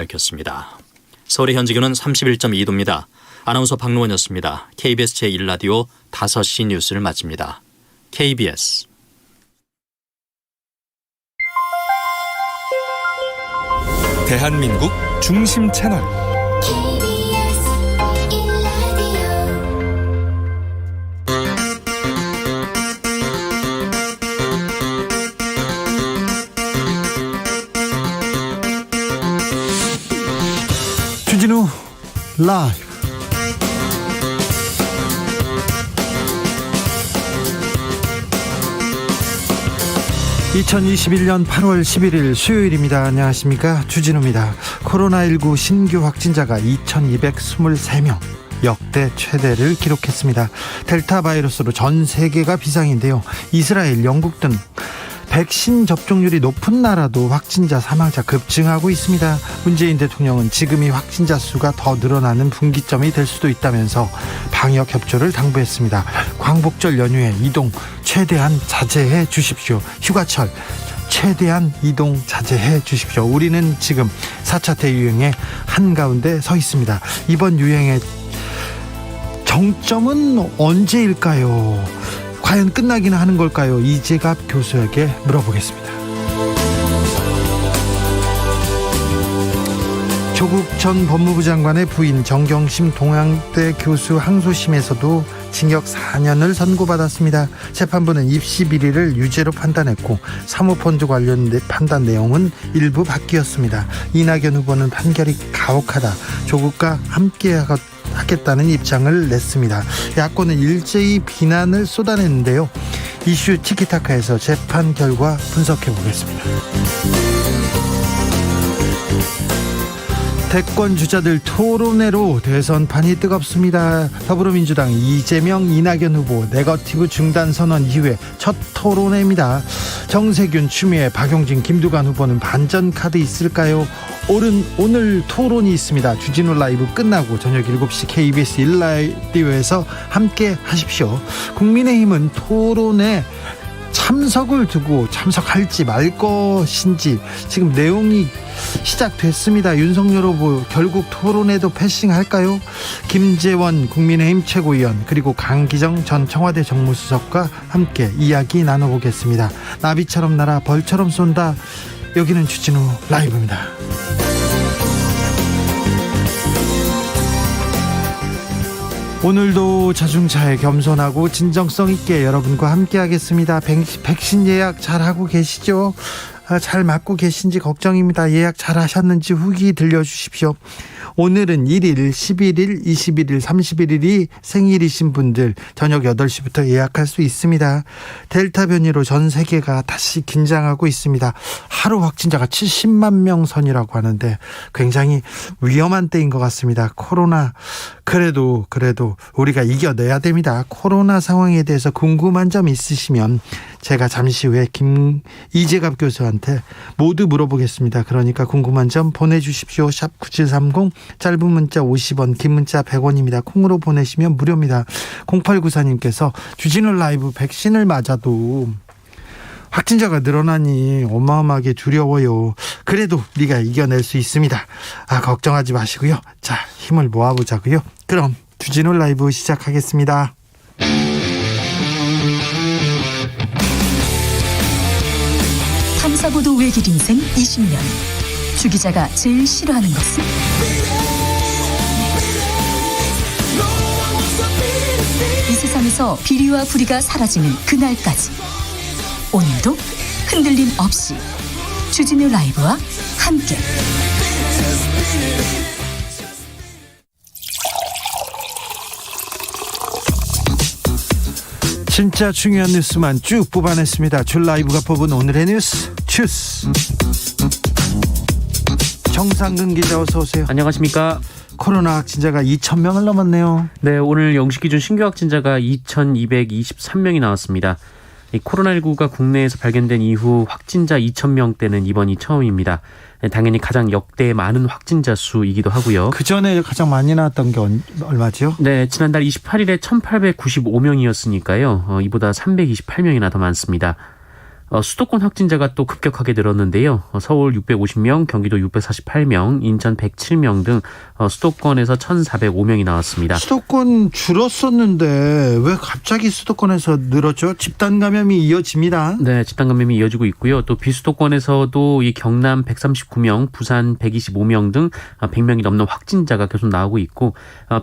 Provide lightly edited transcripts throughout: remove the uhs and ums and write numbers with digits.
밝혔습니다. 서울의 현지 기온은 31.2도입니다. 아나운서 박노원이었습니다. KBS 제1라디오 5시 뉴스를 마칩니다. KBS 대한민국 중심 채널 주진우 라이브. (2021년 8월 11일) 수요일입니다. 안녕하십니까, 주진우입니다. 코로나19 신규 확진자가 2223명, 역대 최대를 기록했습니다. 델타 바이러스로 전 세계가 비상인데요. 이스라엘, 영국 등 백신 접종률이 높은 나라도 확진자, 사망자 급증하고 있습니다. 문재인 대통령은 지금이 확진자 수가 더 늘어나는 분기점이 될 수도 있다면서 방역 협조를 당부했습니다. 광복절 연휴에 이동 최대한 자제해 주십시오. 휴가철 최대한 이동 자제해 주십시오. 우리는 지금 4차 대유행의 한가운데 서 있습니다. 이번 유행의 정점은 언제일까요? 과연 끝나기는 하는 걸까요? 이재갑 교수에게 물어보겠습니다. 조국 전 법무부 장관의 부인 정경심 동양대 교수 항소심에서도 징역 4년을 선고받았습니다. 재판부는 입시 비리를 유죄로 판단했고 사모펀드 관련 판단 내용은 일부 바뀌었습니다. 이낙연 후보는 판결이 가혹하다, 조국과 함께 하겠다는 입장을 냈습니다. 야권은 일제히 비난을 쏟아냈는데요. 이슈 티키타카에서 재판 결과 분석해 보겠습니다. 대권 주자들 토론회로 대선판이 뜨겁습니다. 더불어민주당 이재명, 이낙연 후보 네거티브 중단 선언 이후에 첫 토론회입니다. 정세균, 추미애, 박용진, 김두관 후보는 반전 카드 있을까요? 오늘 토론이 있습니다. 주진우 라이브 끝나고 저녁 7시 KBS 1라디오에서 함께 하십시오. 국민의힘은 토론회 참석을 두고 참석할지 말 것인지 지금 내용이 시작됐습니다. 윤석열 후보 결국 토론회도 패싱할까요? 김재원 국민의힘 최고위원, 그리고 강기정 전 청와대 정무수석과 함께 이야기 나눠보겠습니다. 나비처럼 날아 벌처럼 쏜다. 여기는 주진우 라이브입니다. 오늘도 자중차에 겸손하고 진정성 있게 여러분과 함께 하겠습니다. 백신 예약 잘하고 계시죠? 잘 맞고 계신지 걱정입니다. 예약 잘 하셨는지 후기 들려주십시오. 오늘은 1일, 11일, 21일, 31일이 생일이신 분들 저녁 8시부터 예약할 수 있습니다. 델타 변이로 전 세계가 다시 긴장하고 있습니다. 하루 확진자가 70만 명 선이라고 하는데 굉장히 위험한 때인 것 같습니다. 코로나, 그래도 우리가 이겨내야 됩니다. 코로나 상황에 대해서 궁금한 점 있으시면 제가 잠시 후에 이재갑 교수한테 모두 물어보겠습니다. 그러니까 궁금한 점 보내주십시오. 샵 9730, 짧은 문자 50원, 긴 문자 100원입니다. 콩으로 보내시면 무료입니다. 0894님께서 주진우 라이브 백신을 맞아도 확진자가 늘어나니 어마어마하게 두려워요. 그래도 우리가 이겨낼 수 있습니다. 걱정하지 마시고요. 자, 힘을 모아보자고요. 그럼 주진우 라이브 시작하겠습니다. 탐사보도 외길 인생 20년. 주 기자가 제일 싫어하는 것은? 이 세상에서 비리와 부리가 사라지는 그날까지, 오늘도 흔들림 없이 주진우 라이브와 함께 진짜 중요한 뉴스만 쭉 뽑아냈습니다. 줄 라이브가 뽑은 오늘의 뉴스 주스. 정상근 기자, 어서 오세요. 안녕하십니까. 코로나 확진자가 2,000명을 넘었네요. 네, 오늘 영시 기준 신규 확진자가 2,223명이 나왔습니다. 이 코로나19가 국내에서 발견된 이후 확진자 2,000명대는 이번이 처음입니다. 당연히 가장 역대 많은 확진자 수이기도 하고요. 그 전에 가장 많이 나왔던 게 얼마죠? 네, 지난달 28일에 1,895명이었으니까요. 이보다 328명이나 더 많습니다. 수도권 확진자가 또 급격하게 늘었는데요. 서울 650명, 경기도 648명, 인천 107명 등 수도권에서 1,405명이 나왔습니다. 수도권 줄었었는데 왜 갑자기 수도권에서 늘었죠? 집단 감염이 이어집니다. 네, 집단 감염이 이어지고 있고요. 또 비수도권에서도 이 경남 139명, 부산 125명 등 100명이 넘는 확진자가 계속 나오고 있고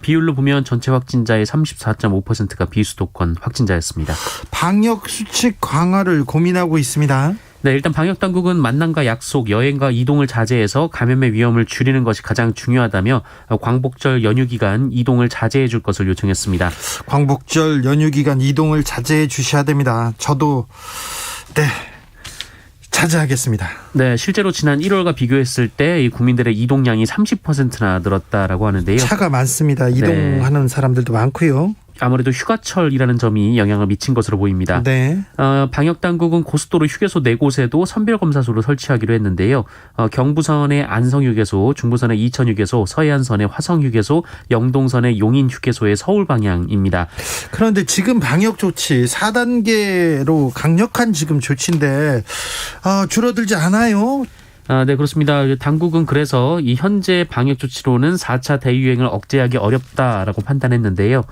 비율로 보면 전체 확진자의 34.5%가 비수도권 확진자였습니다. 방역 수칙 강화를 고민하고 있습니다. 네, 일단 방역당국은 만남과 약속, 여행과 이동을 자제해서 감염의 위험을 줄이는 것이 가장 중요하다며 광복절 연휴 기간 이동을 자제해 줄 것을 요청했습니다. 광복절 연휴 기간 이동을 자제해 주셔야 됩니다. 저도 자제하겠습니다. 네, 실제로 지난 1월과 비교했을 때 이 국민들의 이동량이 30%나 늘었다라고 하는데요. 차가 많습니다. 이동하는 사람들도 많고요. 아무래도 휴가철이라는 점이 영향을 미친 것으로 보입니다. 네. 방역당국은 고속도로 휴게소 4곳에도 선별검사소를 설치하기로 했는데요. 경부선의 안성휴게소, 중부선의 이천휴게소, 서해안선의 화성휴게소, 영동선의 용인휴게소의 서울 방향입니다. 그런데 지금 방역 조치 4단계로 강력한 지금 조치인데 줄어들지 않아요. 네, 그렇습니다. 당국은 그래서 이 현재 방역 조치로는 4차 대유행을 억제하기 어렵다라고 판단했는데요.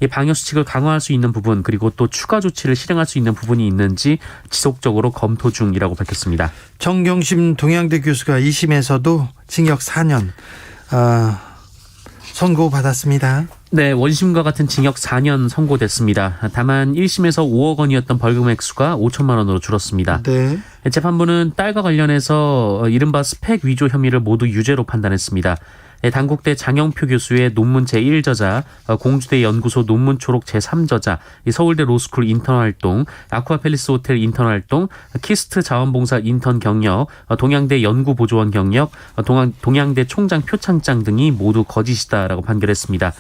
이 방역 수칙을 강화할 수 있는 부분 그리고 또 추가 조치를 실행할 수 있는 부분이 있는지 지속적으로 검토 중이라고 밝혔습니다. 정경심 동양대 교수가 2심에서도 징역 4년 선고받았습니다. 네, 원심과 같은 징역 4년 선고됐습니다. 다만 1심에서 5억 원이었던 벌금 액수가 5천만 원으로 줄었습니다. 네. 재판부는 딸과 관련해서 이른바 스펙 위조 혐의를 모두 유죄로 판단했습니다. 단국대 장영표 교수의 논문 제1저자, 공주대 연구소 논문 초록 제3저자, 서울대 로스쿨 인턴 활동, 아쿠아팰리스 호텔 인턴 활동, 키스트 자원봉사 인턴 경력, 동양대 연구보조원 경력, 동양대 총장 표창장 등이 모두 거짓이다라고 판결했습니다.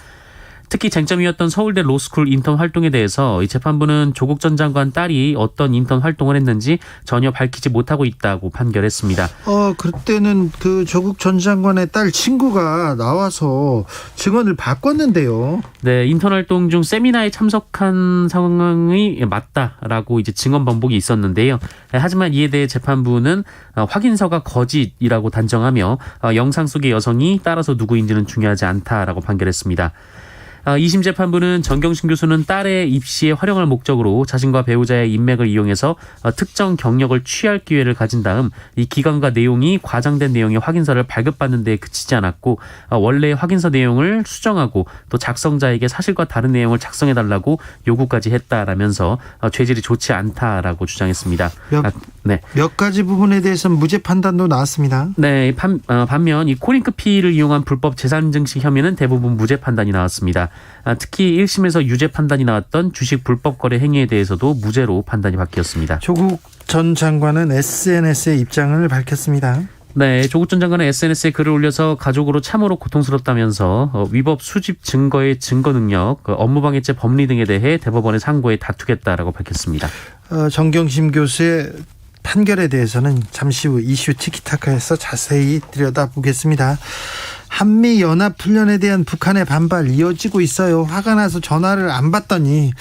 특히 쟁점이었던 서울대 로스쿨 인턴 활동에 대해서 이 재판부는 조국 전 장관 딸이 어떤 인턴 활동을 했는지 전혀 밝히지 못하고 있다고 판결했습니다. 그때는 그 조국 전 장관의 딸 친구가 나와서 증언을 바꿨는데요. 네, 인턴 활동 중 세미나에 참석한 상황이 맞다라고 이제 증언 번복이 있었는데요. 하지만 이에 대해 재판부는 확인서가 거짓이라고 단정하며 영상 속의 여성이 따라서 누구인지는 중요하지 않다라고 판결했습니다. 2심 재판부는 정경심 교수는 딸의 입시에 활용할 목적으로 자신과 배우자의 인맥을 이용해서 특정 경력을 취할 기회를 가진 다음 이 기간과 내용이 과장된 내용의 확인서를 발급받는 데 그치지 않았고 원래의 확인서 내용을 수정하고 또 작성자에게 사실과 다른 내용을 작성해달라고 요구까지 했다라면서 죄질이 좋지 않다라고 주장했습니다. 몇 가지 부분에 대해서는 무죄 판단도 나왔습니다. 네, 반면 이 코링크 피를 이용한 불법 재산 증식 혐의는 대부분 무죄 판단이 나왔습니다. 특히 1심에서 유죄 판단이 나왔던 주식 불법 거래 행위에 대해서도 무죄로 판단이 바뀌었습니다. 조국 전 장관은 SNS에 입장을 밝혔습니다. 네, 조국 전 장관은 SNS에 글을 올려서 가족으로 참으로 고통스럽다면서 위법 수집 증거의 증거 능력, 업무방해죄 법리 등에 대해 대법원의 상고에 다투겠다라고 밝혔습니다. 정경심 교수의 판결에 대해서는 잠시 후 이슈 티키타카에서 자세히 들여다보겠습니다. 한미연합훈련에 대한 북한의 반발 이어지고 있어요. 화가 나서 전화를 안 받더니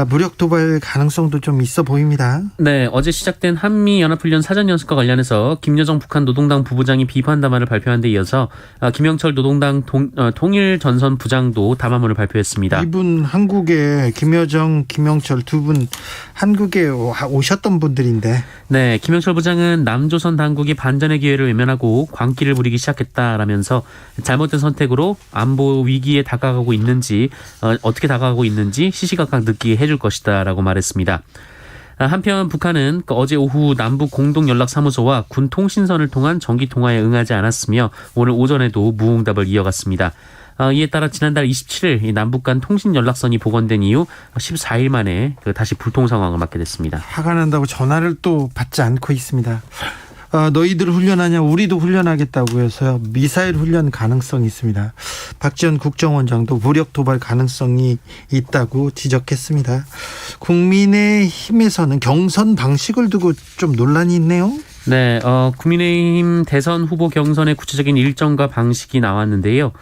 무력 도발 가능성도 좀 있어 보입니다. 네, 어제 시작된 한미연합훈련 사전연습과 관련해서 김여정 북한 노동당 부부장이 비판 담화를 발표한 데 이어서 김영철 노동당 통일전선 부장도 담화문을 발표했습니다. 이분 한국에 김여정, 김영철 두 분 한국에 오셨던 분들인데. 네, 김영철 부장은 남조선 당국이 반전의 기회를 외면하고 광기를 부리기 시작했다라면서 잘못된 선택으로 안보 위기에 다가가고 있는지 어떻게 다가가고 있는지 시시각각 느끼게 해줄 것이다라고 말했습니다. 한편 북한은 어제 오후 남북 공동연락사무소와 군 통신선을 통한 정기통화에 응하지 않았으며 오늘 오전에도 무응답을 이어갔습니다. 이에 따라 지난달 27일 남북 간 통신연락선이 복원된 이후 14일 만에 다시 불통 상황을 맞게 됐습니다. 화가 난다고 전화를 또 받지 않고 있습니다. 너희들 훈련하냐 우리도 훈련하겠다고 해서요. 미사일 훈련 가능성이 있습니다. 박지원 국정원장도 무력 도발 가능성이 있다고 지적했습니다. 국민의힘에서는 경선 방식을 두고 좀 논란이 있네요. 네, 국민의힘 대선 후보 경선의 구체적인 일정과 방식이 나왔는데요.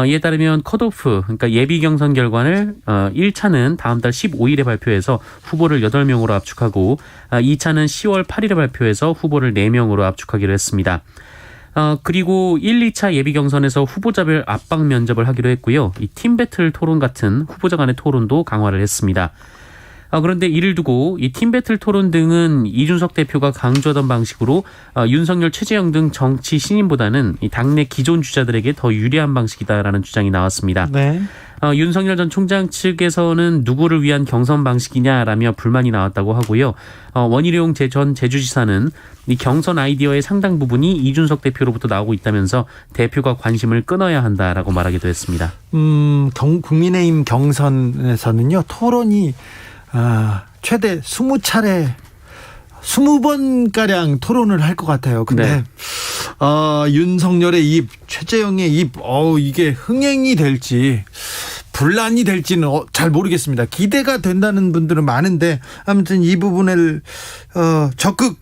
이에 따르면 컷오프, 그러니까 예비 경선 결과를 1차는 다음 달 15일에 발표해서 후보를 8명으로 압축하고 2차는 10월 8일에 발표해서 후보를 4명으로 압축하기로 했습니다. 그리고 1, 2차 예비 경선에서 후보자별 압박 면접을 하기로 했고요. 이 팀 배틀 토론 같은 후보자 간의 토론도 강화를 했습니다. 그런데 이를 두고 이 팀 배틀 토론 등은 이준석 대표가 강조하던 방식으로 윤석열, 최재형 등 정치 신인보다는 이 당내 기존 주자들에게 더 유리한 방식이다라는 주장이 나왔습니다. 네. 윤석열 전 총장 측에서는 누구를 위한 경선 방식이냐라며 불만이 나왔다고 하고요. 원희룡 전 제주지사는 이 경선 아이디어의 상당 부분이 이준석 대표로부터 나오고 있다면서 대표가 관심을 끊어야 한다라고 말하기도 했습니다. 국민의힘 경선에서는요, 토론이 최대 20차례 20번가량 토론을 할 것 같아요. 근데 윤석열의 입, 최재형의 입, 이게 흥행이 될지 분란이 될지는 잘 모르겠습니다. 기대가 된다는 분들은 많은데 아무튼 이 부분을 적극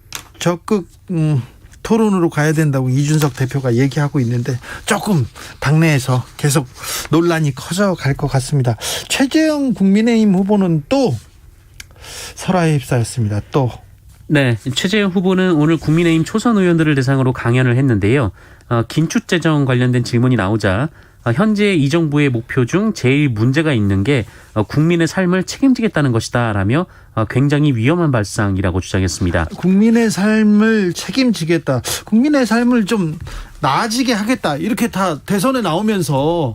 토론으로 가야 된다고 이준석 대표가 얘기하고 있는데 조금 당내에서 계속 논란이 커져갈 것 같습니다. 최재형 국민의힘 후보는 또 설화에 휩싸였습니다. 네, 최재형 후보는 오늘 국민의힘 초선 의원들을 대상으로 강연을 했는데요. 긴축재정 관련된 질문이 나오자 현재 이 정부의 목표 중 제일 문제가 있는 게 국민의 삶을 책임지겠다는 것이다 라며 굉장히 위험한 발상이라고 주장했습니다. 국민의 삶을 책임지겠다, 국민의 삶을 좀 나아지게 하겠다, 이렇게 다 대선에 나오면서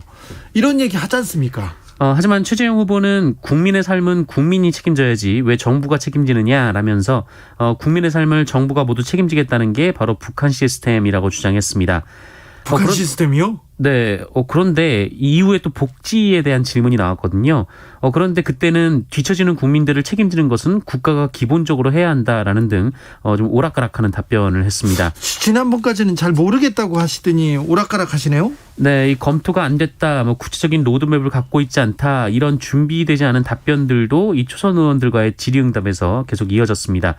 이런 얘기 하지 않습니까? 하지만 최재형 후보는 국민의 삶은 국민이 책임져야지 왜 정부가 책임지느냐라면서 국민의 삶을 정부가 모두 책임지겠다는 게 바로 북한 시스템이라고 주장했습니다. 북한 시스템이요? 네. 그런데 이후에 또 복지에 대한 질문이 나왔거든요. 그런데 그때는 뒤처지는 국민들을 책임지는 것은 국가가 기본적으로 해야 한다라는 등 좀 오락가락하는 답변을 했습니다. 지난번까지는 잘 모르겠다고 하시더니 오락가락 하시네요? 네. 이 검토가 안 됐다, 구체적인 로드맵을 갖고 있지 않다, 이런 준비되지 않은 답변들도 이 초선 의원들과의 질의응답에서 계속 이어졌습니다.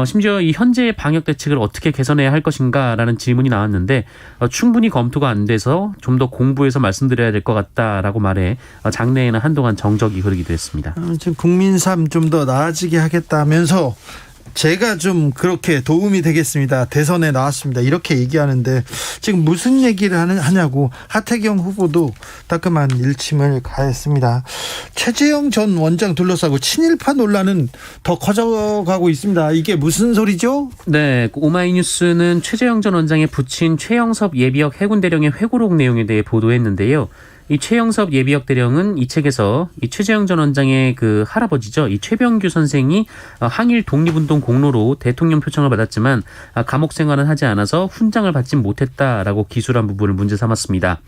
심지어 이 현재의 방역 대책을 어떻게 개선해야 할 것인가라는 질문이 나왔는데 충분히 검토가 안 돼서 좀 더 공부해서 말씀드려야 될 것 같다라고 말해 장내에는 한동안 정적이 흐르기도 했습니다. 지금 국민 삶 좀 더 나아지게 하겠다면서 제가 좀 그렇게 도움이 되겠습니다, 대선에 나왔습니다, 이렇게 얘기하는데 지금 무슨 얘기를 하냐고 하태경 후보도 따끔한 일침을 가했습니다. 최재형 전 원장 둘러싸고 친일파 논란은 더 커져가고 있습니다. 이게 무슨 소리죠? 네, 오마이뉴스는 최재형 전 원장의 부친 최영섭 예비역 해군대령의 회고록 내용에 대해 보도했는데요. 이 최영섭 예비역 대령은 이 책에서 이 최재형 전 원장의 그 할아버지죠, 이 최병규 선생이 항일 독립운동 공로로 대통령 표창을 받았지만 감옥 생활은 하지 않아서 훈장을 받지 못했다라고 기술한 부분을 문제 삼았습니다.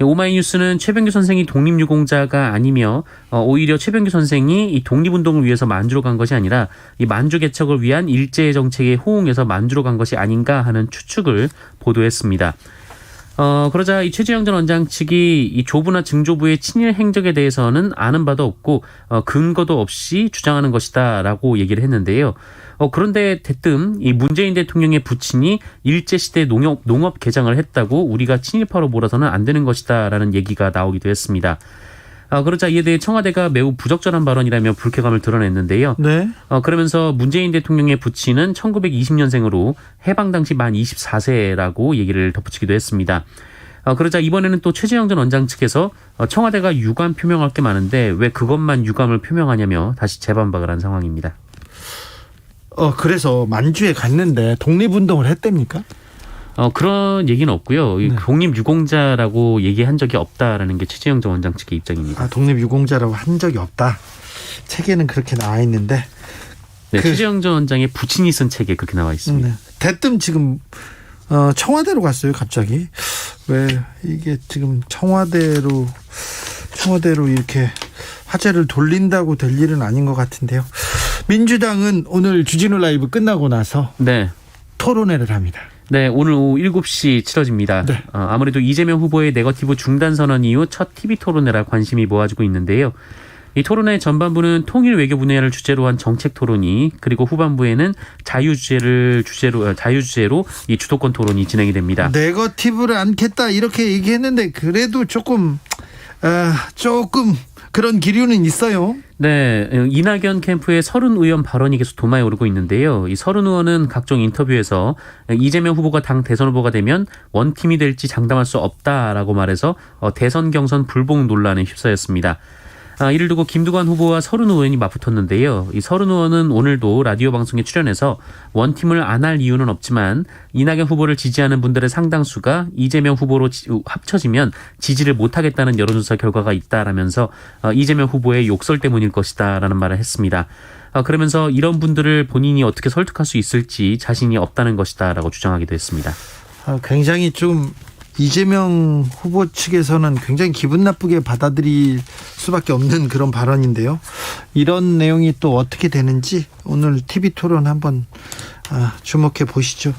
오마이뉴스는 최병규 선생이 독립유공자가 아니며 오히려 최병규 선생이 이 독립운동을 위해서 만주로 간 것이 아니라 이 만주 개척을 위한 일제 정책에 호응해서 만주로 간 것이 아닌가 하는 추측을 보도했습니다. 그러자 이 최재형 전 원장 측이 이 조부나 증조부의 친일 행적에 대해서는 아는 바도 없고 근거도 없이 주장하는 것이다라고 얘기를 했는데요. 그런데 대뜸 이 문재인 대통령의 부친이 일제시대 농업 개장을 했다고 우리가 친일파로 몰아서는 안 되는 것이다라는 얘기가 나오기도 했습니다. 그러자 이에 대해 청와대가 매우 부적절한 발언이라며 불쾌감을 드러냈는데요. 네. 그러면서 문재인 대통령의 부친은 1920년생으로 해방 당시 만 24세라고 얘기를 덧붙이기도 했습니다. 그러자 이번에는 또 최재형 전 원장 측에서 청와대가 유감 표명할 게 많은데 왜 그것만 유감을 표명하냐며 다시 재반박을 한 상황입니다. 그래서 만주에 갔는데 독립운동을 했답니까? 그런 얘기는 없고요. 네. 독립유공자라고 얘기한 적이 없다라는 게 최재형 전 원장 측의 입장입니다. 독립유공자라고 한 적이 없다. 책에는 그렇게 나와 있는데. 네, 최재형 전 원장의 부친이 쓴 책에 그렇게 나와 있습니다. 대뜸 지금 청와대로 갔어요, 갑자기. 왜 이게 지금 청와대로 이렇게 화제를 돌린다고 될 일은 아닌 것 같은데요. 민주당은 오늘 주진우 라이브 끝나고 나서 토론회를 합니다. 네, 오늘 오후 7시 치러집니다. 네. 아무래도 이재명 후보의 네거티브 중단 선언 이후 첫 TV 토론회라 관심이 모아지고 있는데요. 이 토론회 전반부는 통일 외교 분야를 주제로 한 정책 토론이, 그리고 후반부에는 자유주제로 이 주도권 토론이 진행이 됩니다. 네거티브를 않겠다 이렇게 얘기했는데 그래도 조금 그런 기류는 있어요. 네, 이낙연 캠프의 서른 의원 발언이 계속 도마에 오르고 있는데요. 이 서른 의원은 각종 인터뷰에서 이재명 후보가 당 대선 후보가 되면 원팀이 될지 장담할 수 없다라고 말해서 대선 경선 불복 논란에 휩싸였습니다. 이를 두고 김두관 후보와 서른 의원이 맞붙었는데요. 이 서른 의원은 오늘도 라디오 방송에 출연해서 원팀을 안 할 이유는 없지만 이낙연 후보를 지지하는 분들의 상당수가 이재명 후보로 합쳐지면 지지를 못하겠다는 여론조사 결과가 있다라면서 이재명 후보의 욕설 때문일 것이다라는 말을 했습니다. 그러면서 이런 분들을 본인이 어떻게 설득할 수 있을지 자신이 없다는 것이다라고 주장하기도 했습니다. 굉장히 좀 이재명 후보 측에서는 굉장히 기분 나쁘게 받아들일 수밖에 없는 그런 발언인데요. 이런 내용이 또 어떻게 되는지 오늘 TV 토론 한번 주목해 보시죠.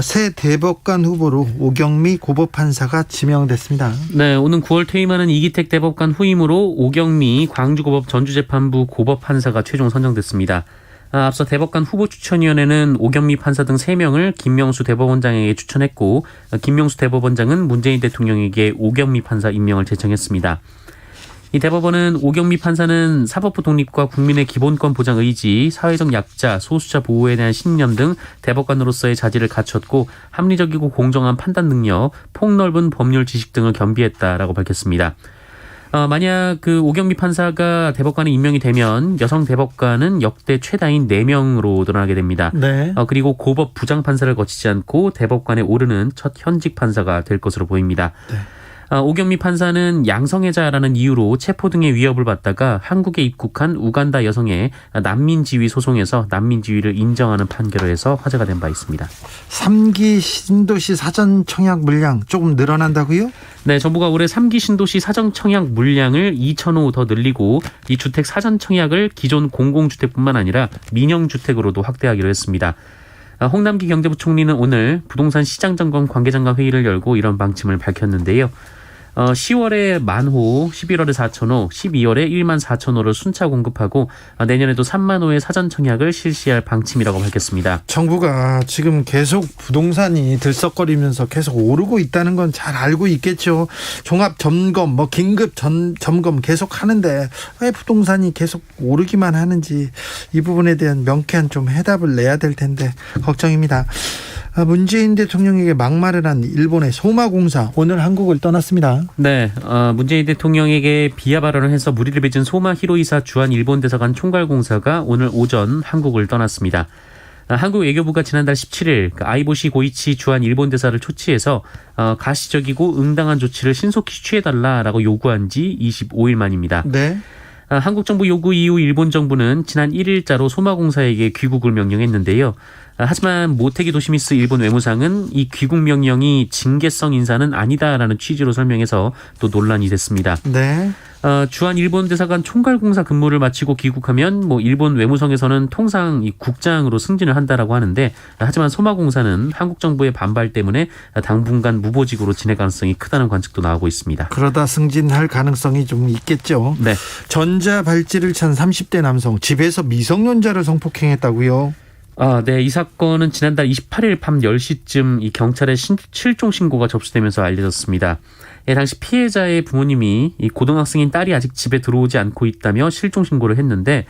새 대법관 후보로 오경미 고법판사가 지명됐습니다. 네, 오는 9월 퇴임하는 이기택 대법관 후임으로 오경미 광주고법 전주재판부 고법판사가 최종 선정됐습니다. 앞서 대법관 후보 추천위원회는 오경미 판사 등 3명을 김명수 대법원장에게 추천했고, 김명수 대법원장은 문재인 대통령에게 오경미 판사 임명을 제청했습니다. 이 대법원은 오경미 판사는 사법부 독립과 국민의 기본권 보장 의지, 사회적 약자, 소수자 보호에 대한 신념 등 대법관으로서의 자질을 갖췄고 합리적이고 공정한 판단 능력, 폭넓은 법률 지식 등을 겸비했다라고 밝혔습니다. 만약 그 오경미 판사가 대법관에 임명이 되면 여성 대법관은 역대 최다인 4명으로 늘어나게 됩니다. 네. 그리고 고법 부장 판사를 거치지 않고 대법관에 오르는 첫 현직 판사가 될 것으로 보입니다. 네. 오경미 판사는 양성애자라는 이유로 체포 등의 위협을 받다가 한국에 입국한 우간다 여성의 난민지위 소송에서 난민지위를 인정하는 판결을 해서 화제가 된 바 있습니다. 3기 신도시 사전 청약 물량 조금 늘어난다고요? 네, 정부가 올해 3기 신도시 사전 청약 물량을 2,000호 더 늘리고 이 주택 사전 청약을 기존 공공주택뿐만 아니라 민영주택으로도 확대하기로 했습니다. 홍남기 경제부총리는 오늘 부동산 시장점검 관계장관 회의를 열고 이런 방침을 밝혔는데요. 10월에 10,000호, 11월에 4,000호, 12월에 14,000호를 순차 공급하고 내년에도 30,000호의 사전 청약을 실시할 방침이라고 밝혔습니다. 정부가 지금 계속 부동산이 들썩거리면서 계속 오르고 있다는 건 잘 알고 있겠죠. 종합 점검, 긴급 점검 계속 하는데 왜 부동산이 계속 오르기만 하는지 이 부분에 대한 명쾌한 좀 해답을 내야 될 텐데 걱정입니다. 문재인 대통령에게 막말을 한 일본의 소마공사 오늘 한국을 떠났습니다. 네, 문재인 대통령에게 비하 발언을 해서 물의를 빚은 소마 히로이사 주한 일본 대사관 총괄공사가 오늘 오전 한국을 떠났습니다. 한국 외교부가 지난달 17일 아이보시 고이치 주한 일본 대사를 초치해서 가시적이고 응당한 조치를 신속히 취해달라라고 요구한 지 25일 만입니다. 네. 한국 정부 요구 이후 일본 정부는 지난 1일자로 소마공사에게 귀국을 명령했는데요. 하지만 모테기 도시미스 일본 외무상은 이 귀국 명령이 징계성 인사는 아니다라는 취지로 설명해서 또 논란이 됐습니다. 네. 주한 일본 대사관 총괄공사 근무를 마치고 귀국하면 일본 외무성에서는 통상 이 국장으로 승진을 한다라고 하는데, 하지만 소마공사는 한국 정부의 반발 때문에 당분간 무보직으로 지낼 가능성이 크다는 관측도 나오고 있습니다. 그러다 승진할 가능성이 좀 있겠죠. 네. 전자발찌를 찬 30대 남성 집에서 미성년자를 성폭행했다고요? 네. 이 사건은 지난달 28일 밤 10시쯤 이 경찰에 실종 신고가 접수되면서 알려졌습니다. 당시 피해자의 부모님이 이 고등학생인 딸이 아직 집에 들어오지 않고 있다며 실종 신고를 했는데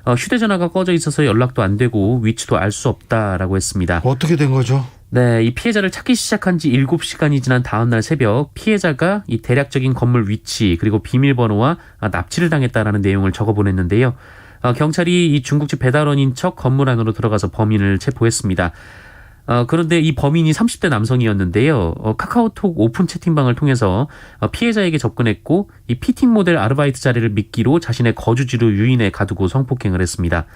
휴대전화가 꺼져 있어서 연락도 안 되고 위치도 알 수 없다라고 했습니다. 어떻게 된 거죠? 네, 이 피해자를 찾기 시작한 지 7시간이 지난 다음날 새벽 피해자가 이 대략적인 건물 위치 그리고 비밀번호와 납치를 당했다라는 내용을 적어 보냈는데요. 경찰이 이 중국집 배달원인 척 건물 안으로 들어가서 범인을 체포했습니다. 그런데 이 범인이 30대 남성이었는데요. 카카오톡 오픈 채팅방을 통해서 피해자에게 접근했고 이 피팅 모델 아르바이트 자리를 미끼로 자신의 거주지로 유인해 가두고 성폭행을 했습니다.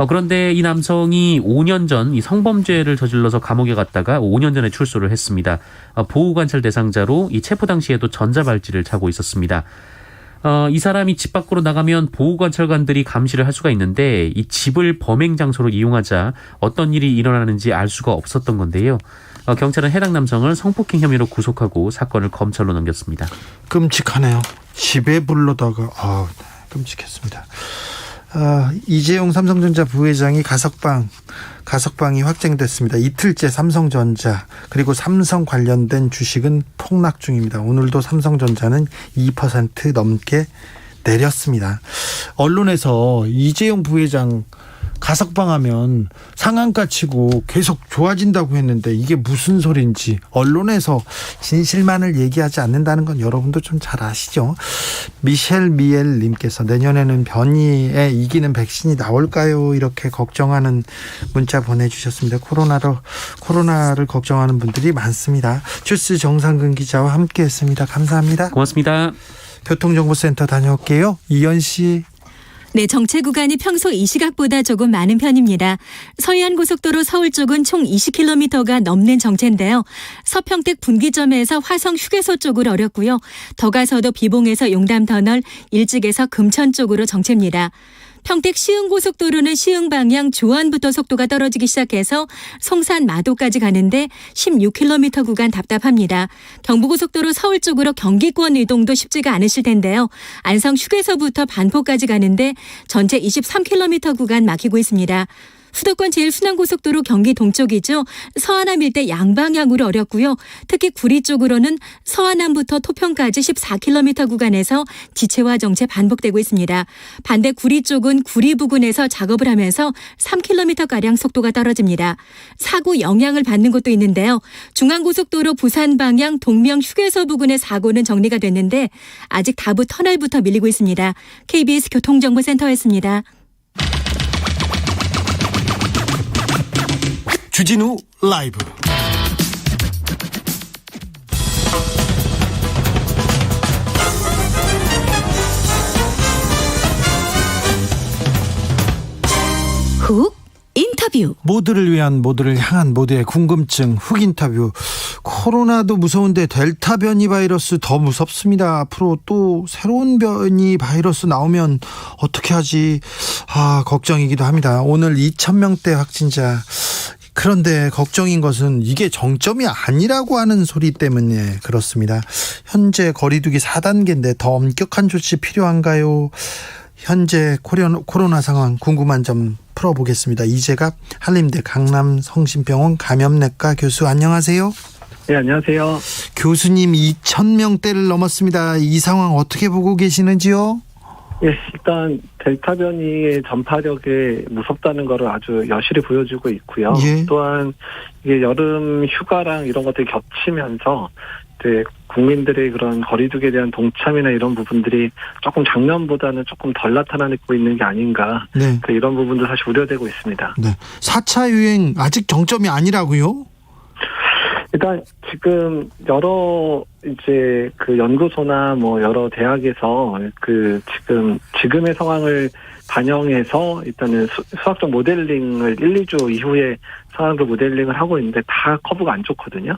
그런데 이 남성이 5년 전 이 성범죄를 저질러서 감옥에 갔다가 5년 전에 출소를 했습니다. 보호관찰 대상자로 이 체포 당시에도 전자발찌를 차고 있었습니다. 이 사람이 집 밖으로 나가면 보호관찰관들이 감시를 할 수가 있는데 이 집을 범행 장소로 이용하자 어떤 일이 일어나는지 알 수가 없었던 건데요. 경찰은 해당 남성을 성폭행 혐의로 구속하고 사건을 검찰로 넘겼습니다. 끔찍하네요. 집에 불러다가 끔찍했습니다. 이재용 삼성전자 부회장이 가석방이 확정됐습니다. 이틀째 삼성전자 그리고 삼성 관련된 주식은 폭락 중입니다. 오늘도 삼성전자는 2% 넘게 내렸습니다. 언론에서 이재용 부회장 가석방하면 상한가 치고 계속 좋아진다고 했는데 이게 무슨 소리인지 언론에서 진실만을 얘기하지 않는다는 건 여러분도 좀 잘 아시죠? 미셸 미엘 님께서 내년에는 변이에 이기는 백신이 나올까요? 이렇게 걱정하는 문자 보내주셨습니다. 코로나를 걱정하는 분들이 많습니다. 주스 정상근 기자와 함께했습니다. 감사합니다. 고맙습니다. 교통정보센터 다녀올게요. 이현 씨. 네, 정체 구간이 평소 이 시각보다 조금 많은 편입니다. 서해안고속도로 서울 쪽은 총 20km가 넘는 정체인데요. 서평택 분기점에서 화성 휴게소 쪽으로 어렵고요. 더 가서도 비봉에서 용담터널, 일찍에서 금천 쪽으로 정체입니다. 평택 시흥고속도로는 시흥 방향 조안부터 속도가 떨어지기 시작해서 송산 마도까지 가는데 16km 구간 답답합니다. 경부고속도로 서울 쪽으로 경기권 이동도 쉽지가 않으실 텐데요. 안성 휴게소부터 반포까지 가는데 전체 23km 구간 막히고 있습니다. 수도권 제일순환고속도로 경기 동쪽이죠. 서안암 일대 양방향으로 어렵고요. 특히 구리 쪽으로는 서안암부터 토평까지 14km 구간에서 지체와 정체 반복되고 있습니다. 반대 구리 쪽은 구리 부근에서 작업을 하면서 3km가량 속도가 떨어집니다. 사고 영향을 받는 곳도 있는데요. 중앙고속도로 부산 방향 동명 휴게소 부근의 사고는 정리가 됐는데 아직 다부 터널부터 밀리고 있습니다. KBS 교통정보센터였습니다. 주진우 라이브. 훅 인터뷰. 모두를 위한, 모두를 향한, 모두의 궁금증 훅 인터뷰. 코로나도 무서운데 델타 변이 바이러스 더 무섭습니다. 앞으로 또 새로운 변이 바이러스 나오면 어떻게 하지? 걱정이기도 합니다. 오늘 2,000명대 확진자. 그런데 걱정인 것은 이게 정점이 아니라고 하는 소리 때문에 그렇습니다. 현재 거리두기 4단계인데 더 엄격한 조치 필요한가요? 현재 코로나 상황 궁금한 점 풀어보겠습니다. 이재갑 한림대 강남성심병원 감염내과 교수, 안녕하세요. 네, 안녕하세요. 교수님, 2,000명대를 넘었습니다. 이 상황 어떻게 보고 계시는지요? 예, 일단 델타 변이의 전파력이 무섭다는 것을 아주 여실히 보여주고 있고요. 예. 또한 이게 여름 휴가랑 이런 것들이 겹치면서 이제 국민들의 그런 거리두기에 대한 동참이나 이런 부분들이 조금 작년보다는 조금 덜 나타나고 있는 게 아닌가. 네. 이런 부분도 사실 우려되고 있습니다. 네. 4차 유행 아직 정점이 아니라고요? 일단 지금 여러 이제 그 연구소나 뭐 여러 대학에서 그 지금의 상황을 반영해서 일단은 수학적 모델링을 1, 2주 이후에 상황도 모델링을 하고 있는데 다 커브가 안 좋거든요.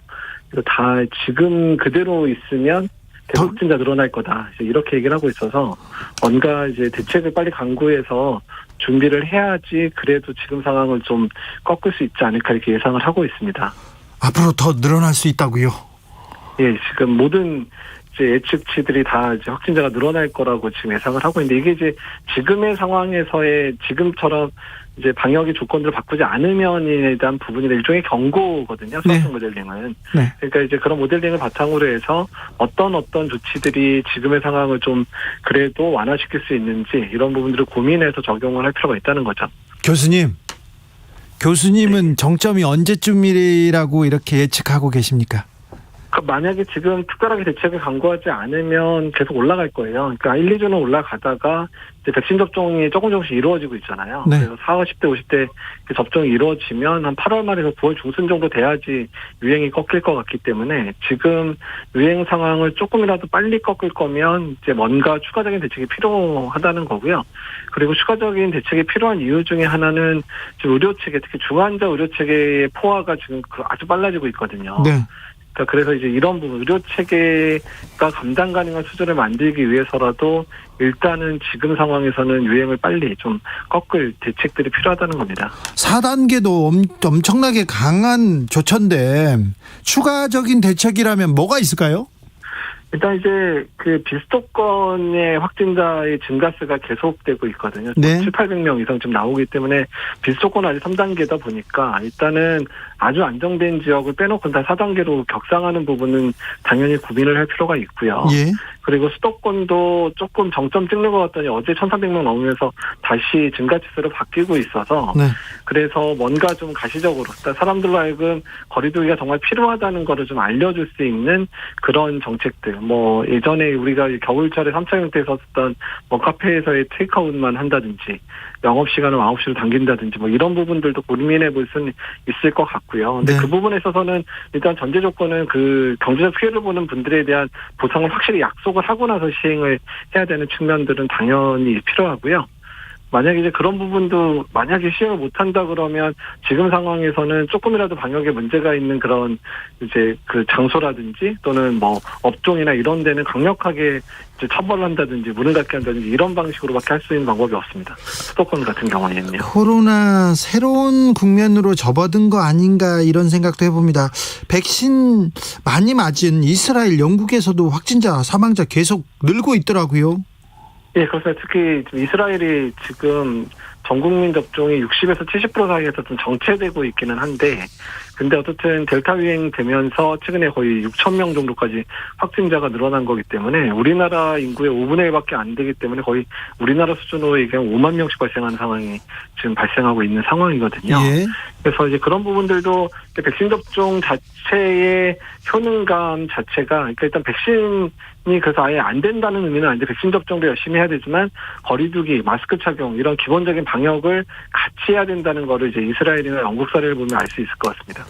그래서 다 지금 그대로 있으면 계속 확진자 늘어날 거다. 이렇게 얘기를 하고 있어서 뭔가 이제 대책을 빨리 강구해서 준비를 해야지 그래도 지금 상황을 좀 꺾을 수 있지 않을까 이렇게 예상을 하고 있습니다. 앞으로 더 늘어날 수 있다고요? 예, 지금 모든 이제 예측치들이 다 이제 확진자가 늘어날 거라고 지금 예상을 하고 있는데 이게 이제 지금의 상황에서의 지금처럼 이제 방역의 조건들을 바꾸지 않으면에 대한 부분이 일종의 경고거든요. 수학적 모델링은. 네. 그러니까 이제 그런 모델링을 바탕으로 해서 어떤 조치들이 지금의 상황을 좀 그래도 완화시킬 수 있는지 이런 부분들을 고민해서 적용을 할 필요가 있다는 거죠. 교수님은 정점이 언제쯤이라고 이렇게 예측하고 계십니까? 만약에 지금 특별하게 대책을 강구하지 않으면 계속 올라갈 거예요. 그러니까 1, 2주는 올라가다가 이제 백신 접종이 조금씩 이루어지고 있잖아요. 네. 그래서 40, 50대, 50대 접종이 이루어지면 한 8월 말에서 9월 중순 정도 돼야지 유행이 꺾일 것 같기 때문에 지금 유행 상황을 조금이라도 빨리 꺾을 거면 이제 뭔가 추가적인 대책이 필요하다는 거고요. 그리고 추가적인 대책이 필요한 이유 중에 하나는 지금 의료 체계, 특히 중환자 의료 체계의 포화가 지금 아주 빨라지고 있거든요. 네. 그래서 이제 이런 부분, 의료 체계가 감당 가능한 수준을 만들기 위해서라도 일단은 지금 상황에서는 유행을 빨리 좀 꺾을 대책들이 필요하다는 겁니다. 4단계도 엄청나게 강한 조처인데 추가적인 대책이라면 뭐가 있을까요? 일단 이제 그 비수도권의 확진자의 증가세가 계속되고 있거든요. 네. 700~800명 이상 좀 나오기 때문에 비수도권 아직 3단계다 보니까 일단은 아주 안정된 지역을 빼놓고 다 4단계로 격상하는 부분은 당연히 고민을 할 필요가 있고요. 예. 그리고 수도권도 조금 정점 찍는 것 같더니 어제 1,300명 넘으면서 다시 증가치수로 바뀌고 있어서 네. 그래서 뭔가 좀 가시적으로 사람들로 하여금 거리 두기가 정말 필요하다는 거를 좀 알려줄 수 있는 그런 정책들. 뭐 예전에 우리가 겨울철에 3차 형태에서 썼던 뭐 카페에서의 테이크아웃만 한다든지 영업시간을 9시로 당긴다든지 뭐 이런 부분들도 고민해 볼 수는 있을 것 같고요. 근데 네. 그 부분에 있어서는 일단 전제 조건은 그 경제적 피해를 보는 분들에 대한 보상을 확실히 약속을 하고 나서 시행을 해야 되는 측면들은 당연히 필요하고요. 만약에 이제 그런 부분도 만약에 시행을 못한다 그러면 지금 상황에서는 조금이라도 방역에 문제가 있는 그런 이제 그 장소라든지 또는 뭐 업종이나 이런 데는 강력하게 이제 처벌을 한다든지 문을 닫게 한다든지 이런 방식으로밖에 할 수 있는 방법이 없습니다. 수도권 같은 경우에는요. 코로나 새로운 국면으로 접어든 거 아닌가 이런 생각도 해봅니다. 백신 많이 맞은 이스라엘, 영국에서도 확진자, 사망자 계속 늘고 있더라고요. 예, 그렇습니다. 특히 이스라엘이 지금 전 국민 접종이 60에서 70% 사이에서 좀 정체되고 있기는 한데, 근데 어쨌든 델타 유행 되면서 최근에 거의 6천 명 정도까지 확진자가 늘어난 거기 때문에 우리나라 인구의 5분의 1밖에 안 되기 때문에 거의 우리나라 수준으로 얘기하면 5만 명씩 발생하는 상황이 지금 발생하고 있는 상황이거든요. 예. 그래서 이제 그런 부분들도 백신 접종 자체의 효능감 자체가, 그러니까 일단 백신이 그래서 아예 안 된다는 의미는 아닌데 백신 접종도 열심히 해야 되지만 거리두기, 마스크 착용 이런 기본적인 방역을 같이 해야 된다는 거를 이제 이스라엘이나 영국 사례를 보면 알 수 있을 것 같습니다.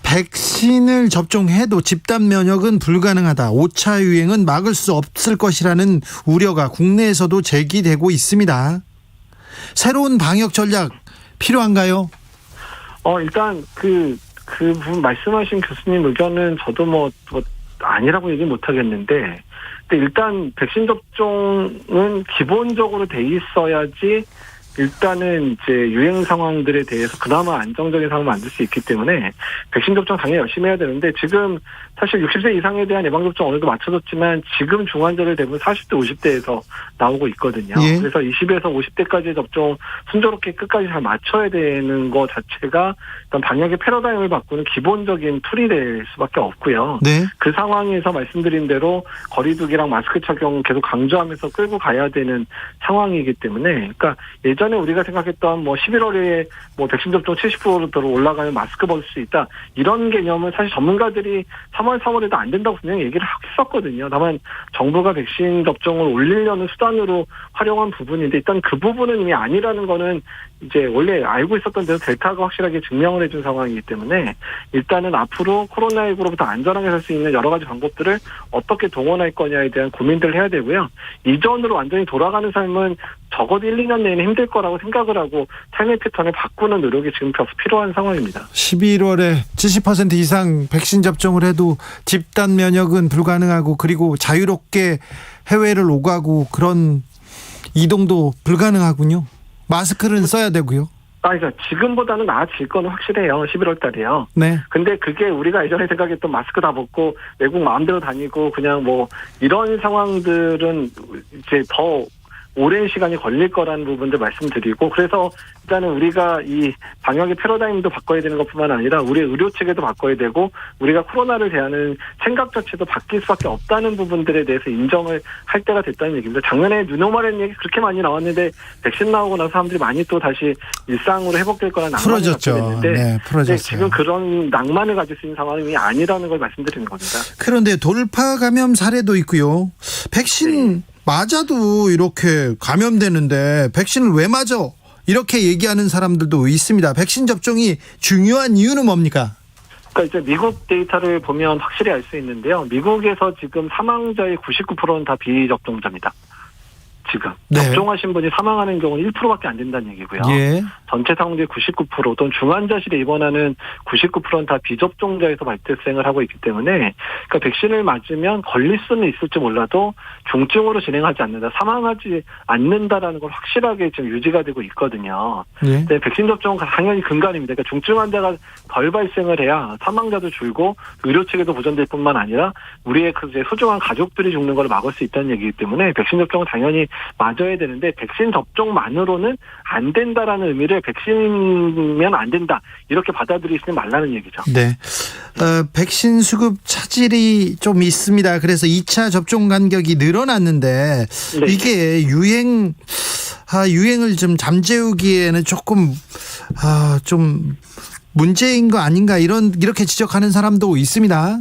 백신을 접종해도 집단 면역은 불가능하다. 5차 유행은 막을 수 없을 것이라는 우려가 국내에서도 제기되고 있습니다. 새로운 방역 전략 필요한가요? 일단 그 부분 말씀하신 교수님 의견은 저도 뭐 아니라고 얘기 못 하겠는데, 근데 일단 백신 접종은 기본적으로 돼 있어야지 일단은 이제 유행 상황들에 대해서 그나마 안정적인 상황을 만들 수 있기 때문에 백신 접종 당연히 열심히 해야 되는데, 지금 사실 60세 이상에 대한 예방접종 어느 정도 맞춰졌지만 지금 중환자들 대부분 40대, 50대에서 나오고 있거든요. 예. 그래서 20에서 50대까지의 접종 순조롭게 끝까지 잘 맞춰야 되는 것 자체가 일단 방역의 패러다임을 바꾸는 기본적인 툴이 될 수밖에 없고요. 네. 그 상황에서 말씀드린 대로 거리두기랑 마스크 착용 계속 강조하면서 끌고 가야 되는 상황이기 때문에, 그러니까 예전에 우리가 생각했던 뭐 11월에 뭐 백신 접종 70%로 올라가면 마스크 벗을 수 있다, 이런 개념은 사실 전문가들이 3월, 4월에도 안 된다고 분명히 얘기를 했었거든요. 다만 정부가 백신 접종을 올리려는 수단으로 활용한 부분인데, 일단 그 부분은 이미 아니라는 거는 이제 원래 알고 있었던 대로 델타가 확실하게 증명을 해준 상황이기 때문에 일단은 앞으로 코로나19로부터 안전하게 살 수 있는 여러 가지 방법들을 어떻게 동원할 거냐에 대한 고민들을 해야 되고요. 이전으로 완전히 돌아가는 삶은 적어도 1, 2년 내에는 힘들 거라고 생각을 하고 삶의 패턴을 바꾸는 노력이 지금 필요한 상황입니다. 11월에 70% 이상 백신 접종을 해도 집단 면역은 불가능하고, 그리고 자유롭게 해외를 오가고 그런 이동도 불가능하군요. 마스크는 써야 되고요. 그러니까 지금보다는 나아질 거는 확실해요. 11월 달에요. 네. 근데 그게 우리가 예전에 생각했던 마스크 다 벗고 외국 마음대로 다니고 그냥 뭐 이런 상황들은 이제 더 오랜 시간이 걸릴 거라는 부분들 말씀드리고, 그래서 일단은 우리가 이 방역의 패러다임도 바꿔야 되는 것뿐만 아니라 우리의 의료 체계도 바꿔야 되고 우리가 코로나를 대하는 생각 자체도 바뀔 수밖에 없다는 부분들에 대해서 인정을 할 때가 됐다는 얘기입니다. 작년에 뉴노멀이라는 얘기 그렇게 많이 나왔는데 백신 나오고 나서 사람들이 많이 또 다시 일상으로 회복될 거라는 낭만을 갖게 됐는데, 네, 풀어졌어요. 지금 그런 낭만을 가질 수 있는 상황이 아니라는 걸 말씀드리는 겁니다. 그런데 돌파 감염 사례도 있고요. 백신 맞아도 이렇게 감염되는데 백신을 왜 맞아? 이렇게 얘기하는 사람들도 있습니다. 백신 접종이 중요한 이유는 뭡니까? 그러니까 이제 미국 데이터를 보면 확실히 알 수 있는데요. 미국에서 지금 사망자의 99%는 다 비접종자입니다. 지금. 네. 접종하신 분이 사망하는 경우는 1%밖에 안 된다는 얘기고요. 예. 전체 사망률 99% 또는 중환자실에 입원하는 99%는 다 비접종자에서 발생을 하고 있기 때문에 그러니까 백신을 맞으면 걸릴 수는 있을지 몰라도 중증으로 진행하지 않는다, 사망하지 않는다라는 걸 확실하게 지금 유지가 되고 있거든요. 예. 네, 백신 접종은 당연히 근간입니다. 그러니까 중증 환자가 덜 발생을 해야 사망자도 줄고 의료 체계도 보존될 뿐만 아니라 우리의 그 이제 소중한 가족들이 죽는 걸 막을 수 있다는 얘기이기 때문에 백신 접종은 당연히 맞아야 되는데 백신 접종만으로는 안 된다라는 의미를 백신이면 안 된다 이렇게 받아들이시지 말라는 얘기죠. 네. 백신 수급 차질이 좀 있습니다. 그래서 2차 접종 간격이 늘어났는데 네. 이게 유행을 좀 잠재우기에는 조금 좀 문제인 거 아닌가 이렇게 지적하는 사람도 있습니다.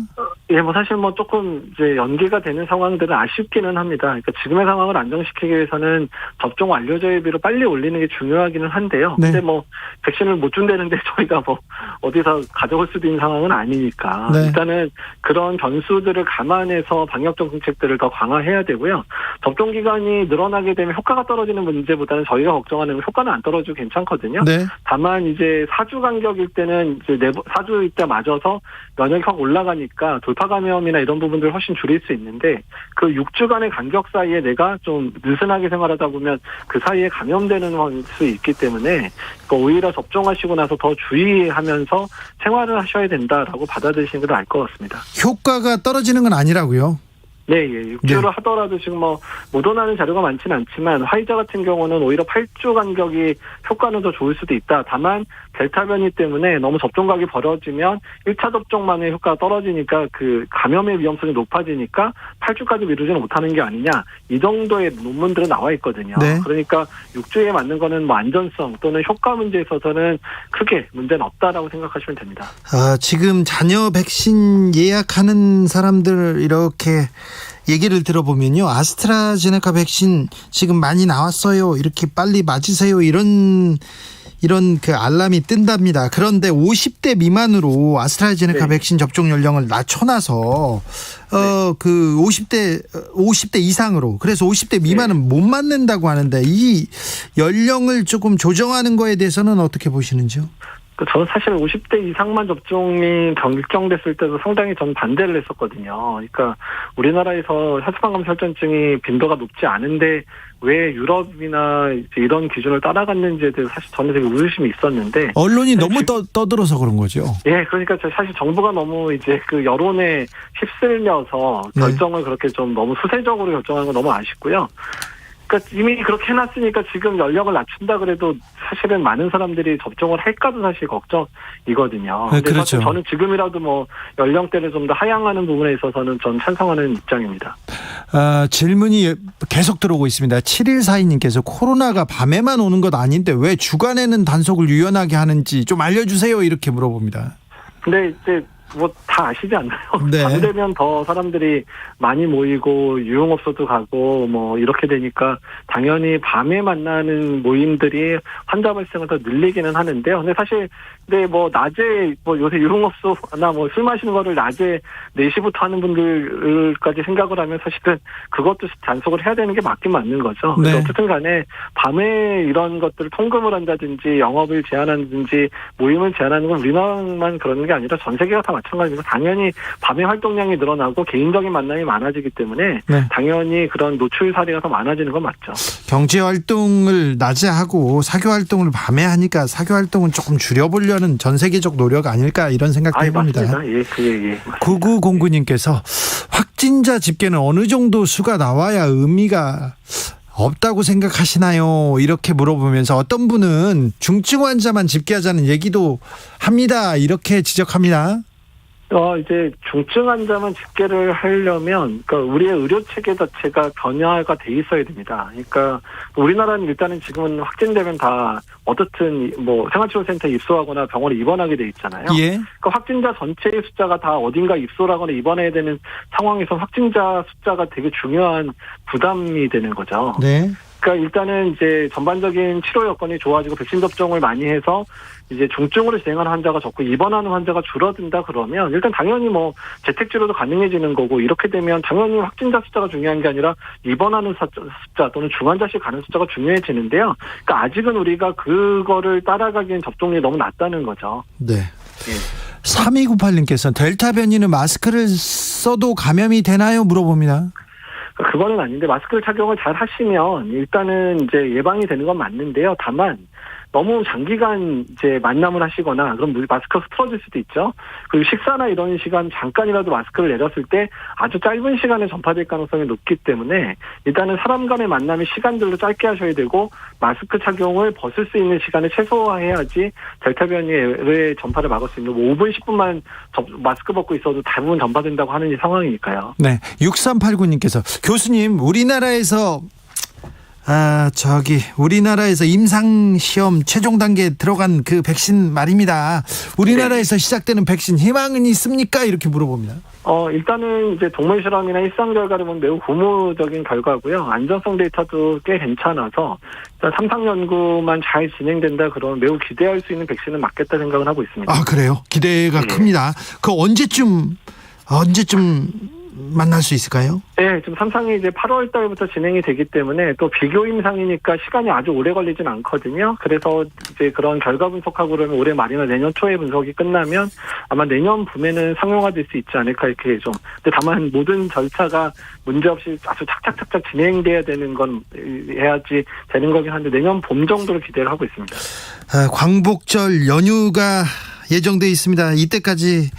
예, 뭐 사실 뭐 조금 이제 연기가 되는 상황들은 아쉽기는 합니다. 그러니까 지금의 상황을 안정시키기 위해서는 접종 완료자의 비를 빨리 올리는 게 중요하기는 한데요. 네. 근데 뭐 백신을 못 준다는데 저희가 뭐 어디서 가져올 수도 있는 상황은 아니니까 네. 일단은 그런 변수들을 감안해서 방역 정책들을 더 강화해야 되고요. 접종 기간이 늘어나게 되면 효과가 떨어지는 문제보다는 저희가 걱정하는 효과는 안 떨어지고 괜찮거든요. 네. 다만 이제 4주 간격일 때는 이제 4주일 때 맞아서 면역이 확 올라가니까 돌파 감염이나 이런 부분들을 훨씬 줄일 수 있는데 그 6주간의 간격 사이에 내가 좀 느슨하게 생활하다 보면 그 사이에 감염되는 수 있기 때문에 오히려 접종하시고 나서 더 주의하면서 생활을 하셔야 된다라고 받아들이시는 게 더 나을 것 같습니다. 효과가 떨어지는 건 아니라고요? 네, 예. 6주로 네. 하더라도 지금 뭐 모더나는 자료가 많지는 않지만 화이자 같은 경우는 오히려 8주 간격이 효과는 더 좋을 수도 있다. 다만 델타 변이 때문에 너무 접종각이 벌어지면 1차 접종만의 효과가 떨어지니까 그 감염의 위험성이 높아지니까 8주까지 미루지는 못하는 게 아니냐. 이 정도의 논문들은 나와 있거든요. 네. 그러니까 6주에 맞는 거는 뭐 안전성 또는 효과 문제에 있어서는 크게 문제는 없다라고 생각하시면 됩니다. 지금 자녀 백신 예약하는 사람들 이렇게 얘기를 들어보면요, 아스트라제네카 백신 지금 많이 나왔어요, 이렇게 빨리 맞으세요, 이런 그 알람이 뜬답니다. 그런데 50대 미만으로 아스트라제네카 네. 백신 접종 연령을 낮춰놔서 그 50대 이상으로, 그래서 50대 미만은 못 맞는다고 하는데 이 연령을 조금 조정하는 거에 대해서는 어떻게 보시는지요? 저는 사실 50대 이상만 접종이 결정됐을 때도 상당히 전 반대를 했었거든요. 그러니까 우리나라에서 혈소판검 혈전증이 빈도가 높지 않은데 왜 유럽이나 이제 이런 기준을 따라갔는지에 대해서 사실 저는 되게 의구심이 있었는데 언론이 너무 떠들어서 그런 거죠. 예, 그러니까 사실 정부가 너무 이제 그 여론에 휩쓸려서 결정을 그렇게 좀 너무 수세적으로 결정하는 건 너무 아쉽고요. 그러니까 이미 그렇게 해놨으니까 지금 연령을 낮춘다 그래도 사실은 많은 사람들이 접종을 할까도 사실 걱정이거든요. 네, 근데 그렇죠. 사실 저는 지금이라도 뭐 연령대를 좀 더 하향하는 부분에 있어서는 전 찬성하는 입장입니다. 질문이 계속 들어오고 있습니다. 7142님께서 코로나가 밤에만 오는 것 아닌데 왜 주간에는 단속을 유연하게 하는지 좀 알려주세요, 이렇게 물어봅니다. 근데 이제 뭐 다 아시지 않나요? 네. 밤 되면 더 사람들이 많이 모이고 유흥업소도 가고 뭐 이렇게 되니까 당연히 밤에 만나는 모임들이 환자 발생을 더 늘리기는 하는데요. 근데 사실 뭐 낮에 뭐 요새 유흥업소나 뭐 술 마시는 거를 낮에 4시부터 하는 분들까지 생각을 하면 사실은 그것도 단속을 해야 되는 게 맞긴 맞는 거죠. 네. 그래서 어쨌든 간에 밤에 이런 것들을 통금을 한다든지 영업을 제한하든지 모임을 제한하는 건 우리나라만 그러는 게 아니라 전 세계가 다 마찬가지고 당연히 밤에 활동량이 늘어나고 개인적인 만남이 많아지기 때문에 네. 당연히 그런 노출 사례가 더 많아지는 건 맞죠. 경제 활동을 낮에 하고 사교 활동을 밤에 하니까 사교 활동은 조금 줄여보려는 전 세계적 노력 아닐까, 이런 생각도 해봅니다. 맞습니다. 예, 맞습니다. 9909님께서 확진자 집계는 어느 정도 수가 나와야 의미가 없다고 생각하시나요? 이렇게 물어보면서 어떤 분은 중증 환자만 집계하자는 얘기도 합니다, 이렇게 지적합니다. 이제 중증 환자만 집계를 하려면, 그러니까 우리의 의료 체계 자체가 변화가 돼 있어야 됩니다. 그러니까 우리나라는 일단은 지금은 확진되면 다 어떻든 뭐 생활치료센터에 입소하거나 병원에 입원하게 돼 있잖아요. 예. 그러니까 확진자 전체의 숫자가 다 어딘가 입소를 하거나 입원해야 되는 상황에서 확진자 숫자가 되게 중요한 부담이 되는 거죠. 네. 그러니까 일단은 이제 전반적인 치료 여건이 좋아지고 백신 접종을 많이 해서 이제 중증으로 진행하는 환자가 적고 입원하는 환자가 줄어든다 그러면 일단 당연히 뭐 재택치료도 가능해지는 거고 이렇게 되면 당연히 확진자 숫자가 중요한 게 아니라 입원하는 숫자 또는 중환자실 가는 숫자가 중요해지는데요. 그러니까 아직은 우리가 그거를 따라가기엔 접종률이 너무 낮다는 거죠. 네. 예. 3298님께서 델타 변이는 마스크를 써도 감염이 되나요? 물어봅니다. 그거는 아닌데 마스크를 착용을 잘 하시면 일단은 이제 예방이 되는 건 맞는데요. 다만 너무 장기간 이제 만남을 하시거나 그럼 마스크가 풀어질 수도 있죠. 그리고 식사나 이런 시간 잠깐이라도 마스크를 내렸을 때 아주 짧은 시간에 전파될 가능성이 높기 때문에 일단은 사람 간의 만남의 시간들로 짧게 하셔야 되고 마스크 착용을 벗을 수 있는 시간을 최소화해야지 델타 변이의 전파를 막을 수 있는 5분 10분만 마스크 벗고 있어도 대부분 전파된다고 하는 이 상황이니까요. 네. 6389님께서 교수님 우리나라에서 우리나라에서 임상시험 최종 단계에 들어간 그 백신 말입니다. 우리나라에서 시작되는 백신 희망은 있습니까? 이렇게 물어봅니다. 일단은 이제 동물 실험이나 일상 결과를 보면 매우 고무적인 결과고요. 안전성 데이터도 꽤 괜찮아서 일단 3상 연구만 잘 진행된다 그러면 매우 기대할 수 있는 백신은 맞겠다 생각을 하고 있습니다. 아, 그래요? 기대가 큽니다. 그 언제쯤 만날 수 있을까요? 네, 지금 3상이 이제 8월 달부터 진행이 되기 때문에 또 비교 임상이니까 시간이 아주 오래 걸리진 않거든요. 그래서 이제 그런 결과 분석하고 그러면 올해 말이나 내년 초에 분석이 끝나면 아마 내년 봄에는 상용화될 수 있지 않을까 이렇게 좀. 근데 다만 모든 절차가 문제없이 아주 착착착착 진행돼야 되는 건 해야지 되는 거긴 한데 내년 봄 정도로 기대를 하고 있습니다. 광복절 연휴가 예정돼 있습니다. 이때까지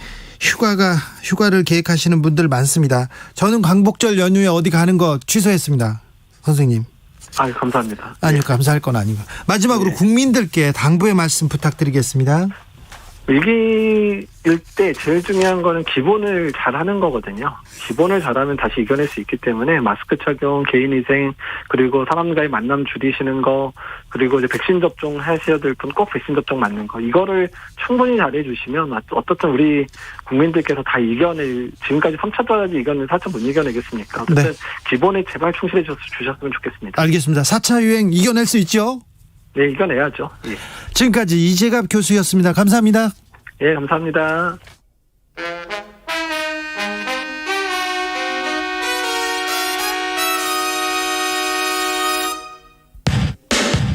휴가를 계획하시는 분들 많습니다. 저는 광복절 연휴에 어디 가는 거 취소했습니다. 선생님. 감사합니다. 아니요, 감사할 건 아니고. 마지막으로 국민들께 당부의 말씀 부탁드리겠습니다. 위기일 때 제일 중요한 거는 기본을 잘하는 거거든요. 기본을 잘하면 다시 이겨낼 수 있기 때문에 마스크 착용, 개인위생, 그리고 사람과의 만남 줄이시는 거, 그리고 이제 백신 접종 하셔야 될 분 꼭 백신 접종 맞는 거, 이거를 충분히 잘해주시면 어떻든 우리 국민들께서 다 지금까지 3차까지 이겼는데 4차 못 이겨내겠습니까? 어쨌든 네. 기본에 제발 충실해 주셨으면 좋겠습니다. 알겠습니다. 4차 유행 이겨낼 수 있죠? 네, 이겨내야죠. 예. 지금까지 이재갑 교수였습니다. 감사합니다. 예, 감사합니다.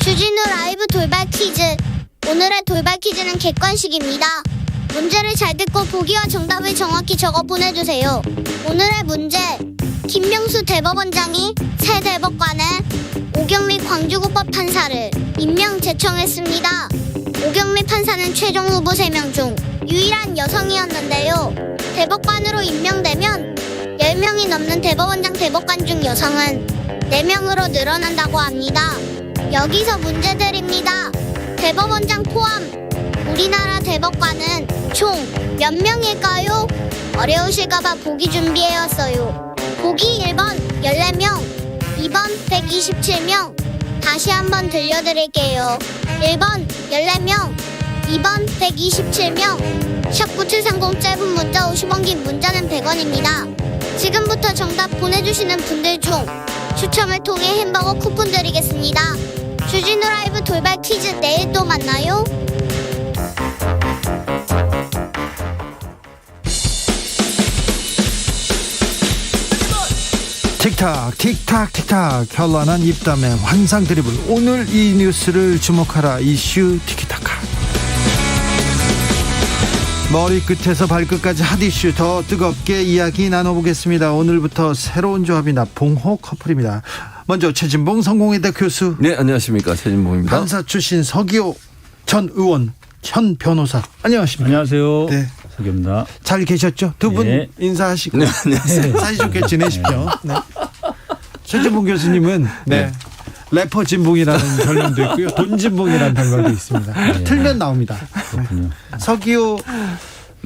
주진우 라이브 돌발 퀴즈. 오늘의 돌발 퀴즈는 객관식입니다. 문제를 잘 듣고 보기와 정답을 정확히 적어 보내주세요. 오늘의 문제. 김명수 대법원장이 새 대법관에 오경미 광주고법 판사를 임명 제청했습니다. 오경미 판사는 최종 후보 3명 중 유일한 여성이었는데요. 대법관으로 임명되면 10명이 넘는 대법원장 대법관 중 여성은 4명으로 늘어난다고 합니다. 여기서 문제 드립니다. 대법원장 포함 우리나라 대법관은 총 몇 명일까요? 어려우실까봐 보기 준비해왔어요. 보기 1번 14명, 2번 127명. 다시 한번 들려드릴게요. 1번 14명, 2번 127명. 샵9730 짧은 문자 50원, 긴 문자는 100원입니다. 지금부터 정답 보내주시는 분들 중 추첨을 통해 햄버거 쿠폰 드리겠습니다. 주진우 라이브 돌발 퀴즈 내일 또 만나요. 틱탁 틱탁 틱탁 현란한 입담의 환상 드리블. 오늘 이 뉴스를 주목하라. 이슈 티키타카. 머리끝에서 발끝까지 핫 이슈 더 뜨겁게 이야기 나눠보겠습니다. 오늘부터 새로운 조합이나 봉호 커플입니다. 먼저 최진봉 성공회대 교수. 네, 안녕하십니까, 최진봉입니다. 판사 출신 서기호 전 의원, 현 변호사. 안녕하십니까. 안녕하세요. 네. 서기호입니다. 잘 계셨죠? 두 분 네. 인사하시고. 네, 안녕하세요. 사이좋게 지내십시오. 네. 최진봉 교수님은 래퍼 진봉이라는 별명도 있고요. 돈 진봉이라는 별명도 있습니다. 네. 틀면 나옵니다. 그렇군요. 서기호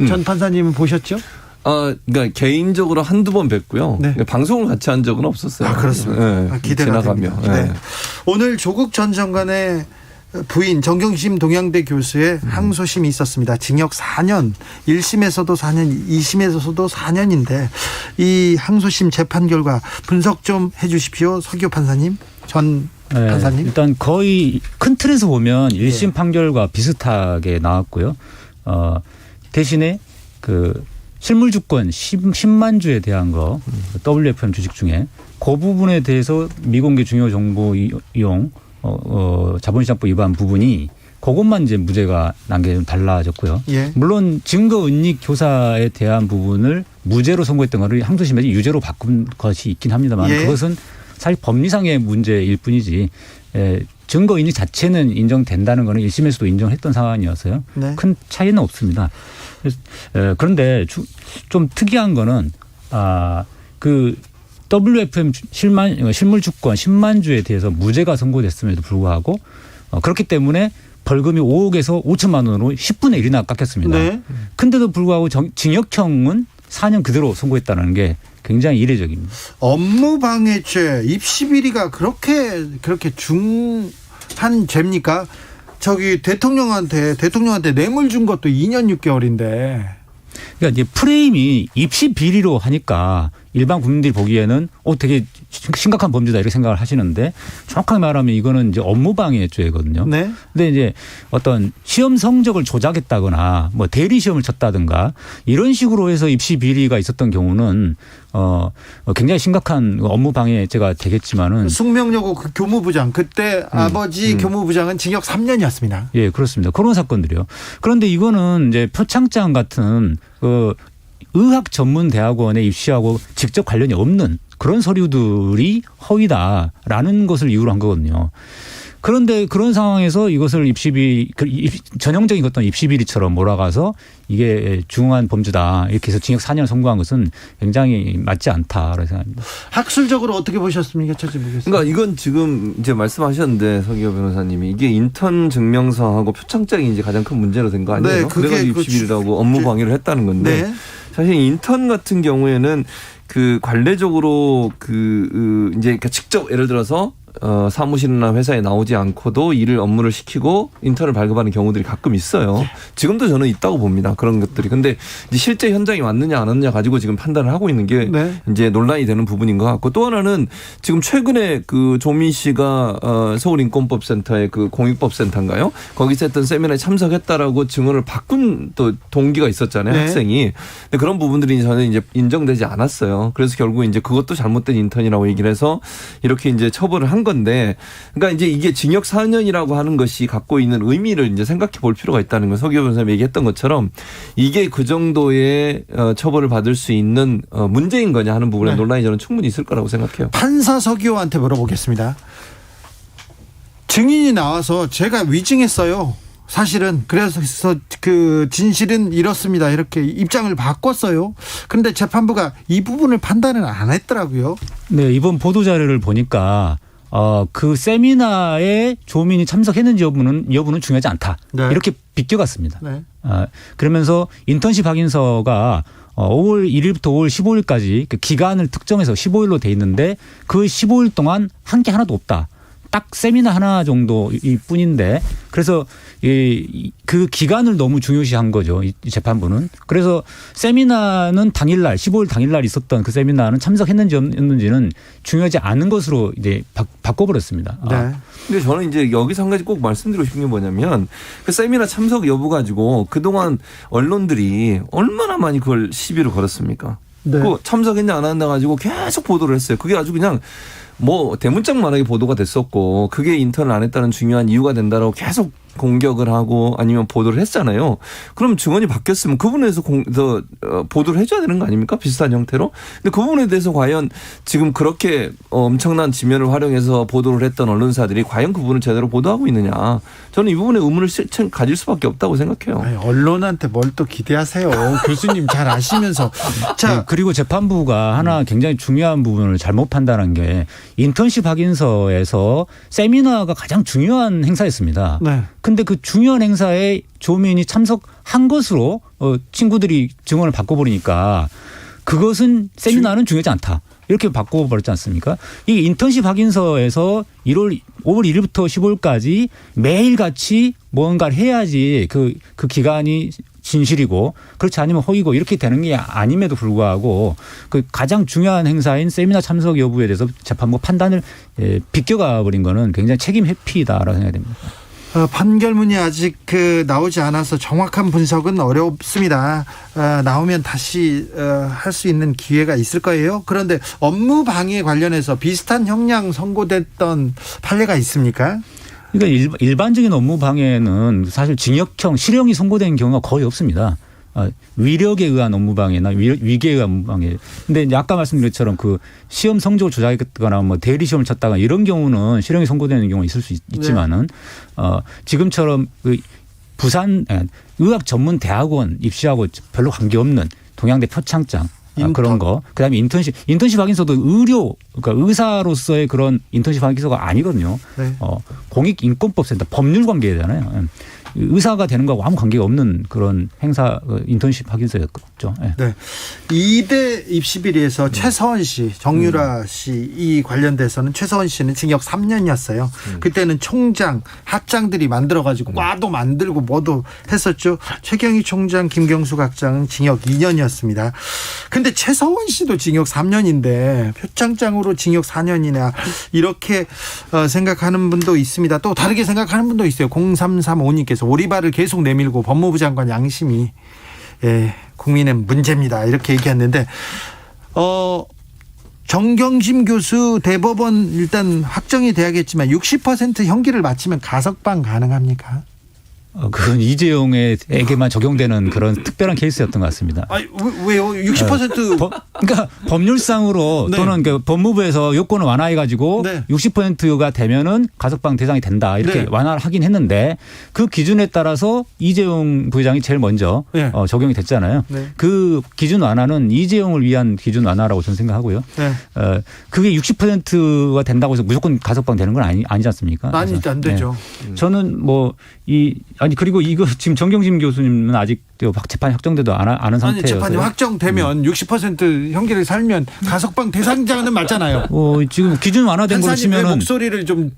전 판사님은 보셨죠? 그러니까 개인적으로 한두 번 뵀고요. 네. 방송을 같이 한 적은 없었어요. 그렇습니다. 네, 기대가 지나가며. 됩니다. 네. 오늘 조국 전 장관의 부인 정경심 동양대 교수의 항소심이 있었습니다. 징역 4년, 1심에서도 4년, 2심에서도 4년인데 이 항소심 재판 결과 분석 좀 해 주십시오. 서기호 판사님, 전 네, 판사님? 일단 거의 큰 틀에서 보면 1심 판결과 비슷하게 나왔고요. 대신에 그 실물 주권 10만 주에 대한 거 WFM 주식 중에 그 부분에 대해서 미공개 중요 정보 이용 자본시장법 위반 부분이 그것만 이제 무죄가 난 게 좀 달라졌고요. 예. 물론 증거 은닉 교사에 대한 부분을 무죄로 선고했던 거를 항소심에서 유죄로 바꾼 것이 있긴 합니다만 예. 그것은 사실 법리상의 문제일 뿐이지 증거 인식 자체는 인정된다는 거는 1심에서도 인정했던 상황이어서요. 네. 큰 차이는 없습니다. 그런데 좀 특이한 거는 그 WFM 실물 주권 10만 주에 대해서 무죄가 선고됐음에도 불구하고 그렇기 때문에 벌금이 5억에서 5천만 원으로 10분의 1이나 깎였습니다. 네. 근데도 불구하고 징역형은 4년 그대로 선고했다는 게 굉장히 이례적입니다. 업무방해죄 입시 비리가 그렇게 중한 죄입니까? 저기 대통령한테 뇌물 준 것도 2년 6개월인데. 그러니까 이제 프레임이 입시 비리로 하니까 일반 국민들이 보기에는 되게 심각한 범죄다 이렇게 생각을 하시는데 정확하게 말하면 이거는 이제 업무방해죄거든요. 네. 근데 이제 어떤 시험 성적을 조작했다거나 뭐 대리 시험을 쳤다든가 이런 식으로 해서 입시 비리가 있었던 경우는 굉장히 심각한 업무방해죄가 되겠지만은 숙명여고 그 교무부장 그때 아버지 교무부장은 징역 3년이었습니다. 예, 그렇습니다. 그런 사건들이요. 그런데 이거는 이제 표창장 같은 의학 전문 대학원에 입시하고 직접 관련이 없는 그런 서류들이 허위다라는 것을 이유로 한 거거든요. 그런데 그런 상황에서 이것을 전형적인 어떤 입시비리처럼 몰아가서 이게 중한 범죄다 이렇게 해서 징역 4년을 선고한 것은 굉장히 맞지 않다라고 생각합니다. 학술적으로 어떻게 보셨습니까, 최진무 교수님? 그러니까 이건 지금 이제 말씀하셨는데 서기호 변호사님이 이게 인턴 증명서하고 표창장이 이제 가장 큰 문제로 된 거 아니에요? 네, 그게 그래가지고 입시비리라고 업무 방해를 했다는 건데 네. 사실 인턴 같은 경우에는 그 관례적으로 이제 직접 예를 들어서 사무실이나 회사에 나오지 않고도 업무를 시키고 인턴을 발급하는 경우들이 가끔 있어요. 지금도 저는 있다고 봅니다. 그런 것들이. 근데 이제 실제 현장에 왔느냐 안 왔느냐 가지고 지금 판단을 하고 있는 게 네. 이제 논란이 되는 부분인 것 같고 또 하나는 지금 최근에 그 조민 씨가 서울인권법센터의 그 공익법센터인가요? 거기서 했던 세미나에 참석했다라고 증언을 바꾼 또 동기가 있었잖아요. 네. 학생이. 근데 그런 부분들이 저는 이제 인정되지 않았어요. 그래서 결국 이제 그것도 잘못된 인턴이라고 얘기를 해서 이렇게 이제 처벌을 한 건데, 그러니까 이제 이게 징역 4년이라고 하는 것이 갖고 있는 의미를 이제 생각해 볼 필요가 있다는 건 서기호 변호사님이 얘기했던 것처럼 이게 그 정도의 처벌을 받을 수 있는 문제인 거냐 하는 부분에 네. 논란이 저는 충분히 있을 거라고 생각해요. 판사 서기호한테 물어보겠습니다. 증인이 나와서 제가 위증했어요. 사실은 그래서 그 진실은 이렇습니다. 이렇게 입장을 바꿨어요. 그런데 재판부가 이 부분을 판단을 안 했더라고요. 네, 이번 보도 자료를 보니까 그 세미나에 조민이 참석했는지 여부는 중요하지 않다. 네. 이렇게 비껴갔습니다. 네. 그러면서 인턴십 확인서가 5월 1일부터 5월 15일까지 그 기간을 특정해서 15일로 돼 있는데 그 15일 동안 한 게 하나도 없다. 딱 세미나 하나 정도일 뿐인데 그래서 그 기간을 너무 중요시한 거죠. 이 재판부는. 그래서 세미나는 당일날 15일 당일날 있었던 그 세미나는 참석했는지 없는지는 중요하지 않은 것으로 이제 바꿔버렸습니다. 네. 근데 저는 이제 여기서 한 가지 꼭 말씀드리고 싶은 게 뭐냐면 그 세미나 참석 여부 가지고 그동안 언론들이 얼마나 많이 그걸 시비를 걸었습니까? 네. 그 참석했냐 안 했냐 가지고 계속 보도를 했어요. 그게 아주 그냥 뭐 대문짝만하게 보도가 됐었고 그게 인턴을 안 했다는 중요한 이유가 된다라고 계속 공격을 하고 아니면 보도를 했잖아요. 그럼 증언이 바뀌었으면 그 부분에서 보도를 해줘야 되는 거 아닙니까? 비슷한 형태로. 근데 그 부분에 대해서 과연 지금 그렇게 엄청난 지면을 활용해서 보도를 했던 언론사들이 과연 그 부분을 제대로 보도하고 있느냐. 저는 이 부분에 의문을 가질 수밖에 없다고 생각해요. 아니, 언론한테 뭘 또 기대하세요. 교수님 잘 아시면서. 자, 그리고 재판부가 하나 굉장히 중요한 부분을 잘못 판단한 게 인턴십 확인서에서 세미나가 가장 중요한 행사였습니다. 네. 근데 그 중요한 행사에 조민이 참석한 것으로 친구들이 증언을 바꿔버리니까 그것은 세미나는 중요하지 않다. 이렇게 바꿔버렸지 않습니까? 이 인턴십 확인서에서 5월 1일부터 15일까지 매일같이 뭔가를 해야지 그 기간이 진실이고 그렇지 않으면 허위고 이렇게 되는 게 아님에도 불구하고 그 가장 중요한 행사인 세미나 참석 여부에 대해서 재판부 판단을 비껴가 버린 거는 굉장히 책임 회피다라고 생각이 됩니다. 판결문이 아직 나오지 않아서 정확한 분석은 어렵습니다. 나오면 다시 할 수 있는 기회가 있을 거예요. 그런데 업무 방해 관련해서 비슷한 형량 선고됐던 판례가 있습니까? 그러니까 일반적인 업무 방해는 사실 징역형, 실형이 선고된 경우가 거의 없습니다. 위력에 의한 업무 방해나 위계에 의한 업무 방해. 근데 이제 아까 말씀드린 것처럼 그 시험 성적을 조작했거나 뭐 대리 시험을 쳤다가 이런 경우는 실형이 선고되는 경우가 있을 수 있지만은 지금처럼 그 부산 의학전문대학원 입시하고 별로 관계없는 동양대 표창장 그런 거. 그다음에 인턴십 확인서도 그러니까 의사로서의 그런 인턴십 확인서가 아니거든요. 네. 공익인권법센터 법률 관계잖아요. 의사가 되는 거하고 아무 관계가 없는 그런 행사 인턴십 확인서였죠. 네. 네. 2대 입시 비리에서 최서원 씨, 정유라 씨 이 관련돼서는 최서원 씨는 징역 3년이었어요. 그때는 총장, 학장들이 만들어가지고 과도 만들고 뭐도 했었죠. 최경희 총장, 김경수 학장은 징역 2년이었습니다. 근데 최서원 씨도 징역 3년인데 표창장으로 징역 4년이나 이렇게 생각하는 분도 있습니다. 또 다르게 생각하는 분도 있어요. 0335님께서 오리발을 계속 내밀고 법무부 장관 양심이 국민의 문제입니다. 이렇게 얘기했는데 정경심 교수 대법원 일단 확정이 돼야겠지만 60% 형기를 마치면 가석방 가능합니까? 그건 이재용에게만 적용되는 그런 특별한 케이스였던 것 같습니다. 왜요? 60%? 그러니까 법률상으로 네. 또는 그 법무부에서 요건을 완화해가지고 네. 60%가 되면은 가석방 대상이 된다 이렇게 네. 완화를 하긴 했는데 그 기준에 따라서 이재용 부회장이 제일 먼저 네. 적용이 됐잖아요. 네. 그 기준 완화는 이재용을 위한 기준 완화라고 저는 생각하고요. 네. 그게 60%가 된다고 해서 무조건 가석방 되는 건 아니지 않습니까? 아니, 안 되죠. 저는 그리고 이거 지금 정경심 교수님은 아직 재판이 확정돼도 않은 상태여서. 재판이 확정되면 60% 형기를 살면 가석방 대상자는 맞잖아요. 지금 기준 완화된 걸로 치면은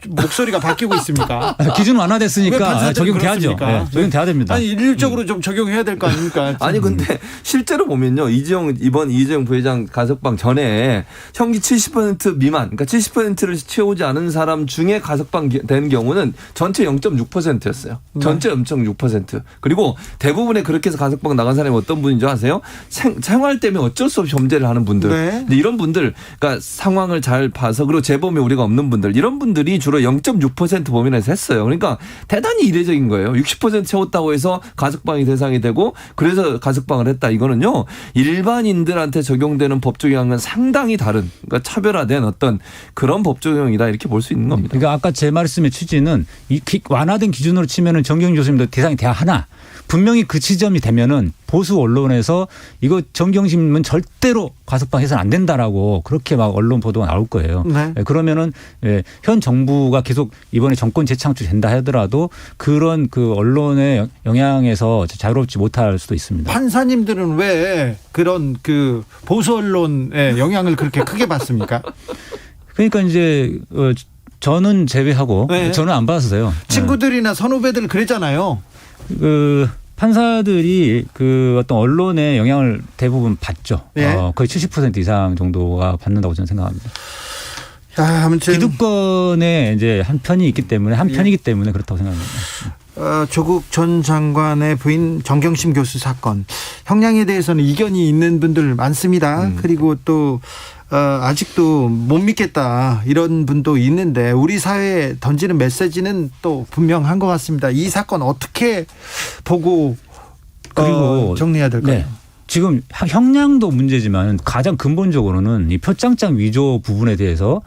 목소리가 바뀌고 있습니까? 기준 완화됐으니까 적용돼야죠. 네, 적용돼야 됩니다. 아니 일률적으로 좀 적용해야 될 거 아닙니까? 아니 근데 실제로 보면요. 이번 이재용 부회장 가석방 전에 형기 70% 미만, 그러니까 70%를 채우지 않은 사람 중에 가석방 되는 경우는 전체 0.6%였어요. 전체 0.6%. 그리고 대부분의 그렇게 해서 가석방 나간 사람이 어떤 분인지 아세요? 생활 때문에 어쩔 수 없이 범죄를 하는 분들. 네. 근데 이런 분들, 그러니까 상황을 잘 봐서 그리고 재범에 우리가 없는 분들, 이런 분들이 주로 0.6% 범위내에서 했어요. 그러니까 대단히 이례적인 거예요. 60% 채웠다고 해서 가석방이 대상이 되고 그래서 가석방을 했다. 이거는요 일반인들한테 적용되는 법 적용과는 상당히 다른, 그러니까 차별화된 어떤 그런 법 적용이다 이렇게 볼 수 있는 겁니다. 그러니까 아까 제 말씀의 취지는 완화된 기준으로 치면은 정경심 교수님도 대상이 돼야 하나. 분명히 그 지점이 되면은 보수 언론에서 이거 정경심은 절대로 가석방해서는 안 된다라고 그렇게 막 언론 보도가 나올 거예요. 네. 그러면은 현 정부가 계속 이번에 정권 재창출된다 하더라도 그런 그 언론의 영향에서 자유롭지 못할 수도 있습니다. 판사님들은 왜 그런 그 보수 언론의 영향을 그렇게 크게 받습니까? 그러니까 이제 저는 제외하고 네. 저는 안 받았어요. 친구들이나 선후배들 그러잖아요. 판사들이 그 어떤 언론의 영향을 대부분 받죠. 네. 거의 70% 이상 정도가 받는다고 저는 생각합니다. 야, 아무튼 기득권에 이제 한 편이기 때문에 그렇다고 생각합니다. 조국 전 장관의 부인 정경심 교수 사건 형량에 대해서는 이견이 있는 분들 많습니다. 그리고 또 아직도 못 믿겠다 이런 분도 있는데 우리 사회에 던지는 메시지는 또 분명한 것 같습니다. 이 사건 어떻게 보고 그리고 정리해야 될까요? 네. 지금 형량도 문제지만 가장 근본적으로는 이 표창장 위조 부분에 대해서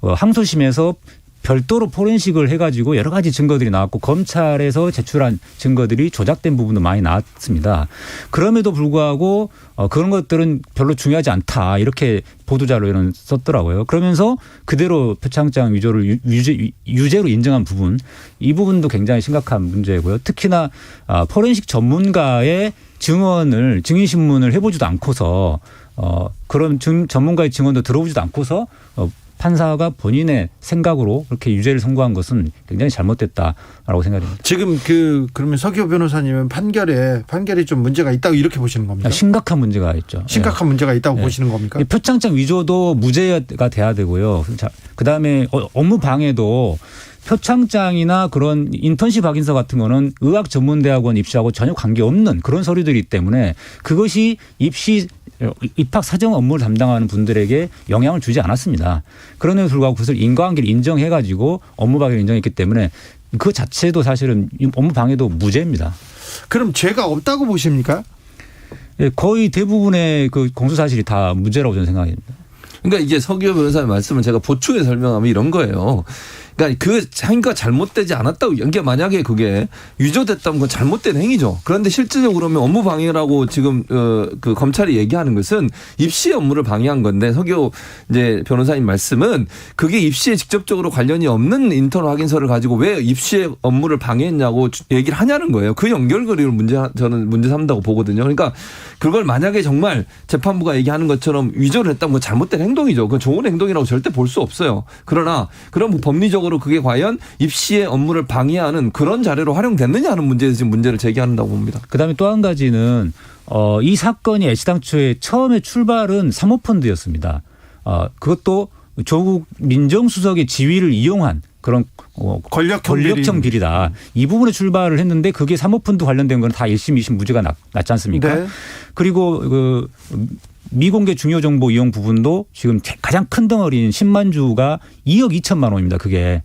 항소심에서 별도로 포렌식을 해가지고 여러 가지 증거들이 나왔고 검찰에서 제출한 증거들이 조작된 부분도 많이 나왔습니다. 그럼에도 불구하고 그런 것들은 별로 중요하지 않다 이렇게 보도자료에는 썼더라고요. 그러면서 그대로 표창장 위조를 유죄로 인정한 부분, 이 부분도 굉장히 심각한 문제고요. 특히나 포렌식 전문가의 증인신문을 해보지도 않고서 그런 전문가의 증언도 들어보지도 않고서 판사가 본인의 생각으로 그렇게 유죄를 선고한 것은 굉장히 잘못됐다라고 생각합니다. 지금 그러면 서기호 변호사님은 판결이 좀 문제가 있다고 이렇게 보시는 겁니까? 심각한 문제가 있죠. 심각한 문제가 있다고 네. 보시는 겁니까? 표창장 위조도 무죄가 돼야 되고요. 그다음에 업무 방해도 표창장이나 그런 인턴십 확인서 같은 거는 의학전문대학원 입시하고 전혀 관계없는 그런 서류들이기 때문에 그것이 입학 사정 업무를 담당하는 분들에게 영향을 주지 않았습니다. 그럼에도 불구하고 그것을 인과관계를 인정해가지고 업무 방해를 인정했기 때문에 그 자체도 사실은 업무 방해도 무죄입니다. 그럼 죄가 없다고 보십니까? 거의 대부분의 그 공소 사실이 다 무죄라고 저는 생각합니다. 그러니까 이게 서기호 변호사의 말씀을 제가 보충해 설명하면 이런 거예요. 그러니까 그 행위가 잘못되지 않았다고. 그러니까 만약에 그게 위조됐다면 그건 잘못된 행위죠. 그런데 실질적으로 그러면 업무 방해라고 지금 그 검찰이 얘기하는 것은 입시의 업무를 방해한 건데 서기호 이제 변호사님 말씀은 그게 입시에 직접적으로 관련이 없는 인턴 확인서를 가지고 왜 입시의 업무를 방해했냐고 얘기를 하냐는 거예요. 그 연결고리를 저는 문제 삼다고 보거든요. 그러니까 그걸 만약에 정말 재판부가 얘기하는 것처럼 위조를 했다면 그건 잘못된 행동이죠. 그건 좋은 행동이라고 절대 볼 수 없어요. 그러나 그럼 법리적으로 그게 과연 입시의 업무를 방해하는 그런 자료로 활용됐느냐 하는 문제에서 지금 문제를 제기한다고 봅니다. 그다음에 또 한 가지는 이 사건이 애시당초에 처음에 출발은 사모펀드였습니다. 그것도 조국 민정수석의 지위를 이용한 그런 권력형 비리다. 이 부분에 출발을 했는데 그게 사모펀드 관련된 건 다 1심, 2심 무죄가 났지 않습니까? 네. 그리고 그 미공개 중요 정보 이용 부분도 지금 가장 큰 덩어리인 10만 주가 2억 2천만 원입니다. 그게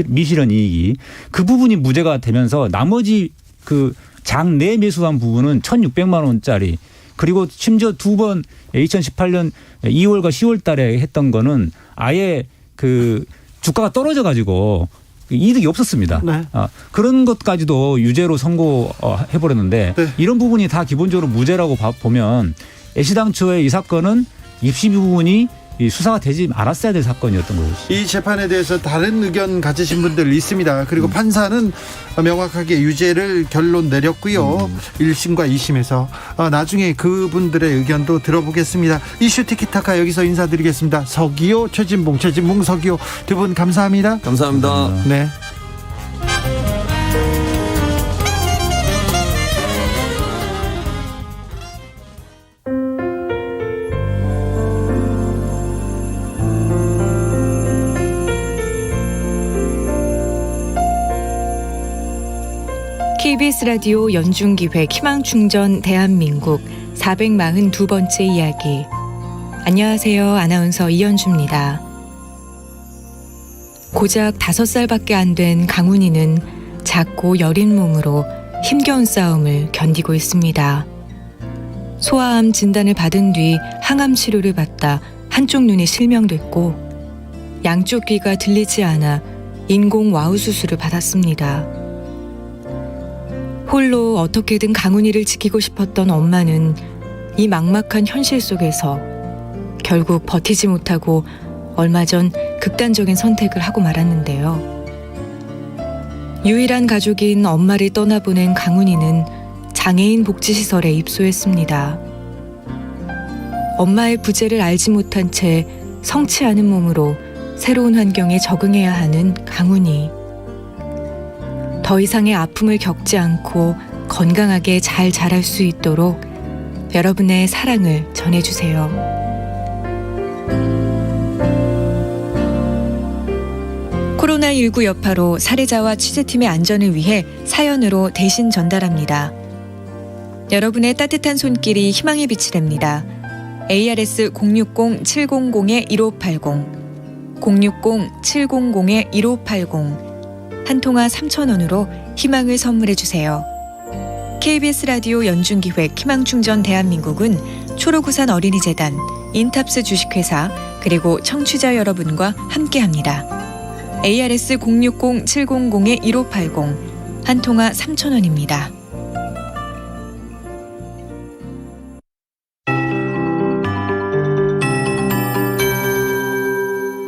미실현 이익이. 그 부분이 무죄가 되면서 나머지 그 장 내 매수한 부분은 1,600만 원짜리 그리고 심지어 두 번 2018년 2월과 10월 달에 했던 거는 아예 그 주가가 떨어져 가지고 이득이 없었습니다. 네. 그런 것까지도 유죄로 선고해버렸는데 네. 이런 부분이 다 기본적으로 무죄라고 보면 애시당초에 이 사건은 입시 부분이 수사가 되지 않았어야 될 사건이었던 것이죠. 이 재판에 대해서 다른 의견 가지신 분들 있습니다. 그리고 판사는 명확하게 유죄를 결론 내렸고요. 1심과 2심에서 나중에 그분들의 의견도 들어보겠습니다. 이슈 티키타카 여기서 인사드리겠습니다. 서기호, 최진봉, 서기호 두 분 감사합니다. 감사합니다. 네. KBS 라디오 연중기획 희망충전 대한민국 442번째 이야기. 안녕하세요. 아나운서 이현주입니다. 고작 5살밖에 안 된 강훈이는 작고 여린 몸으로 힘겨운 싸움을 견디고 있습니다. 소아암 진단을 받은 뒤 항암 치료를 받다 한쪽 눈이 실명됐고 양쪽 귀가 들리지 않아 인공 와우 수술을 받았습니다. 홀로 어떻게든 강훈이를 지키고 싶었던 엄마는 이 막막한 현실 속에서 결국 버티지 못하고 얼마 전 극단적인 선택을 하고 말았는데요. 유일한 가족인 엄마를 떠나보낸 강훈이는 장애인 복지시설에 입소했습니다. 엄마의 부재를 알지 못한 채 성치 않은 몸으로 새로운 환경에 적응해야 하는 강훈이. 더 이상의 아픔을 겪지 않고 건강하게 잘 자랄 수 있도록 여러분의 사랑을 전해주세요. 코로나19 여파로 사례자와 취재팀의 안전을 위해 사연으로 대신 전달합니다. 여러분의 따뜻한 손길이 희망의 빛이 됩니다. ARS 060-700-1580 060-700-1580 한 통화 3,000원으로 희망을 선물해 주세요. KBS 라디오 연중기획 희망충전 대한민국은 초록우산 어린이재단, 인탑스 주식회사 그리고 청취자 여러분과 함께합니다. ARS 060-700-1580 한 통화 3,000원입니다.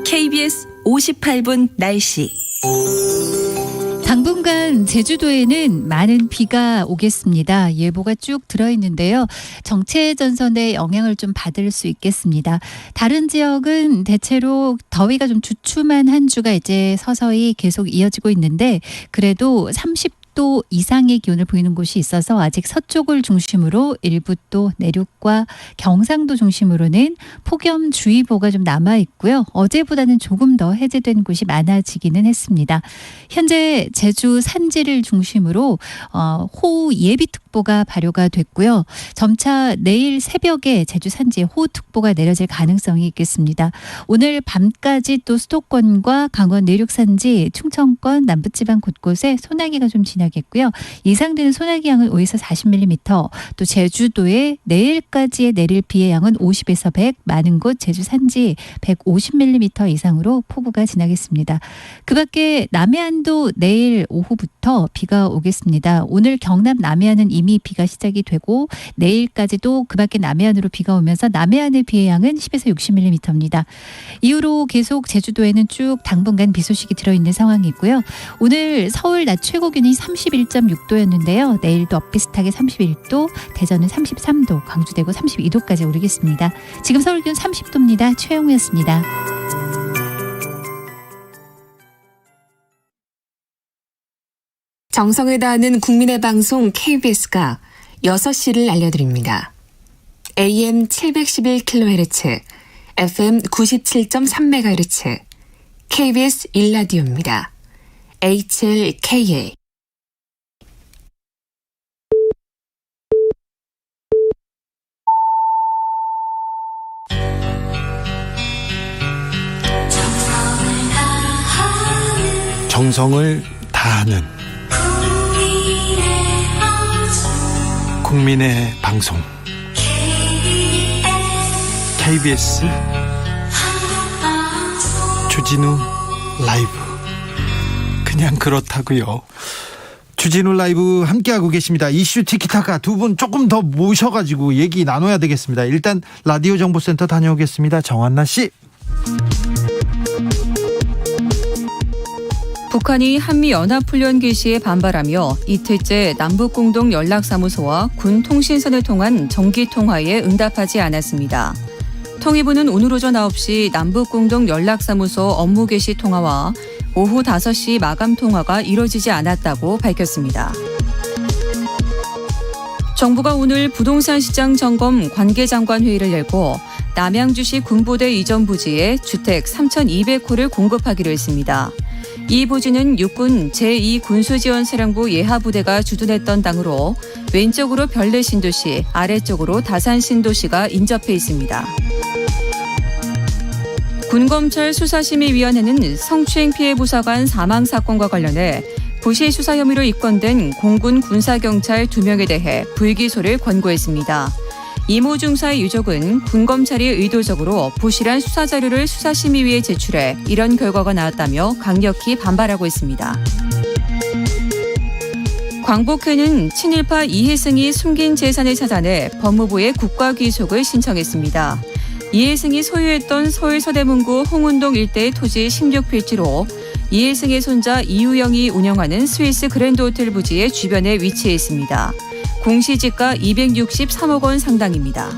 KBS 58분 날씨. 당분간 제주도에는 많은 비가 오겠습니다. 예보가 쭉 들어있는데요. 정체 전선의 영향을 좀 받을 수 있겠습니다. 다른 지역은 대체로 더위가 좀 주춤한 한 주가 이제 서서히 계속 이어지고 있는데 그래도 30도 이상의 기온을 보이는 곳이 있어서 아직 서쪽을 중심으로 일부 또 내륙과 경상도 중심으로는 폭염주의보가 좀 남아 있고요. 어제보다는 조금 더 해제된 곳이 많아지기는 했습니다. 현재 제주 산지를 중심으로 호우 예비특보가 발효가 됐고요. 점차 내일 새벽에 제주 산지에 호우특보가 내려질 가능성이 있겠습니다. 오늘 밤까지 또 수도권과 강원 내륙 산지, 충청권, 남부지방 곳곳에 소나기가 좀 지나겠고요. 예상되는 소나기 양은 5에서 40mm, 또 제주도에 내일까지의 내릴 비의 양은 50에서 100, 많은 곳 제주 산지 150mm 이상으로 폭우가 지나겠습니다. 그 밖에 남해안도 내일 오후부터 비가 오겠습니다. 오늘 경남 남해안은 이미 비가 시작이 되고 내일까지도 그 밖에 남해안으로 비가 오면서 남해안의 비의 양은 10에서 60mm입니다. 이후로 계속 제주도에는 쭉 당분간 비 소식이 들어있는 상황이고요. 오늘 서울 낮 최고 기온이 31.6도였는데요. 내일도 엇비슷하게 31도, 대전은 33도, 광주 대구 32도까지 오르겠습니다. 지금 서울 기온 30도입니다. 최영우였습니다. 정성을 다하는 국민의 방송 KBS가 6시를 알려드립니다. AM 711kHz, FM 97.3MHz, KBS 1라디오입니다. HLKA. 정성을 다하는 국민의 방송 KBS 주진우 라이브. 그냥 그렇다고요. 주진우 라이브 함께하고 계십니다. 이슈 티키타카 두 분 조금 더 모셔가지고 얘기 나눠야 되겠습니다. 일단 라디오 정보센터 다녀오겠습니다. 정한나 씨. 북한이 한미연합훈련 개시에 반발하며 이틀째 남북공동연락사무소와 군통신선을 통한 정기통화에 응답하지 않았습니다. 통일부는 오늘 오전 9시 남북공동연락사무소 업무 개시 통화와 오후 5시 마감 통화가 이뤄지지 않았다고 밝혔습니다. 정부가 오늘 부동산 시장 점검 관계장관 회의를 열고 남양주시 군부대 이전 부지에 주택 3,200호를 공급하기로 했습니다. 이 부지는 육군 제2군수지원사령부 예하부대가 주둔했던 땅으로 왼쪽으로 별내 신도시, 아래쪽으로 다산 신도시가 인접해 있습니다. 군검찰 수사심의위원회는 성추행 피해 부사관 사망 사건과 관련해 부실 수사 혐의로 입건된 공군 군사경찰 2명에 대해 불기소를 권고했습니다. 이모 중사의 유족은 군검찰이 의도적으로 부실한 수사자료를 수사심의위에 제출해 이런 결과가 나왔다며 강력히 반발하고 있습니다. 광복회는 친일파 이혜승이 숨긴 재산을 찾아내 법무부에 국가귀속을 신청했습니다. 이혜승이 소유했던 서울 서대문구 홍은동 일대의 토지 16필지로 이혜승의 손자 이우영이 운영하는 스위스 그랜드 호텔 부지의 주변에 위치해 있습니다. 공시지가 263억 원 상당입니다.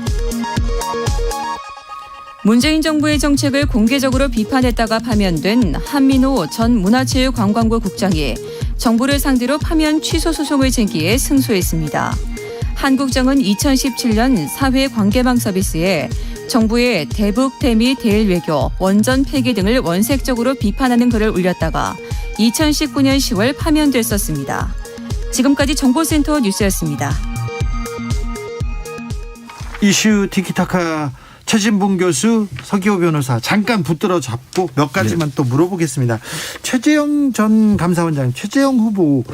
문재인 정부의 정책을 공개적으로 비판했다가 파면된 한민호 전 문화체육관광부 국장이 정부를 상대로 파면 취소 소송을 제기해 승소했습니다. 한 국장은 2017년 사회관계망 서비스에 정부의 대북, 대미, 대일외교, 원전 폐기 등을 원색적으로 비판하는 글을 올렸다가 2019년 10월 파면됐었습니다. 지금까지 정보센터 뉴스였습니다. 이슈 티키타카 최진봉 교수, 서기호 변호사 잠깐 붙들어 잡고 몇 가지만 또 물어보겠습니다. 최재형 전 감사원장, 최재형 후보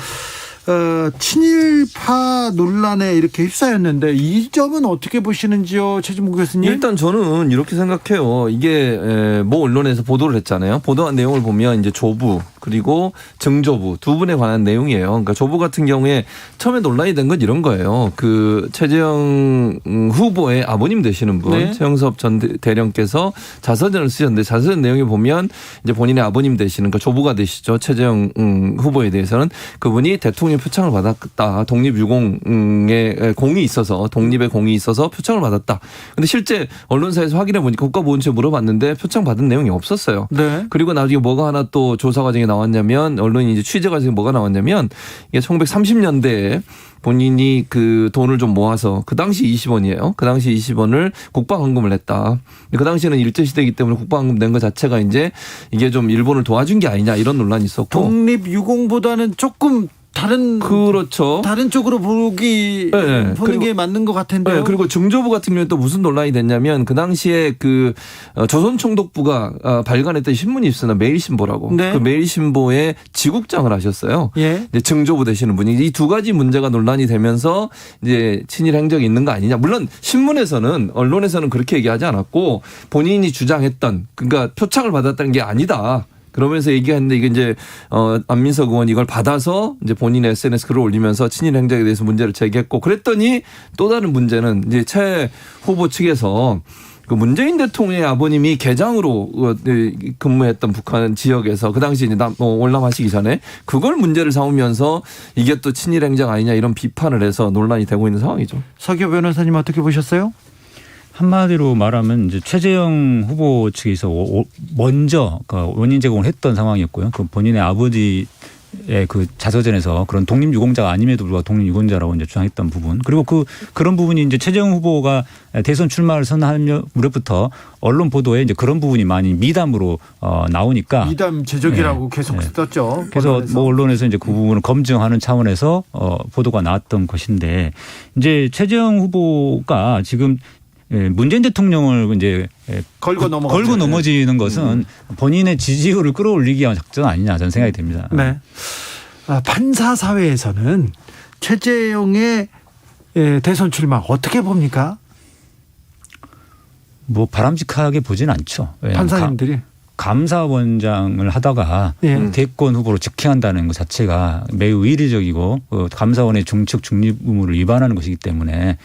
친일파 논란에 이렇게 휩싸였는데 이 점은 어떻게 보시는지요, 최진봉 교수님? 일단 저는 이렇게 생각해요. 이게 모 언론에서 보도를 했잖아요. 보도한 내용을 보면 이제 조부 그리고 증조부 두 분에 관한 내용이에요. 그러니까 조부 같은 경우에 처음에 논란이 된 건 이런 거예요. 그 최재형 후보의 아버님 되시는 분, 네. 최영섭 전 대령께서 자서전을 쓰셨는데 자서전 내용에 보면 이제 본인의 아버님 되시는 그 조부가 되시죠. 최재형 후보에 대해서는 그분이 대통령 표창을 받았다. 독립유공의 공이 있어서 독립의 공이 있어서 표창을 받았다. 근데 실제 언론사에서 확인해 보니까 국가보훈처에 물어봤는데 표창 받은 내용이 없었어요. 네. 그리고 나중에 뭐가 하나 또 조사 과정에 나왔냐면 언론이 이제 취재 과정에 뭐가 나왔냐면 이게 1930년대에 본인이 그 돈을 좀 모아서 그 당시 20원이에요. 그 당시 20원을 국방헌금을 냈다. 그 당시에는 일제시대이기 때문에 국방헌금 낸 것 자체가 이제 이게 좀 일본을 도와준 게 아니냐 이런 논란이 있었고. 독립유공보다는 조금 다른 그렇죠. 다른 쪽으로 보는 게 맞는 것 같은데요. 네, 그리고 증조부 같은 경우는 또 무슨 논란이 됐냐면 그 당시에 그 조선총독부가 발간했던 신문이 있었나 매일신보라고. 네. 그 매일신보에 지국장을 하셨어요. 예. 이제 증조부 되시는 분이 이 두 가지 문제가 논란이 되면서 이제 친일 행적이 있는 거 아니냐. 물론 신문에서는 언론에서는 그렇게 얘기하지 않았고 본인이 주장했던 그러니까 표창을 받았다는 게 아니다. 그러면서 얘기했는데 이게 이제 안민석 의원이 이걸 받아서 이제 본인의 SNS 글을 올리면서 친일 행적에 대해서 문제를 제기했고 그랬더니 또 다른 문제는 이제 최 후보 측에서 그 문재인 대통령의 아버님이 개장으로 근무했던 북한 지역에서 그 당시 이제 월남하시기 전에 그걸 문제를 삼으면서 이게 또 친일 행적 아니냐 이런 비판을 해서 논란이 되고 있는 상황이죠. 서기호 변호사님 어떻게 보셨어요? 한마디로 말하면 이제 최재형 후보 측에서 먼저 그 원인 제공을 했던 상황이었고요. 그 본인의 아버지의 그 자서전에서 그런 독립유공자가 아님에도 불구하고 독립유공자라고 이제 주장했던 부분 그리고 그런 부분이 이제 최재형 후보가 대선 출마를 선언할 무렵부터 언론 보도에 이제 그런 부분이 많이 미담으로 나오니까 미담 제적이라고 네. 계속 썼죠. 그래서 뭐 언론에서 이제 그 부분을 검증하는 차원에서 보도가 나왔던 것인데 이제 최재형 후보가 지금 문재인 대통령을 이제 걸고 넘어지는 것은 본인의 지지율을 끌어올리기 위한 작전 아니냐 저는 생각이 듭니다. 네. 판사 사회에서는 최재형의 대선 출마 어떻게 봅니까? 뭐 바람직하게 보진 않죠. 판사님들이 감사원장을 하다가 예. 대권 후보로 직행한다는 것 자체가 매우 의례적이고 감사원의 중측 중립 의무를 위반하는 것이기 때문에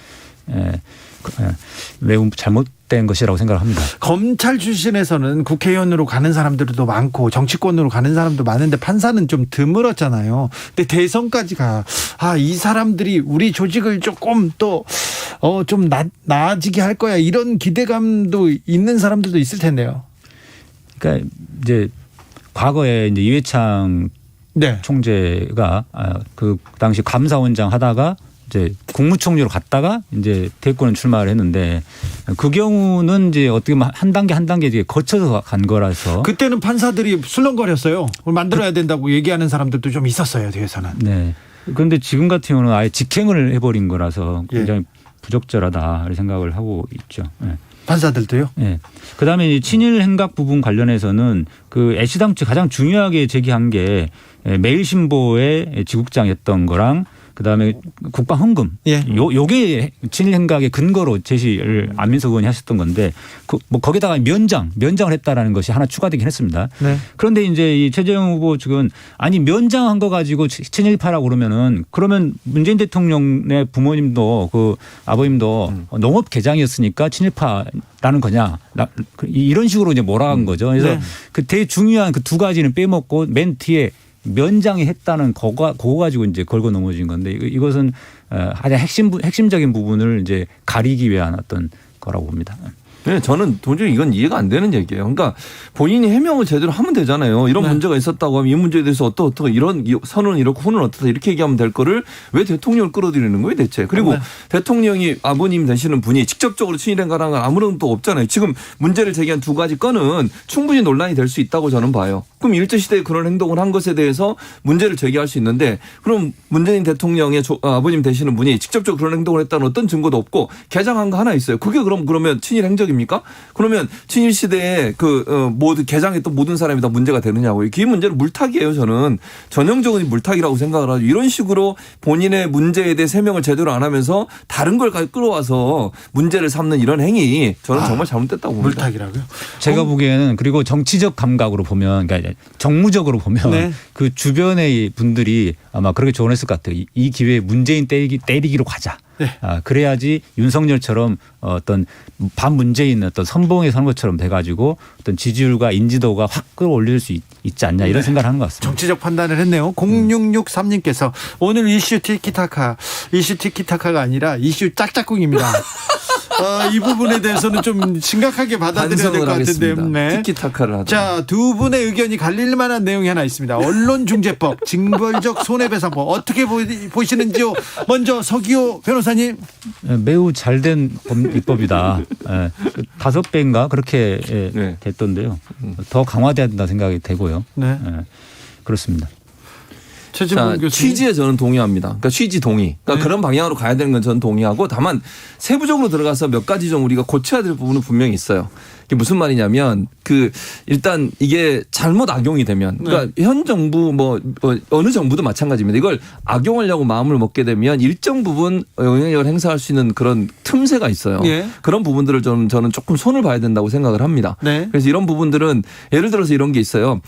매우 잘못된 것이라고 생각을 합니다. 검찰 출신에서는 국회의원으로 가는 사람들도 많고 정치권으로 가는 사람도 많은데 판사는 좀 드물었잖아요. 근데 대선까지 이 사람들이 우리 조직을 조금 또 좀 나아지게 할 거야 이런 기대감도 있는 사람들도 있을 텐데요. 그러니까 이제 과거에 이제 이회창 네. 총재가 그 당시 감사원장 하다가 이제 국무총리로 갔다가 이제 대권 출마를 했는데 그 경우는 이제 어떻게 보면 한 단계 이제 거쳐서 간 거라서 그때는 판사들이 술렁거렸어요. 만들어야 된다고 얘기하는 사람들도 좀 있었어요, 뒤에서는. 네. 그런데 지금 같은 경우는 아예 직행을 해버린 거라서 굉장히 부적절하다 이렇게 생각을 하고 있죠. 네. 판사들도요? 네. 그다음에 이 친일 행각 부분 관련해서는 그 애시당초 가장 중요하게 제기한 게 매일신보의 지국장이었던 거랑 그다음에 국방헌금. 예. 요게 친일 행각의 근거로 제시를 안민석 의원이 하셨던 건데 뭐 거기다가 면장을 했다라는 것이 하나 추가되긴 했습니다. 네. 그런데 이제 이 최재형 후보 측은 아니 면장한 거 가지고 친일파라고 그러면 문재인 대통령의 부모님도 그 아버님도 농업 계장이었으니까 친일파라는 거냐 이런 식으로 이제 몰아간 거죠. 그래서 네. 그 되게 중요한 그 두 가지는 빼먹고 맨 뒤에 면장이 했다는 그거 가지고 이제 걸고 넘어진 건데 이것은 가장 핵심적인 부분을 이제 가리기 위한 어떤 거라고 봅니다. 네, 저는 도저히 이건 이해가 안 되는 얘기예요. 그러니까 본인이 해명을 제대로 하면 되잖아요. 이런 문제가 있었다고 하면 이 문제에 대해서 어떻고 이런 선은 이렇고 후는 어떻다 이렇게 얘기하면 될 거를 왜 대통령을 끌어들이는 거예요 대체. 그리고 대통령이 아버님 되시는 분이 직접적으로 친일행각한 건 아무런 또 없잖아요. 지금 문제를 제기한 두 가지 건은 충분히 논란이 될 수 있다고 저는 봐요. 그럼 일제시대에 그런 행동을 한 것에 대해서 문제를 제기할 수 있는데 그럼 문재인 대통령의 아버님 되시는 분이 직접적으로 그런 행동을 했다는 어떤 증거도 없고 개장한 거 하나 있어요. 그게 그러면 친일 행적입니까? 사실입니까? 그러면 친일 시대에 모두 개장했던 모든 사람이 다 문제가 되느냐고요. 그 문제는 물타기예요. 저는 전형적인 물타기라고 생각을 하죠. 이런 식으로 본인의 문제에 대해 해명을 제대로 안 하면서 다른 걸 끌어와서 문제를 삼는 이런 행위 저는 정말 잘못됐다고 봅니다. 물타기라고요? 제가 보기에는 그리고 정치적 감각으로 보면 그러니까 정무적으로 보면 네. 그 주변의 분들이 아마 그렇게 조언했을 것 같아요. 이 기회에 문재인 때리기로 가자. 네. 그래야지 윤석열처럼 어떤 반문재인 어떤 선봉에 서는 것처럼 돼가지고 어떤 지지율과 인지도가 확 끌어올릴 수 있지 않냐 이런 생각을 하는 것 같습니다. 정치적 판단을 했네요. 0663님께서 오늘 이슈 티키타카가 아니라 이슈 짝짝꿍입니다. 이 부분에 대해서는 좀 심각하게 받아들여야 될 것 같은데. 네. 티키타카를 하죠. 자, 두 분의 의견이 갈릴 만한 내용이 하나 있습니다. 언론중재법, 징벌적 손해배상법 어떻게 보시는지요? 먼저 서기호 변호사님. 매우 잘된 입법이다. 5배인가 그렇게 네. 됐던데요. 더 강화돼야 된다 생각이 되고요. 네. 그렇습니다. 자, 취지에 저는 동의합니다. 그러니까 취지 동의. 그러니까 그런 방향으로 가야 되는 건 저는 동의하고 다만 세부적으로 들어가서 몇 가지 좀 우리가 고쳐야 될 부분은 분명히 있어요. 이게 무슨 말이냐면 일단 이게 잘못 악용이 되면 그러니까 현 정부 어느 정부도 마찬가지입니다. 이걸 악용하려고 마음을 먹게 되면 일정 부분 영향력을 행사할 수 있는 그런 틈새가 있어요. 예. 그런 부분들을 저는 조금 손을 봐야 된다고 생각을 합니다. 네. 그래서 이런 부분들은 예를 들어서 이런 게 있어요.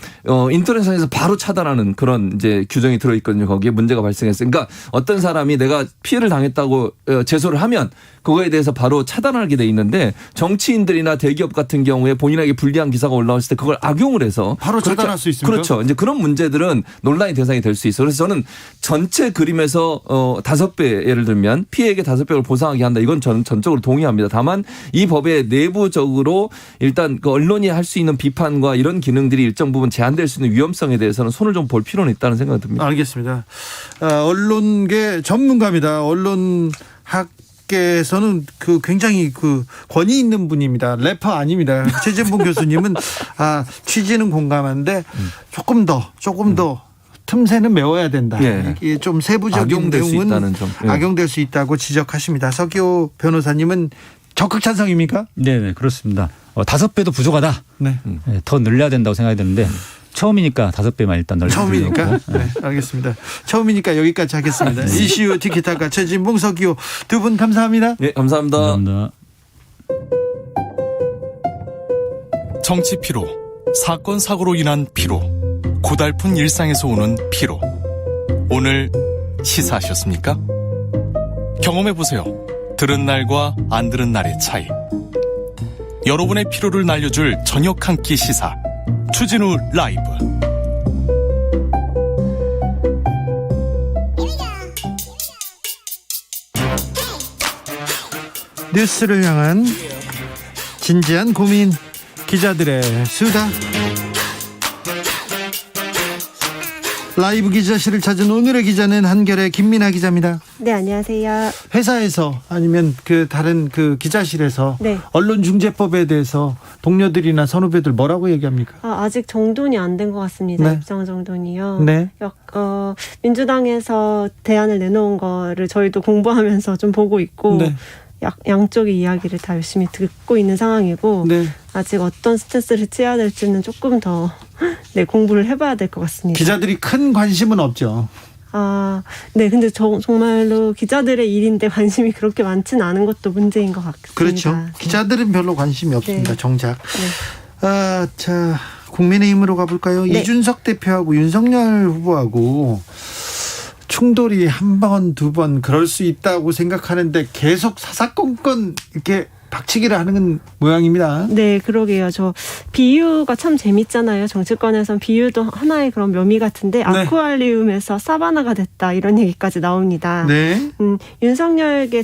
인터넷상에서 바로 차단하는 그런 이제 규정이 들어있거든요. 거기에 문제가 발생했어요. 그러니까 어떤 사람이 내가 피해를 당했다고 제소를 하면 그거에 대해서 바로 차단하게 돼 있는데 정치인들이나 대기업 같은 경우에 본인에게 불리한 기사가 올라왔을 때 그걸 악용을 해서 바로 차단할 수 있습니까? 그렇죠. 이제 그런 문제들은 논란의 대상이 될 수 있어요. 그래서 저는 전체 그림에서 5배 예를 들면 피해액의 5배를 보상하게 한다. 이건 저는 전적으로 동의합니다. 다만 이 법의 내부적으로 일단 그 언론이 할 수 있는 비판과 이런 기능들이 일정 부분 제한될 수 있는 위험성에 대해서는 손을 좀 볼 필요는 있다는 생각이 듭니다. 알겠습니다. 언론계 전문가입니다. 언론학계에서는 굉장히 권위 있는 분입니다. 래퍼 아닙니다. 최진봉 교수님은 취지는 공감하는데 조금 더 틈새는 메워야 된다. 예. 이게 좀 세부적인 내용은 악용될 수 있다고 지적하십니다. 서기호 변호사님은 적극 찬성입니까? 네, 그렇습니다. 5배도 부족하다. 네. 더 늘려야 된다고 생각이 드는데 처음이니까 5배만 일단 늘려야 처음이니까? 네, 알겠습니다. 처음이니까 여기까지 하겠습니다. 이슈 티키타카 최진봉 서기호 두 분 감사합니다. 네, 감사합니다. 감사합니다. 정치 피로, 사건 사고로 인한 피로, 고달픈 일상에서 오는 피로. 오늘 시사하셨습니까? 경험해보세요. 들은 날과 안 들은 날의 차이. 여러분의 피로를 날려줄 저녁 한 끼 시사. 추진우 라이브. 뉴스를 향한 진지한 고민, 기자들의 수다. 라이브 기자실을 찾은 오늘의 기자는 한결의 김민아 기자입니다. 네, 안녕하세요. 회사에서 아니면 다른 기자실에서 네. 언론중재법에 대해서 동료들이나 선후배들 뭐라고 얘기합니까? 아직 정돈이 안 된 것 같습니다. 네. 입장 정돈이요. 네. 민주당에서 대안을 내놓은 거를 저희도 공부하면서 좀 보고 있고 네. 양쪽의 이야기를 다 열심히 듣고 있는 상황이고 네. 아직 어떤 스탠스를 취해야 될지는 조금 더 공부를 해봐야 될 것 같습니다. 기자들이 큰 관심은 없죠. 네. 근데 정말로 기자들의 일인데 관심이 그렇게 많지는 않은 것도 문제인 것 같습니다. 그렇죠. 기자들은 별로 관심이 없습니다. 네. 정작. 네. 자, 국민의힘으로 가볼까요? 네. 이준석 대표하고 윤석열 후보하고 충돌이 한 번, 두 번 그럴 수 있다고 생각하는데 계속 사사건건 이렇게 박치기를 하는 모양입니다. 네, 그러게요. 저 비유가 참 재밌잖아요. 정치권에선 비유도 하나의 그런 묘미 같은데 아쿠아리움에서 사바나가 됐다 이런 얘기까지 나옵니다. 네. 윤석열계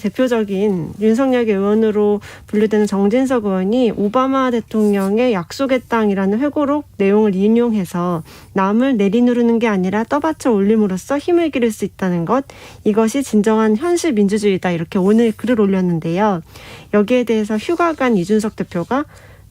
의원으로 분류되는 정진석 의원이 오바마 대통령의 약속의 땅이라는 회고록 내용을 인용해서 남을 내리누르는 게 아니라 떠받쳐 올림으로써 힘을 기를 수 있다는 것, 이것이 진정한 현실 민주주의다 이렇게 오늘 글을 올렸는데요. 여기에 대해서 휴가 간 이준석 대표가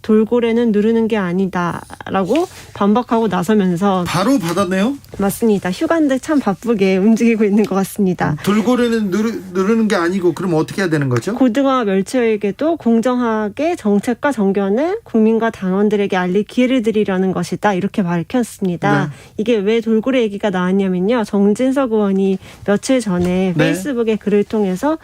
돌고래는 누르는 게 아니다라고 반박하고 나서면서 바로 받았네요. 맞습니다. 휴가인데 참 바쁘게 움직이고 있는 것 같습니다. 돌고래는 누르는 게 아니고 그럼 어떻게 해야 되는 거죠? 고등어와 멸치에게도 공정하게 정책과 정견을 국민과 당원들에게 알릴 기회를 드리려는 것이다. 이렇게 밝혔습니다. 네. 이게 왜 돌고래 얘기가 나왔냐면요. 정진석 의원이 며칠 전에 네. 페이스북에 글을 통해서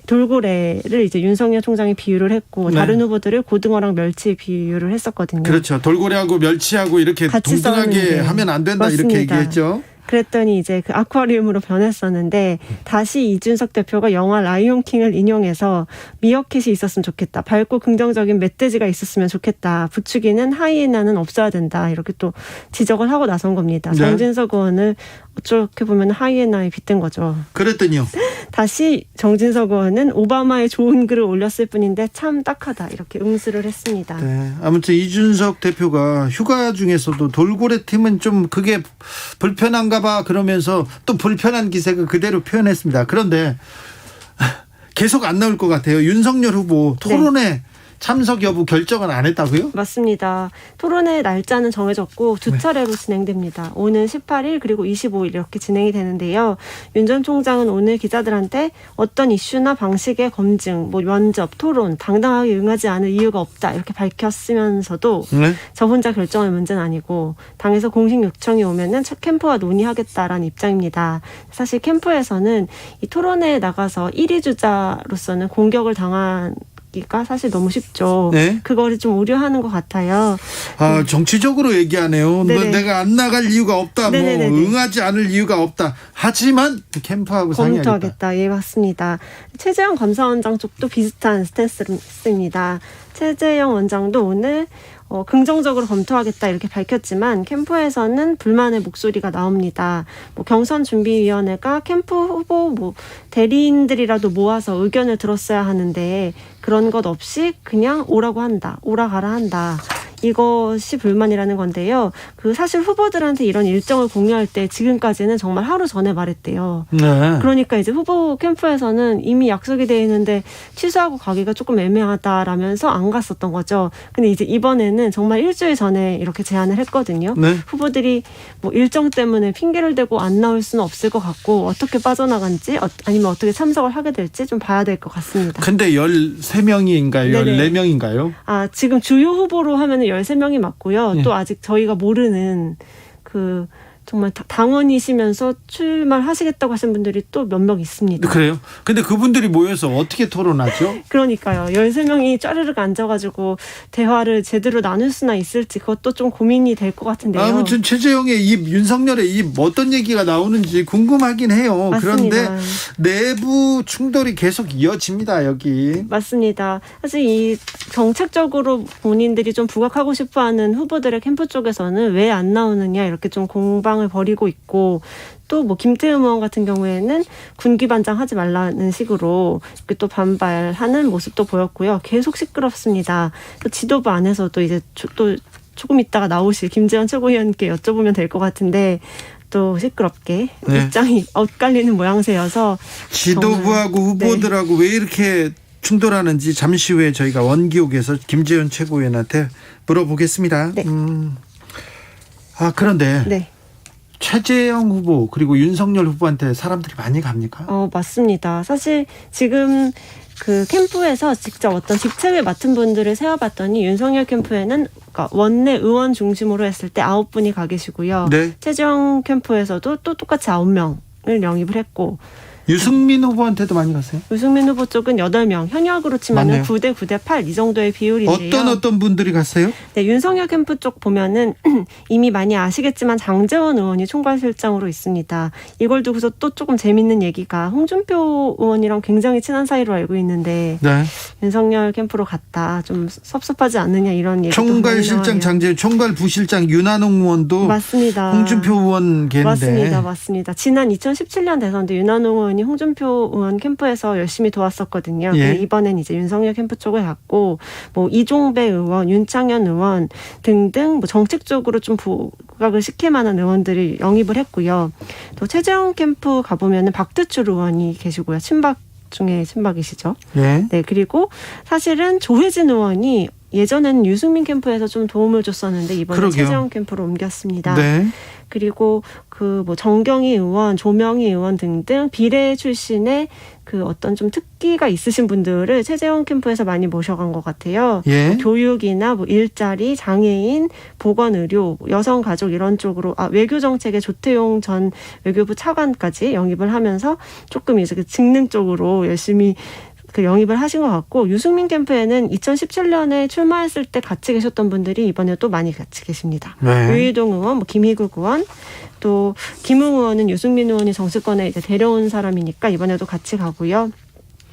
돌고래를 이제 윤석열 총장이 비유를 했고 네. 다른 후보들을 고등어랑 멸치 비유를 했었거든요. 그렇죠. 돌고래하고 멸치하고 이렇게 같이 동등하게 싸우는데. 하면 안 된다 맞습니다. 이렇게 얘기했죠. 그랬더니 이제 그 아쿠아리움으로 변했었는데 다시 이준석 대표가 영화 라이온킹을 인용해서 미어캣이 있었으면 좋겠다. 밝고 긍정적인 멧돼지가 있었으면 좋겠다. 부추기는 하이에나는 없어야 된다. 이렇게 또 지적을 하고 나선 겁니다. 네. 정진석 의원을 어떻게 보면 하이에나에 빗댄 거죠. 그랬더니요. 다시 정진석 의원은 오바마의 좋은 글을 올렸을 뿐인데 참 딱하다. 이렇게 응수를 했습니다. 네. 아무튼 이준석 대표가 휴가 중에서도 돌고래 팀은 좀 그게 불편한가 봐 그러면서 또 불편한 기색을 그대로 표현했습니다. 그런데 계속 안 나올 것 같아요. 윤석열 후보 토론회 참석 여부 결정은 안 했다고요? 맞습니다. 토론회 날짜는 정해졌고 두 차례로 진행됩니다. 오는 18일 그리고 25일 이렇게 진행이 되는데요. 윤 전 총장은 오늘 기자들한테 어떤 이슈나 방식의 검증, 면접, 토론 당당하게 응하지 않을 이유가 없다 이렇게 밝혔으면서도 네. 저 혼자 결정할 문제는 아니고 당에서 공식 요청이 오면은 캠프와 논의하겠다라는 입장입니다. 사실 캠프에서는 이 토론회에 나가서 1위 주자로서는 공격을 당한 기가 사실 너무 쉽죠. 네. 그거를 좀 우려하는 것 같아요. 아, 정치적으로 얘기하네요. 네네. 내가 안 나갈 이유가 없다. 네네네네. 뭐 응하지 않을 이유가 없다. 하지만 캠프하고 상의하겠다. 검토하겠다. 예, 맞습니다. 최재형 감사원장 쪽도 비슷한 스탠스입니다. 최재형 원장도 오늘 긍정적으로 검토하겠다 이렇게 밝혔지만 캠프에서는 불만의 목소리가 나옵니다. 경선준비위원회가 캠프 후보 대리인들이라도 모아서 의견을 들었어야 하는데 그런 것 없이 그냥 오라고 한다. 오라 가라 한다. 이것이 불만이라는 건데요. 사실 후보들한테 이런 일정을 공유할 때 지금까지는 정말 하루 전에 말했대요. 네. 그러니까 이제 후보 캠프에서는 이미 약속이 돼 있는데 취소하고 가기가 조금 애매하다라면서 안 갔었던 거죠. 근데 이제 이번에는 정말 일주일 전에 이렇게 제안을 했거든요. 네. 후보들이 일정 때문에 핑계를 대고 안 나올 수는 없을 것 같고 어떻게 빠져나간지 아니면 어떻게 참석을 하게 될지 좀 봐야 될 것 같습니다. 근데 13명인가요? 네네. 14명인가요? 지금 주요 후보로 하면 13명이 맞고요. 예. 또 아직 저희가 모르는 정말 당원이시면서 출마를 하시겠다고 하신 분들이 또 몇 명 있습니다. 그래요? 근데 그분들이 모여서 어떻게 토론하죠? 그러니까요. 13명이 짜르륵 앉아가지고 대화를 제대로 나눌 수나 있을지 그것도 좀 고민이 될 것 같은데요. 아무튼 최재형의 입, 윤석열의 입 어떤 얘기가 나오는지 궁금하긴 해요. 맞습니다. 그런데 내부 충돌이 계속 이어집니다. 여기. 맞습니다. 사실 이 정책적으로 본인들이 좀 부각하고 싶어하는 후보들의 캠프 쪽에서는 왜 안 나오느냐 이렇게 좀 공방을 벌이고 있고 또 김태흠 의원 같은 경우에는 군기반장 하지 말라는 식으로 이렇게 또 반발하는 모습도 보였고요. 계속 시끄럽습니다. 또 지도부 안에서도 이제 또 조금 있다가 나오실 김재원 최고위원께 여쭤보면 될 것 같은데 또 시끄럽게 네. 입장이 엇갈리는 모양새여서 지도부하고 후보들하고 왜 이렇게 충돌하는지 잠시 후에 저희가 원기옥에서 김재원 최고위원한테 물어보겠습니다. 네. 그런데 네. 최재형 후보 그리고 윤석열 후보한테 사람들이 많이 갑니까? 맞습니다. 사실 지금 캠프에서 직접 어떤 직책을 맡은 분들을 세워봤더니 윤석열 캠프에는 원내 의원 중심으로 했을 때 9분이 가 계시고요. 네. 최재형 캠프에서도 또 똑같이 9명을 영입을 했고 유승민 후보한테도 많이 갔어요? 유승민 후보 쪽은 8명, 현역으로 치면 맞네요. 9대 9대 8 이 정도의 비율인데요. 어떤 분들이 갔어요? 네, 윤석열 캠프 쪽 보면은 이미 많이 아시겠지만 장제원 의원이 총괄실장으로 있습니다. 이걸 두고서 또 조금 재밌는 얘기가 홍준표 의원이랑 굉장히 친한 사이로 알고 있는데 네. 윤석열 캠프로 갔다 좀 섭섭하지 않느냐 이런 얘기도 총괄실장 장재원, 총괄 부실장 윤한홍 의원도 맞습니다. 홍준표 의원 걔인데 맞습니다. 지난 2017년 대선 때 윤한홍 의원이 홍준표 의원 캠프에서 열심히 도왔었거든요. 예. 근데 이번엔 이제 윤석열 캠프 쪽을 갔고 이종배 의원, 윤창현 의원 등등 정책적으로 좀 부각을 시킬 만한 의원들이 영입을 했고요. 또 최재형 캠프 가보면은 박두출 의원이 계시고요. 친박 중에 친박이시죠. 예. 네, 그리고 사실은 조혜진 의원이 예전에는 유승민 캠프에서 좀 도움을 줬었는데 이번에 그러게요. 최재형 캠프로 옮겼습니다. 네. 그리고 그 뭐 정경희 의원, 조명희 의원 등등 비례 출신의 그 어떤 좀 특기가 있으신 분들을 최재형 캠프에서 많이 모셔간 것 같아요. 예. 뭐 교육이나 뭐 일자리, 장애인, 보건의료, 여성가족 이런 쪽으로 외교 정책의 조태용 전 외교부 차관까지 영입을 하면서 조금 이제 그 직능 쪽으로 열심히 그 영입을 하신 것 같고 유승민 캠프에는 2017년에 출마했을 때 같이 계셨던 분들이 이번에 또 많이 같이 계십니다. 네. 유희동 의원, 뭐 김희국 의원, 또 김웅 의원은 유승민 의원이 정치권에 이제 데려온 사람이니까 이번에도 같이 가고요.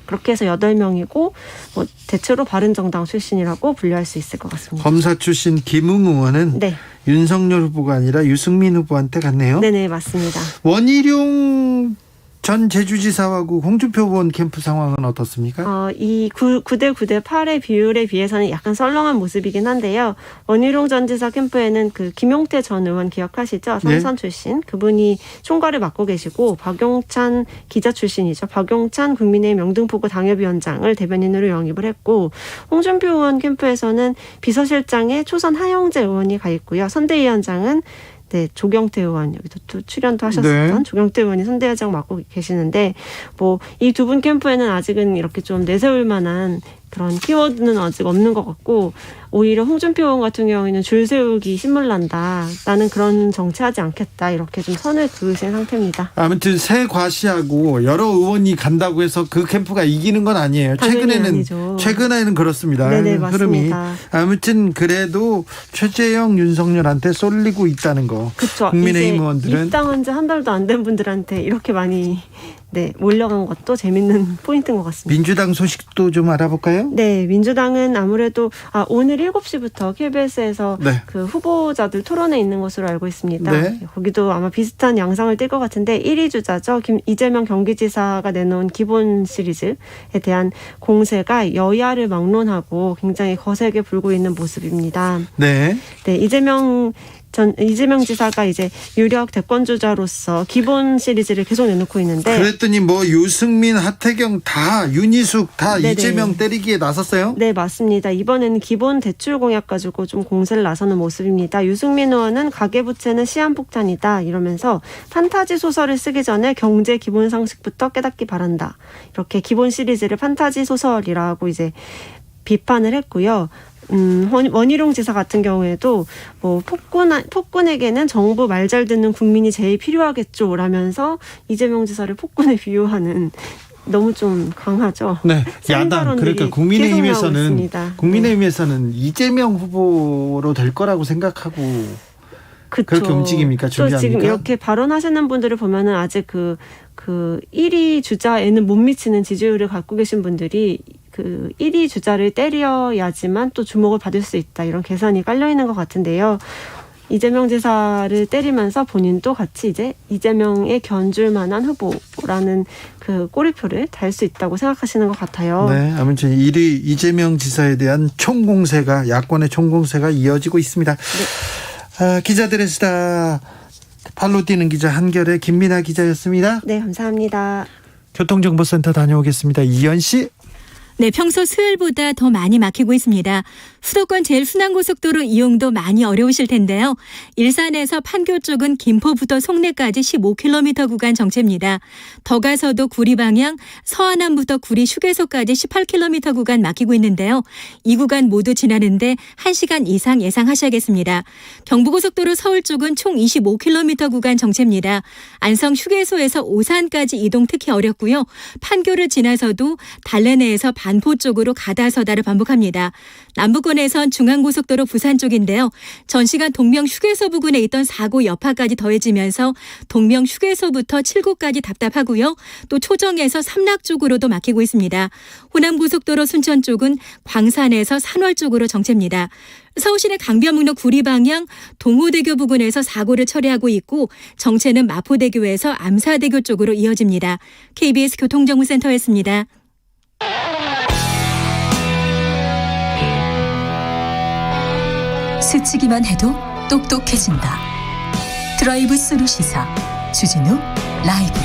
그렇게 해서 8명이고 뭐 대체로 바른정당 출신이라고 분류할 수 있을 것 같습니다. 검사 출신 김웅 의원은 네. 윤석열 후보가 아니라 유승민 후보한테 갔네요. 네네 맞습니다. 원희룡 전 제주지사하고 홍준표 의원 캠프 상황은 어떻습니까? 이 9대 9대 8의 비율에 비해서는 약간 썰렁한 모습이긴 한데요. 원희룡 전 지사 캠프에는 그 김용태 전 의원 기억하시죠? 삼선 출신. 그분이 총괄을 맡고 계시고 박용찬 기자 출신이죠. 박용찬 국민의힘 영등포구 당협위원장을 대변인으로 영입을 했고 홍준표 의원 캠프에서는 비서실장에 초선 하영재 의원이 가 있고요. 선대위원장은 네, 조경태 의원 여기도 또 출연도 하셨었던 네. 조경태 의원이 선대위원장 맡고 계시는데 뭐 이 두 분 캠프에는 아직은 이렇게 좀 내세울 만한 그런 키워드는 아직 없는 것 같고 오히려 홍준표 의원 같은 경우에는 줄 세우기 신물난다. 나는 그런 정치하지 않겠다. 이렇게 좀 선을 그으신 상태입니다. 아무튼 새 과시하고 여러 의원이 간다고 해서 그 캠프가 이기는 건 아니에요. 최근에는 그렇습니다. 네네, 흐름이. 맞습니다. 아무튼 그래도 최재형, 윤석열한테 쏠리고 있다는 거. 그렇죠. 국민의힘 의원들은 입당한 지 한 달도 안 된 분들한테 이렇게 많이 몰려간 것도 재밌는 포인트인 것 같습니다. 민주당 소식도 좀 알아볼까요? 네, 민주당은 아무래도 오늘 7시부터 KBS에서 네. 그 후보자들 토론회 있는 것으로 알고 있습니다. 네. 거기도 아마 비슷한 양상을 띌 것 같은데 1위 주자죠. 이재명 경기지사가 내놓은 기본 시리즈에 대한 공세가 여야를 막론하고 굉장히 거세게 불고 있는 모습입니다. 네. 네, 이재명 지사가 이제 유력 대권주자로서 기본 시리즈를 계속 내놓고 있는데 그랬더니 뭐 유승민, 하태경 다 윤희숙 다 네네. 이재명 때리기에 나섰어요? 네, 맞습니다. 이번에는 기본 대출 공약 가지고 좀 공세를 나서는 모습입니다. 유승민 의원은 가계부채는 시한폭탄이다 이러면서 판타지 소설을 쓰기 전에 경제 기본 상식부터 깨닫기 바란다. 이렇게 기본 시리즈를 판타지 소설이라고 이제 비판을 했고요. 원희룡 지사 같은 경우에도 뭐 폭군에게는 정부 말 잘 듣는 국민이 제일 필요하겠죠 라면서 이재명 지사를 폭군에 비유하는 너무 좀 강하죠. 네, 야당 그러니까 국민의힘에서는 이재명 후보로 될 거라고 생각하고 그렇게 움직입니까? 준비합니까? 또 지금 이렇게 발언하시는 분들을 보면은 아직 그 1위 주자에는 못 미치는 지지율을 갖고 계신 분들이 그 1위 주자를 때려야지만 또 주목을 받을 수 있다 이런 계산이 깔려 있는 것 같은데요. 이재명 지사를 때리면서 본인도 같이 이제 이재명에 견줄 만한 후보라는 그 꼬리표를 달 수 있다고 생각하시는 것 같아요. 네, 아무튼 1위 이재명 지사에 대한 총공세가 야권의 총공세가 이어지고 있습니다. 네. 기자들의 수다 팔로 뛰는 기자 한결의 김민아 기자였습니다. 네, 감사합니다. 교통정보센터 다녀오겠습니다. 이현 씨. 네, 평소 수요일보다 더 많이 막히고 있습니다. 수도권 제일순환고속도로 이용도 많이 어려우실 텐데요. 일산에서 판교 쪽은 김포부터 송내까지 15km 구간 정체입니다. 더 가서도 구리 방향 서안암부터 구리 휴게소까지 18km 구간 막히고 있는데요. 이 구간 모두 지나는데 1시간 이상 예상하셔야겠습니다. 경부고속도로 서울 쪽은 총 25km 구간 정체입니다. 안성 휴게소에서 오산까지 이동 특히 어렵고요. 판교를 지나서도 달래내에서 반포 쪽으로 가다서다를 반복합니다. 남부권에선 중앙고속도로 부산 쪽인데요. 전시간 동명휴게소 부근에 있던 사고 여파까지 더해지면서 동명휴게소부터 칠곡까지 답답하고요. 또 초정에서 삼락 쪽으로도 막히고 있습니다. 호남고속도로 순천 쪽은 광산에서 산월 쪽으로 정체입니다. 서울시내 강변북로 구리 방향 동호대교 부근에서 사고를 처리하고 있고 정체는 마포대교에서 암사대교 쪽으로 이어집니다. KBS 교통정보센터였습니다. 스치기만 해도 똑똑해진다. 드라이브 스루 시사 주진우 라이브.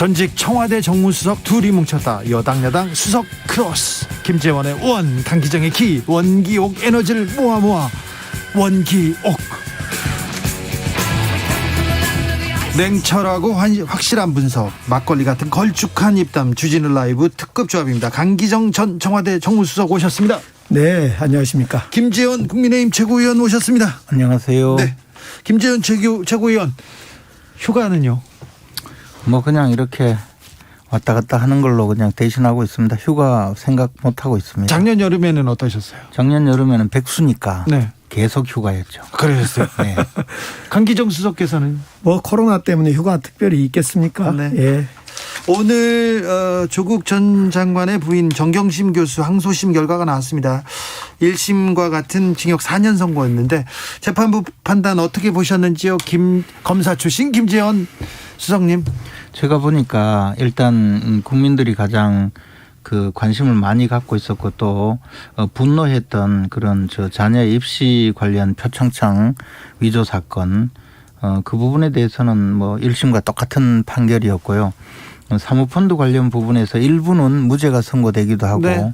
전직 청와대 정무수석 둘이 뭉쳤다. 여당 야당 수석 크로스. 김재원의 원, 강기정의 기. 원기옥 에너지를 모아 원기옥. 냉철하고 확실한 분석, 막걸리 같은 걸쭉한 입담. 주진우 라이브 특급 조합입니다. 강기정 전 청와대 정무수석 오셨습니다. 네, 안녕하십니까. 김재원 국민의힘 최고위원 오셨습니다. 안녕하세요. 네, 김재원 최고위원 휴가는요? 뭐 그냥 이렇게 왔다 갔다 하는 걸로 그냥 대신하고 있습니다. 휴가 생각 못 하고 있습니다. 작년 여름에는 어떠셨어요? 작년 여름에는 백수니까 네. 계속 휴가였죠. 그러셨어요? 네. 강기정 수석께서는 뭐 코로나 때문에 휴가 특별히 있겠습니까? 네. 예. 오늘 조국 전 장관의 부인 정경심 교수 항소심 결과가 나왔습니다. 1심과 같은 징역 4년 선고였는데 재판부 판단 어떻게 보셨는지요? 검사 출신 김재원 수석님. 제가 보니까 일단 국민들이 가장 그 관심을 많이 갖고 있었고 또 분노했던 그런 자녀 입시 관련 표창장 위조 사건 그 부분에 대해서는 뭐 1심과 똑같은 판결이었고요. 사모펀드 관련 부분에서 일부는 무죄가 선고되기도 하고 네.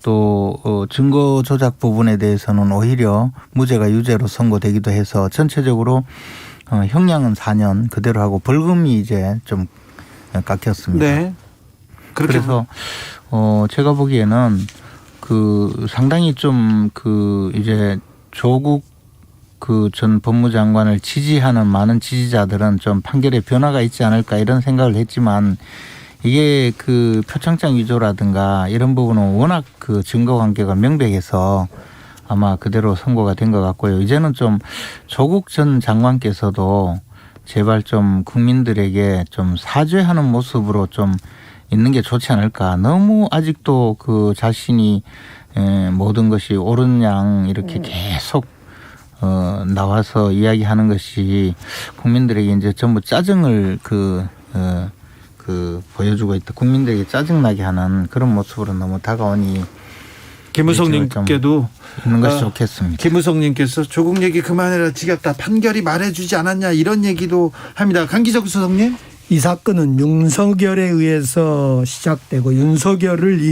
또 증거 조작 부분에 대해서는 오히려 무죄가 유죄로 선고되기도 해서 전체적으로 형량은 4년 그대로 하고 벌금이 이제 좀 깎였습니다. 네. 그래서 제가 보기에는 그 상당히 좀 그 이제 조국 그 전 법무장관을 지지하는 많은 지지자들은 좀 판결에 변화가 있지 않을까 이런 생각을 했지만 이게 그 표창장 위조라든가 이런 부분은 워낙 그 증거 관계가 명백해서 아마 그대로 선고가 된 것 같고요. 이제는 좀 조국 전 장관께서도 제발 좀 국민들에게 좀 사죄하는 모습으로 좀 있는 게 좋지 않을까. 너무 아직도 그 자신이 모든 것이 옳은 양 이렇게 계속 나와서 이야기하는 것이 국민들에게 이제 전부 짜증을 보여주고 있다. 국민들에게 짜증나게 하는 그런 모습으로 너무 다가오니 김우성님께도 있는 것이 좋겠습니다. 김우성님께서 조국 얘기 그만해라 지겹다. 판결이 말해주지 않았냐 이런 얘기도 합니다. 강기정 수석님. 이 사건은 윤석열에 의해서 시작되고 윤석열에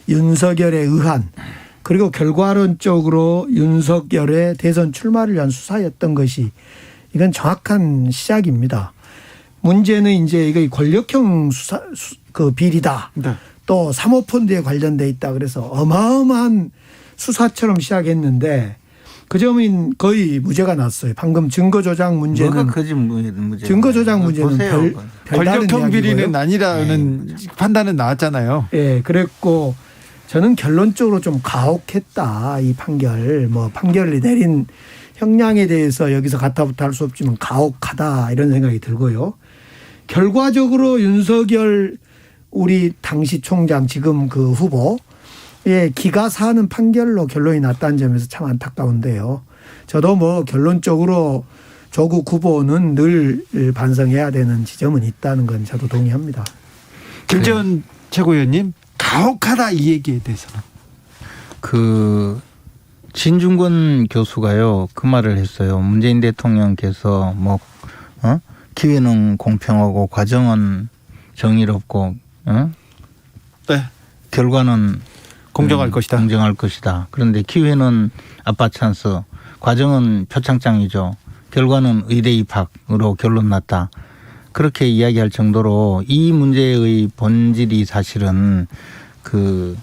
의한 그리고 결과론적으로 윤석열의 대선 출마를 위한 수사였던 것이 이건 정확한 시작입니다. 문제는 이제 이거 권력형 수사 그 비리다. 네. 또 사모펀드에 관련돼 있다. 그래서 어마어마한 수사처럼 시작했는데 그 점은 거의 무죄가 났어요. 방금 증거 조작 문제는 뭐가 거짓 문제? 증거 조작 문제는 권력형 비리는 아니라는 판단은 나왔잖아요. 예, 그랬고 저는 결론적으로 좀 가혹했다. 이 판결 뭐 판결을 내린 형량에 대해서 여기서 가타부타 할 수 없지만 가혹하다 이런 생각이 들고요. 결과적으로 윤석열 우리 당시 총장 지금 그 후보의 기가 사는 판결로 결론이 났다는 점에서 참 안타까운데요. 저도 뭐 결론적으로 조국 후보는 늘 반성해야 되는 지점은 있다는 건 저도 동의합니다. 김재원 최고위원님 가혹하다 이 얘기에 대해서는 그 진중권 교수가요 그 말을 했어요. 문재인 대통령께서 뭐 기회는 공평하고 과정은 정의롭고 네. 결과는 공정할 것이다. 공정할 것이다. 그런데 기회는 아빠 찬스, 과정은 표창장이죠. 결과는 의대 입학으로 결론 났다. 그렇게 이야기할 정도로 이 문제의 본질이 사실은 그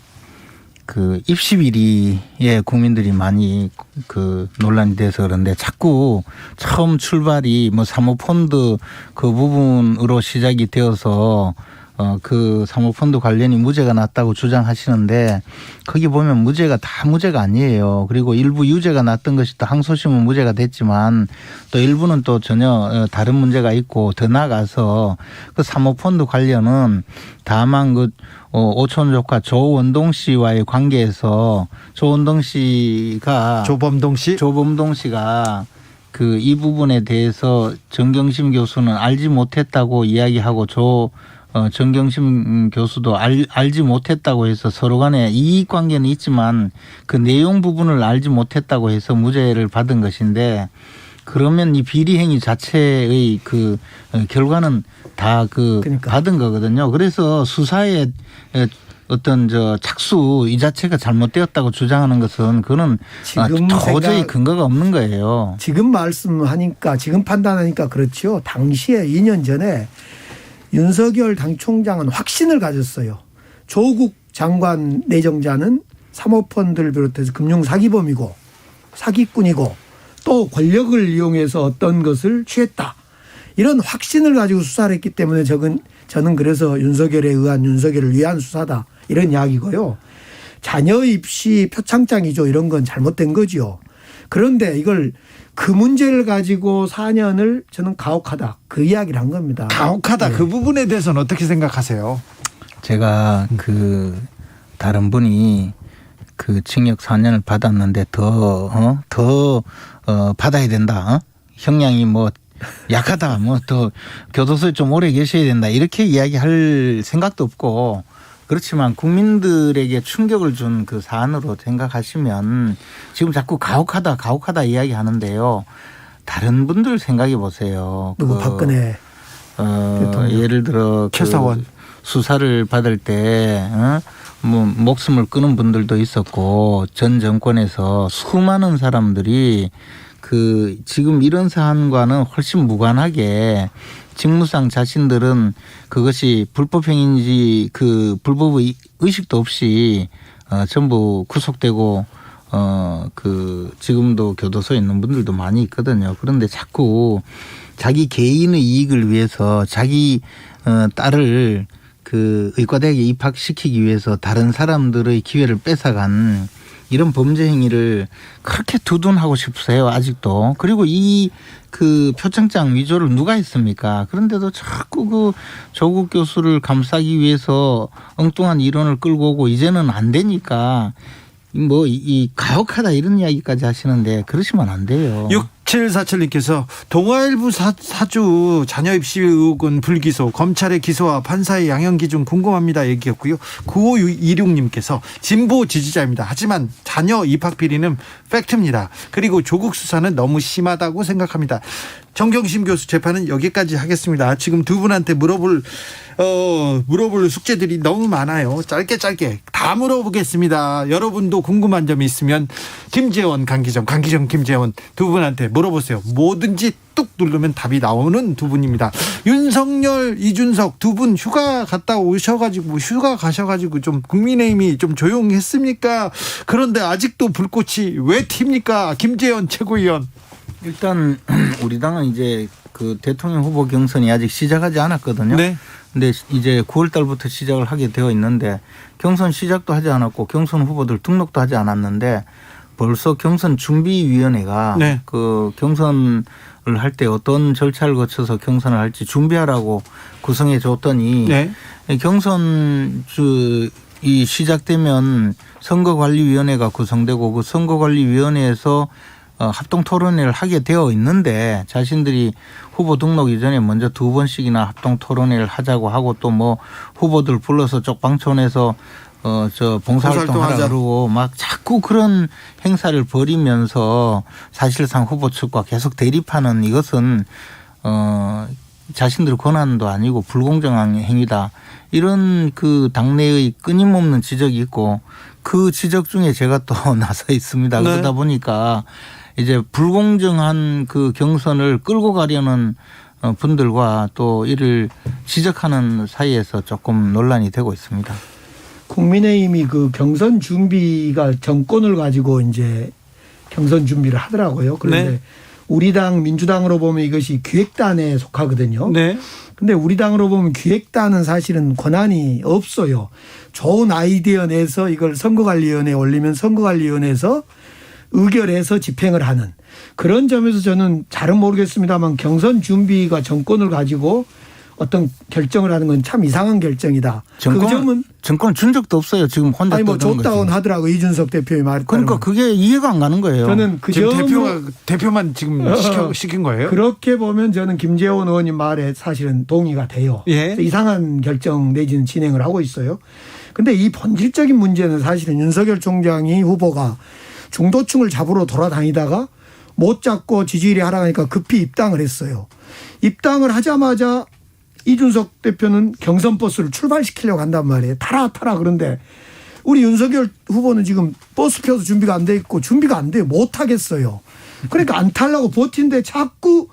입시 비리에 국민들이 많이 그 논란이 돼서 그런데 자꾸 처음 출발이 뭐 사모펀드 그 부분으로 시작이 되어서 그 사모펀드 관련이 무죄가 났다고 주장하시는데 거기 보면 무죄가 다 무죄가 아니에요. 그리고 일부 유죄가 났던 것이 또 항소심은 무죄가 됐지만 또 일부는 또 전혀 다른 문제가 있고 더 나아가서 그 사모펀드 관련은 다만 그 오촌 조카 조원동 씨와의 관계에서 조범동 씨가 그 이 부분에 대해서 정경심 교수는 알지 못했다고 이야기하고 정경심 교수도 알지 못했다고 해서 서로 간에 이익 관계는 있지만 그 내용 부분을 알지 못했다고 해서 무죄를 받은 것인데 그러면 이 비리 행위 자체의 그 결과는 다 그러니까. 받은 거거든요. 그래서 수사에 어떤 착수 이 자체가 잘못되었다고 주장하는 것은 그거는 지금 도저히 근거가 없는 거예요. 지금 말씀하니까 지금 판단하니까 그렇죠. 당시에 2년 전에 윤석열 당 총장은 확신을 가졌어요. 조국 장관 내정자는 사모펀드를 비롯해서 금융사기범이고 사기꾼이고 또 권력을 이용해서 어떤 것을 취했다. 이런 확신을 가지고 수사를 했기 때문에 저는 그래서 윤석열을 위한 수사다. 이런 이야기고요. 자녀 입시 표창장이죠. 이런 건 잘못된 거지요. 그런데 이걸 그 문제를 가지고 4년을 저는 가혹하다. 그 이야기를 한 겁니다. 가혹하다. 그 부분에 대해서는 어떻게 생각하세요? 제가 다른 분이 징역 4년을 받았는데 더 받아야 된다. 형량이 약하다. 더 교도소에 좀 오래 계셔야 된다. 이렇게 이야기할 생각도 없고 그렇지만 국민들에게 충격을 준 그 사안으로 생각하시면 지금 자꾸 가혹하다 이야기하는데요. 다른 분들 생각해 보세요. 누구 박근혜 예를 들어 최서원 수사를 받을 때 목숨을 끊은 분들도 있었고 전 정권에서 수많은 사람들이 지금 이런 사안과는 훨씬 무관하게 직무상 자신들은 그것이 불법행위인지 불법 의식도 없이 전부 구속되고 지금도 교도소에 있는 분들도 많이 있거든요. 그런데 자꾸 자기 개인의 이익을 위해서 자기 딸을 의과대학에 입학시키기 위해서 다른 사람들의 기회를 뺏어간 이런 범죄 행위를 그렇게 두둔하고 싶으세요, 아직도. 그리고 이 표창장 위조를 누가 했습니까? 그런데도 자꾸 조국 교수를 감싸기 위해서 엉뚱한 이론을 끌고 오고 이제는 안 되니까 이 가혹하다 이런 이야기까지 하시는데 그러시면 안 돼요. 6747님께서 동아일보 사주 자녀 입시 의혹은 불기소, 검찰의 기소와 판사의 양형 기준 궁금합니다 얘기했고요. 9526님께서 진보 지지자입니다. 하지만 자녀 입학 비리는 팩트입니다. 그리고 조국 수사는 너무 심하다고 생각합니다. 정경심 교수 재판은 여기까지 하겠습니다. 지금 두 분한테 물어볼 숙제들이 너무 많아요. 짧게 다 물어보겠습니다. 여러분도 궁금한 점이 있으면 김재원, 강기정, 김재원 두 분한테 물어보세요. 뭐든지 뚝 누르면 답이 나오는 두 분입니다. 윤석열, 이준석 두 분 휴가 가셔가지고 좀 국민의힘이 좀 조용했습니까? 그런데 아직도 불꽃이 왜 튑니까? 김재원 최고위원. 일단 우리 당은 이제 대통령 후보 경선이 아직 시작하지 않았거든요. 네. 근데 이제 9월 달부터 시작을 하게 되어 있는데 경선 시작도 하지 않았고 경선 후보들 등록도 하지 않았는데 벌써 경선 준비위원회가 네. 경선을 할 때 어떤 절차를 거쳐서 경선을 할지 준비하라고 구성해 줬더니 네. 경선 이 시작되면 선거관리위원회가 구성되고 그 선거관리위원회에서 합동토론회를 하게 되어 있는데 자신들이 후보 등록 이전에 먼저 2번씩이나 합동토론회를 하자고 하고 또 후보들 불러서 쪽방촌에서 봉사활동 하자고 막 자꾸 그런 행사를 벌이면서 사실상 후보 측과 계속 대립하는 이것은 자신들 권한도 아니고 불공정한 행위다. 이런 당내의 끊임없는 지적이 있고 그 지적 중에 제가 또 나서 있습니다. 네. 그러다 보니까 이제 불공정한 경선을 끌고 가려는 분들과 또 이를 지적하는 사이에서 조금 논란이 되고 있습니다. 국민의힘이 경선 준비가 정권을 가지고 이제 경선 준비를 하더라고요. 그런데 네. 우리 당 민주당으로 보면 이것이 기획단에 속하거든요. 네. 근데 우리 당으로 보면 기획단은 사실은 권한이 없어요. 좋은 아이디어 내서 이걸 선거관리위원회에 올리면 선거관리위원회에서 의결해서 집행을 하는 그런 점에서 저는 잘은 모르겠습니다만 경선 준비가 정권을 가지고 어떤 결정을 하는 건 참 이상한 결정이다. 정권은 준 적도 없어요. 지금 혼자 줬다운 하더라고 이준석 대표의 말. 그러니까 그게 이해가 안 가는 거예요. 저는 지금 대표만 지금 시킨 거예요. 그렇게 보면 저는 김재원 의원님 말에 사실은 동의가 돼요. 예. 이상한 결정 내지는 진행을 하고 있어요. 그런데 이 본질적인 문제는 사실은 윤석열 총장이 후보가 중도층을 잡으러 돌아다니다가 못 잡고 지지율이 하락하니까 급히 입당을 했어요. 입당을 하자마자 이준석 대표는 경선 버스를 출발시키려고 한단 말이에요. 타라 그런데 우리 윤석열 후보는 지금 버스 표도 준비가 안 돼 있고 준비가 안 돼요. 못 하겠어요. 그러니까 안 타려고 버틴데 자꾸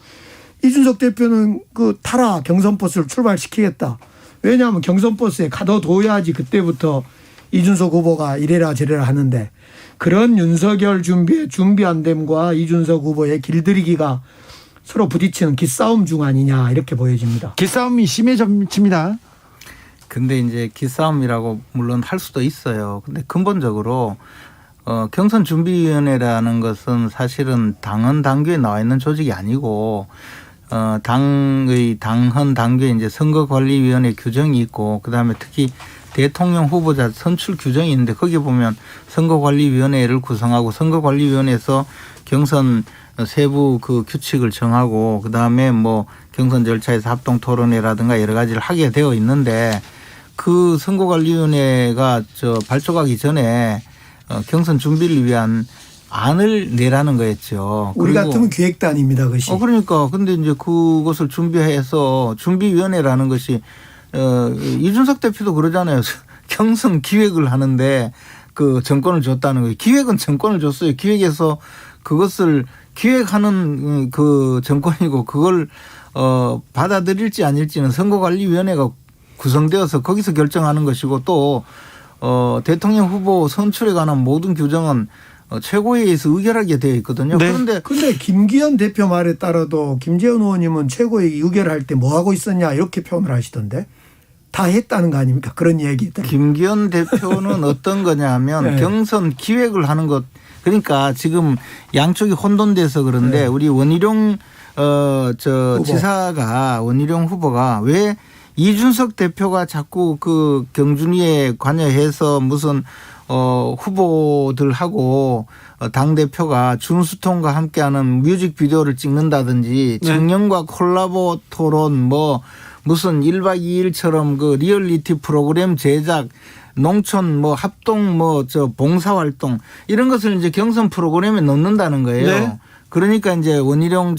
이준석 대표는 그 타라 경선 버스를 출발시키겠다. 왜냐하면 경선 버스에 가둬둬야지 그때부터 이준석 후보가 이래라 저래라 하는데 그런 윤석열 준비 안 됨과 이준석 후보의 길들이기가 서로 부딪히는 기싸움 중 아니냐 이렇게 보여집니다. 기싸움이 심해집니다. 근데 이제 기싸움이라고 물론 할 수도 있어요. 근데 근본적으로 경선준비위원회라는 것은 사실은 당헌 당규에 나와 있는 조직이 아니고 당헌 당규에 이제 선거관리위원회 규정이 있고 그다음에 특히 대통령 후보자 선출 규정이 있는데 거기 보면 선거관리위원회를 구성하고 선거관리위원회에서 경선 세부 그 규칙을 정하고 그다음에 뭐 경선 절차에서 합동 토론회라든가 여러 가지를 하게 되어 있는데 그 선거관리위원회가 발족하기 전에 경선 준비를 위한 안을 내라는 거였죠. 우리 같으면 기획단입니다, 그것이. 그러니까 근데 이제 그것을 준비해서 준비위원회라는 것이 이준석 대표도 그러잖아요. 경선 기획을 하는데 그 정권을 줬다는 거예요. 기획은 정권을 줬어요. 기획해서 그것을 기획하는 그 정권이고 그걸 받아들일지 아닐지는 선거관리위원회가 구성되어서 거기서 결정하는 것이고 또 대통령 후보 선출에 관한 모든 규정은 최고회의에서 의결하게 되어 있거든요. 네. 그런데 김기현 대표 말에 따라도 김재원 의원님은 최고회의 의결할 때 뭐 하고 있었냐 이렇게 표현을 하시던데 다 했다는 거 아닙니까? 그런 얘기. 김기현 대표는 어떤 거냐면 네. 경선 기획을 하는 것 그러니까 지금 양쪽이 혼돈돼서 그런데 네. 우리 원희룡 후보. 지사가 원희룡 후보가 왜 이준석 대표가 자꾸 그 경준위에 관여해서 무슨 후보들하고 당대표가 준수통과 함께하는 뮤직비디오를 찍는다든지 네. 청년과 콜라보 토론 뭐 무슨 1박 2일처럼 그 리얼리티 프로그램 제작 농촌 뭐 합동 봉사활동 이런 것을 이제 경선 프로그램에 넣는다는 거예요. 네. 그러니까 이제 원희룡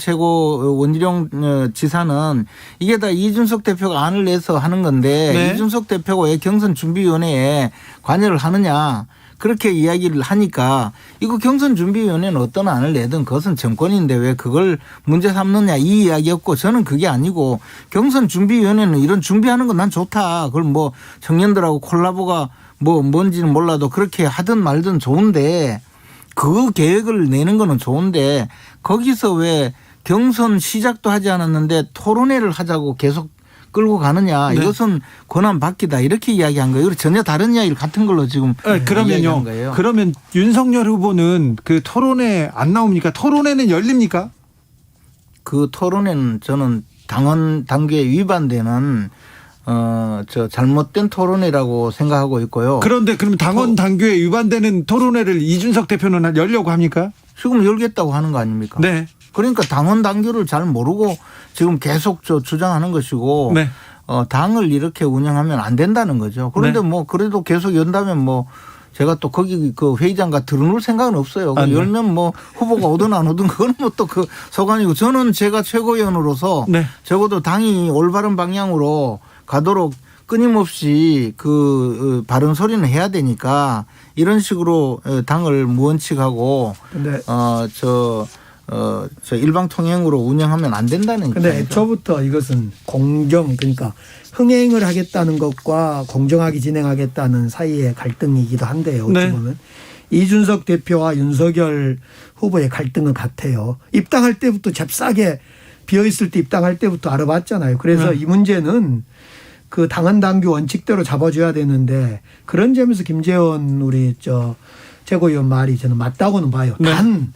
지사는 이게 다 이준석 대표가 안을 내서 하는 건데 네. 이준석 대표가 왜 경선준비위원회에 관여를 하느냐 그렇게 이야기를 하니까 이거 경선준비위원회는 어떤 안을 내든 그것은 정권인데 왜 그걸 문제 삼느냐 이 이야기였고 저는 그게 아니고 경선준비위원회는 이런 준비하는 건 난 좋다. 그걸 뭐 청년들하고 콜라보가 뭔지는 몰라도 그렇게 하든 말든 좋은데 그 계획을 내는 거는 좋은데 거기서 왜 경선 시작도 하지 않았는데 토론회를 하자고 계속 끌고 가느냐 네. 이것은 권한 받기다 이렇게 이야기한 거예요. 전혀 다른 이야기를 같은 걸로 지금 이야기한 거예요. 그러면 윤석열 후보는 그 토론회 안 나옵니까? 토론회는 열립니까? 그 토론회는 저는 당헌 당규에 위반되는 잘못된 토론회라고 생각하고 있고요. 그런데 그럼 당원 당규에 위반되는 토론회를 이준석 대표는 열려고 합니까? 지금 열겠다고 하는 거 아닙니까? 네. 그러니까 당헌 당규를 잘 모르고 지금 계속 주장하는 것이고 네. 당을 이렇게 운영하면 안 된다는 거죠. 그런데 네. 뭐 그래도 계속 연다면 제가 또 거기 그 회의장가 들어놓을 생각은 없어요. 네. 열면 후보가 오든 안 오든 그건 또 그 소관이고 저는 제가 최고위원으로서 네. 적어도 당이 올바른 방향으로 가도록 끊임없이 그 바른 소리는 해야 되니까 이런 식으로 당을 무원칙하고 일방통행으로 운영하면 안 된다는 근데 얘기죠. 애초부터 이것은 그러니까 흥행을 하겠다는 것과 공정하게 진행하겠다는 사이의 갈등이기도 한데요. 어찌 네. 보면 이준석 대표와 윤석열 후보의 갈등은 같아요. 입당할 때부터 잽싸게 비어있을 때 입당할 때부터 알아봤잖아요. 그래서 이 문제는 그 당헌 당규 원칙대로 잡아줘야 되는데 그런 점에서 김재원 우리 최고위원 말이 저는 맞다고는 봐요. 네. 단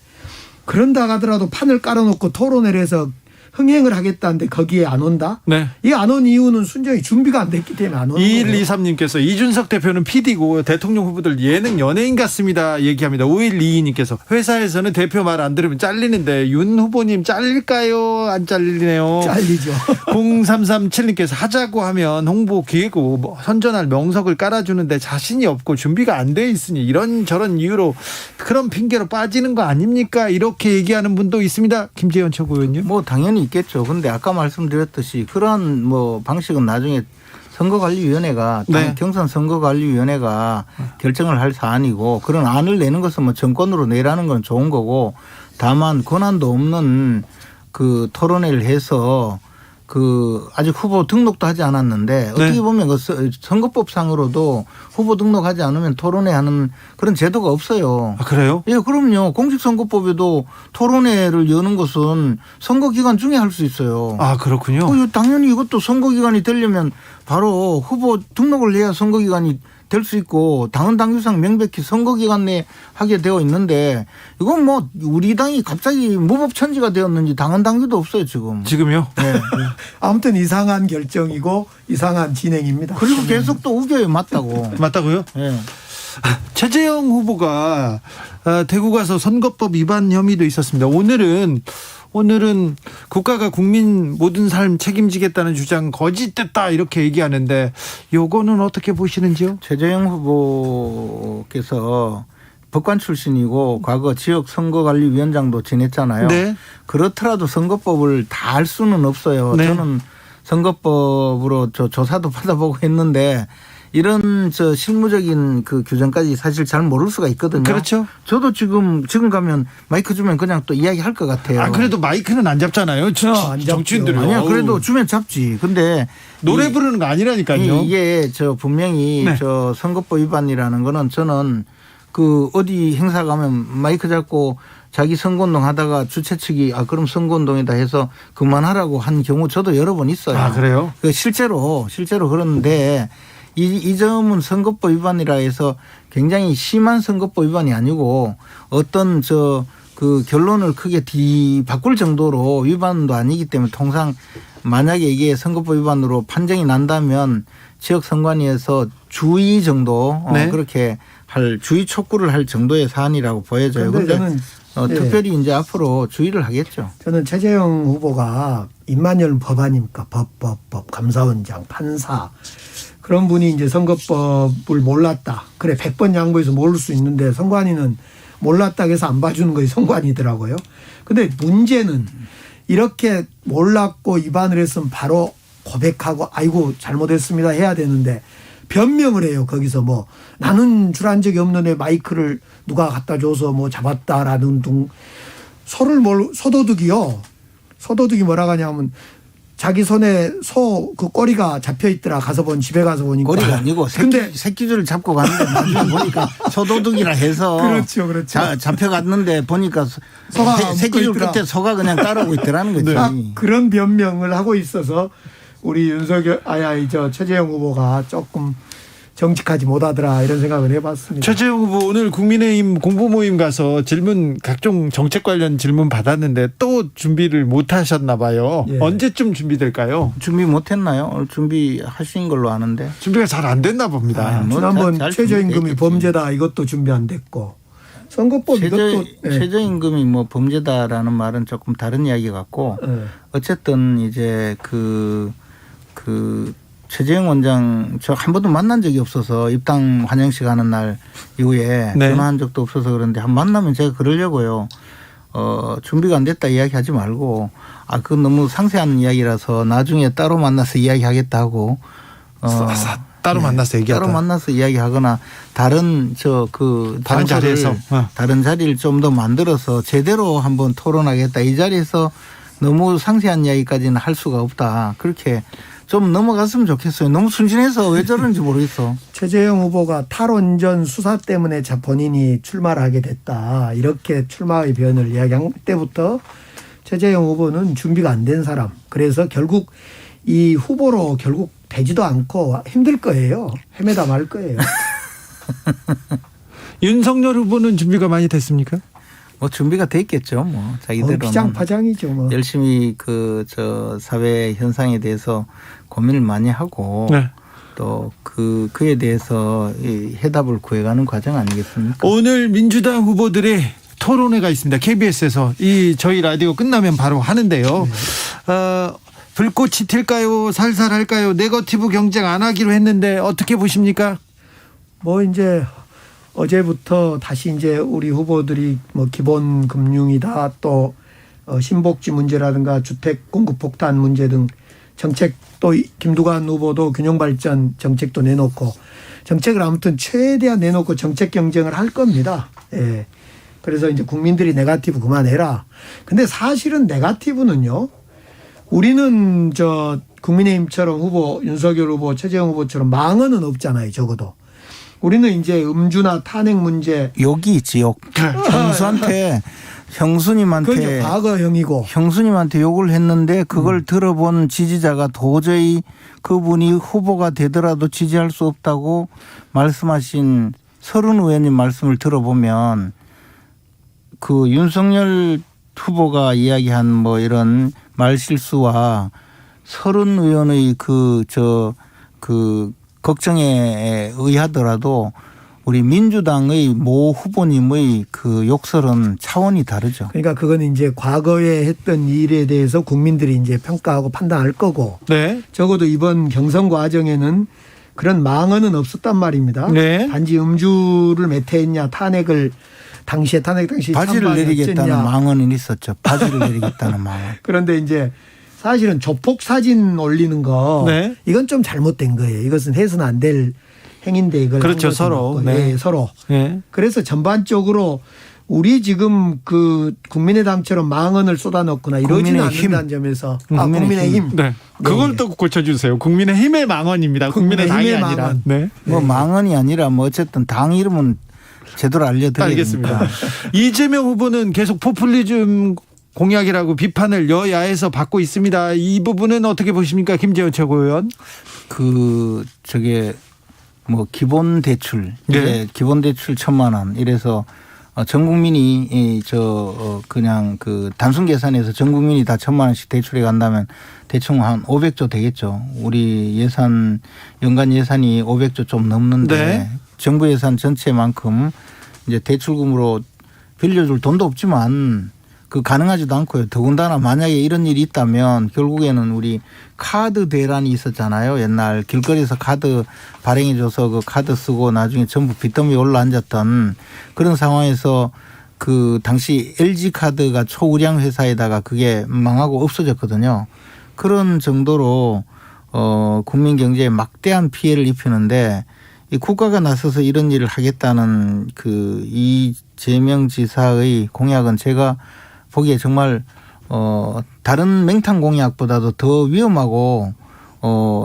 그런다 하더라도 판을 깔아놓고 토론회를 해서 흥행을 하겠다는데 거기에 안 온다? 네. 이 안 온 이유는 순전히 준비가 안 됐기 때문에 안 오는 거예요. 2123님께서 이준석 대표는 PD고 대통령 후보들 예능 연예인 같습니다 얘기합니다. 5122님께서 회사에서는 대표 말 안 들으면 잘리는데 윤 후보님 잘릴까요? 안 잘리네요. 잘리죠. 0337님께서 하자고 하면 홍보 기획고 뭐 선전할 명석을 깔아주는데 자신이 없고 준비가 안 돼 있으니 이런저런 이유로 그런 핑계로 빠지는 거 아닙니까? 이렇게 얘기하는 분도 있습니다. 김재현 최고위원님. 뭐 당연히 있겠죠. 근데 아까 말씀드렸듯이 그런 뭐 방식은 나중에 선거관리위원회가 네. 경선 선거관리위원회가 결정을 할 사안이고 그런 안을 내는 것은 뭐 정권으로 내라는 건 좋은 거고 다만 권한도 없는 그 토론회를 해서 그 아직 후보 등록도 하지 않았는데 어떻게 보면 그 선거법상으로도 후보 등록하지 않으면 토론회 하는 그런 제도가 없어요. 아, 그래요? 예, 그럼요. 공직선거법에도 토론회를 여는 것은 선거 기간 중에 할 수 있어요. 아, 그렇군요. 당연히 이것도 선거 기간이 되려면 바로 후보 등록을 해야 선거 기간이 될 수 있고 당헌 당규상 명백히 선거 기간 내에 하게 되어 있는데 이건 뭐 우리 당이 갑자기 무법천지가 되었는지 당헌 당규도 없어요 지금. 지금요? 네. 아무튼 이상한 결정이고 이상한 진행입니다. 그리고 계속 또 우겨요. 맞다고. 맞다고요? 네. 최재형 후보가 대구 가서 선거법 위반 혐의도 있었습니다. 오늘은 국가가 국민 모든 삶 책임지겠다는 주장 거짓됐다 이렇게 얘기하는데 요거는 어떻게 보시는지요? 최재형 후보께서 법관 출신이고 과거 지역 선거관리위원장도 지냈잖아요. 네. 그렇더라도 선거법을 다 알 수는 없어요. 네. 저는 선거법으로 조사도 받아보고 했는데 이런 실무적인 그 규정까지 사실 잘 모를 수가 있거든요. 그렇죠. 저도 지금 가면 마이크 주면 그냥 또 이야기할 것 같아요. 아, 그래도 마이크는 안 잡잖아요. 정치인들은. 아니야, 그래도 주면 잡지. 근데 노래 부르는 거 아니라니까요. 이게 분명히 네. 선거법 위반이라는 거는 저는 그 어디 행사 가면 마이크 잡고 자기 선거운동 하다가 주최 측이 그럼 선거운동이다 해서 그만하라고 한 경우 저도 여러 번 있어요. 아, 그래요? 실제로 그런데 이 점은 선거법 위반이라 해서 굉장히 심한 선거법 위반이 아니고 어떤 그 결론을 크게 뒤바꿀 정도로 위반도 아니기 때문에 통상 만약에 이게 선거법 위반으로 판정이 난다면 지역 선관위에서 주의 정도 네. 그렇게 주의 촉구를 할 정도의 사안이라고 보여져요. 그런데 저는 특별히 이제 앞으로 주의를 하겠죠. 저는 최재형 후보가 입만 열는 법아닙니까? 법, 감사원장, 판사. 그런 분이 이제 선거법을 몰랐다. 그래 100번 양보해서 모를 수 있는데 선관위는 몰랐다 해서 안 봐주는 것이 선관위더라고요. 근데 문제는 이렇게 몰랐고 위반을 했으면 바로 고백하고 아이고 잘못했습니다 해야 되는데 변명을 해요. 거기서 뭐 나는 줄 안 적이 없는데 마이크를 누가 갖다 줘서 뭐 잡았다라는 등 소도둑이 뭐라고 하냐면 자기 손에 소 그 꼬리가 잡혀 있더라. 집에 가서 보니까. 꼬리가 아니고 새끼줄을 잡고 갔는데 나중에 보니까 소도둑이라 해서. 그렇죠. 잡혀갔는데 보니까 소가 새끼줄 끝에 소가 그냥 따르고 있더라는 거지. 네. 그런 변명을 하고 있어서 우리 최재형 후보가 조금 정직하지 못하더라 이런 생각을 해봤습니다. 최재형 후보 오늘 국민의힘 공보 모임 가서 각종 정책 관련 질문 받았는데 또 준비를 못 하셨나 봐요. 예. 언제쯤 준비될까요? 준비 못 했나요? 준비하신 걸로 아는데. 준비가 잘 안 됐나 봅니다. 지난번 최저임금이 범죄다 이것도 준비 안 됐고 선거법 이것도 최저임금이 뭐 범죄다라는 말은 조금 다른 이야기 같고 어쨌든 이제 그 최재형 원장 저 한 번도 만난 적이 없어서 입당 환영식 하는 날 이후에 전화한 적도 없어서 그런데 만나면 제가 그러려고요. 준비가 안 됐다 이야기하지 말고 그건 너무 상세한 이야기라서 나중에 따로 만나서 이야기하겠다 하고 따로 만나서 얘기하다. 따로 만나서 이야기하거나 다른 다른 자리에서 다른 자리를 좀 더 만들어서 제대로 한번 토론하겠다. 이 자리에서 너무 상세한 이야기까지는 할 수가 없다. 그렇게 좀 넘어갔으면 좋겠어요. 너무 순진해서 왜 저러는지 모르겠어. 최재형 후보가 탈원전 수사 때문에 본인이 출마를 하게 됐다. 이렇게 출마의 변을 이야기한 때부터 최재형 후보는 준비가 안 된 사람. 그래서 결국 이 후보로 결국 되지도 않고 힘들 거예요. 헤매다 말 거예요. 윤석열 후보는 준비가 많이 됐습니까? 뭐 준비가 돼 있겠죠. 뭐 자기들은 피장파장이죠. 뭐 열심히 저 사회 현상에 대해서 고민을 많이 하고 네. 또 그에 대해서 해답을 구해가는 과정 아니겠습니까? 오늘 민주당 후보들의 토론회가 있습니다. KBS에서 저희 라디오 끝나면 바로 하는데요. 불꽃이 튈까요? 살살 할까요? 네거티브 경쟁 안 하기로 했는데 어떻게 보십니까? 뭐 이제 어제부터 다시 이제 우리 후보들이 뭐 기본 금융이다 또 신복지 문제라든가 주택 공급 폭탄 문제 등 정책 또 김두관 후보도 균형 발전 정책도 내놓고 정책을 아무튼 최대한 내놓고 정책 경쟁을 할 겁니다. 예. 그래서 이제 국민들이 네거티브 그만해라. 근데 사실은 네거티브는요. 우리는 국민의힘처럼 후보 윤석열 후보 최재형 후보처럼 망언은 없잖아요. 적어도. 우리는 이제 음주나 탄핵 문제 욕이 있지 욕. 형수님한테 과거형이고 형수님한테 욕을 했는데 그걸 들어본 지지자가 도저히 그분이 후보가 되더라도 지지할 수 없다고 말씀하신 서른 의원님 말씀을 들어보면 그 윤석열 후보가 이야기한 뭐 이런 말실수와 서른 의원의 걱정에 의하더라도 우리 민주당의 모 후보님의 그 욕설은 차원이 다르죠. 그러니까 그건 이제 과거에 했던 일에 대해서 국민들이 이제 평가하고 판단할 거고. 네. 적어도 이번 경선 과정에는 그런 망언은 없었단 말입니다. 네. 단지 음주를 매태했냐, 당시 바지를 내리겠다는 망언은 있었죠. 바지를 내리겠다는 망언. 그런데 이제 사실은 조폭 사진 올리는 거 네. 이건 좀 잘못된 거예요. 이것은 해서는 안 될 행인데 이걸 그렇죠. 서로. 네. 서로. 네. 그래서 전반적으로 우리 지금 국민의당처럼 망언을 쏟아넣거나 이러지는 않는다는 점에서 국민의힘. 네. 그걸 또 고쳐주세요. 국민의힘의 망언입니다. 국민의당이 아니라. 네. 뭐 망언이 아니라 뭐 어쨌든 당 이름은 제대로 알려드려야 알겠습니다. 됩니다. 이재명 후보는 계속 포퓰리즘 공약이라고 비판을 여야에서 받고 있습니다. 이 부분은 어떻게 보십니까, 김재원 최고위원? 뭐 기본 대출, 네. 기본 대출 1,000만 원 이래서 전 국민이 그냥 단순 계산해서 전 국민이 다 1,000만 원씩 대출해 간다면 대충 한 500조 되겠죠. 우리 연간 예산이 500조 좀 넘는데 네. 정부 예산 전체만큼 이제 대출금으로 빌려줄 돈도 없지만 가능하지도 않고요. 더군다나 만약에 이런 일이 있다면 결국에는 우리 카드 대란이 있었잖아요. 옛날 길거리에서 카드 발행해줘서 그 카드 쓰고 나중에 전부 빚더미에 올라앉았던 그런 상황에서 당시 LG 카드가 초우량 회사에다가 그게 망하고 없어졌거든요. 그런 정도로 국민 경제에 막대한 피해를 입히는데 이 국가가 나서서 이런 일을 하겠다는 이재명 지사의 공약은 제가 보기에 정말 다른 맹탕 공약보다도 더 위험하고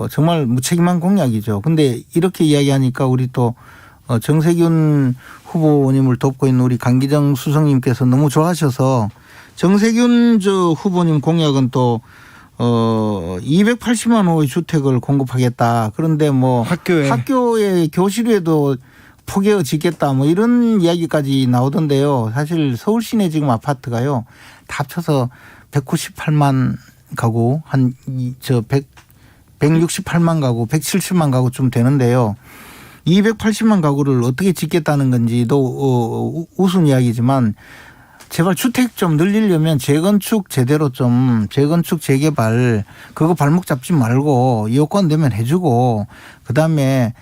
정말 무책임한 공약이죠. 근데 이렇게 이야기하니까 우리 또 정세균 후보님을 돕고 있는 우리 강기정 수석님께서 너무 좋아하셔서 정세균 후보님 공약은 또 280만 호의 주택을 공급하겠다. 그런데 뭐 학교에 교실에도 포개어 짓겠다 뭐 이런 이야기까지 나오던데요. 사실 서울 시내 지금 아파트가요. 다 합쳐서 198만 가구 168만 가구 170만 가구쯤 되는데요. 280만 가구를 어떻게 짓겠다는 건지도 우스운 이야기지만 제발 주택 좀 늘리려면 재건축 제대로 좀 재건축 재개발 그거 발목 잡지 말고 여건 되면 해주고 그다음에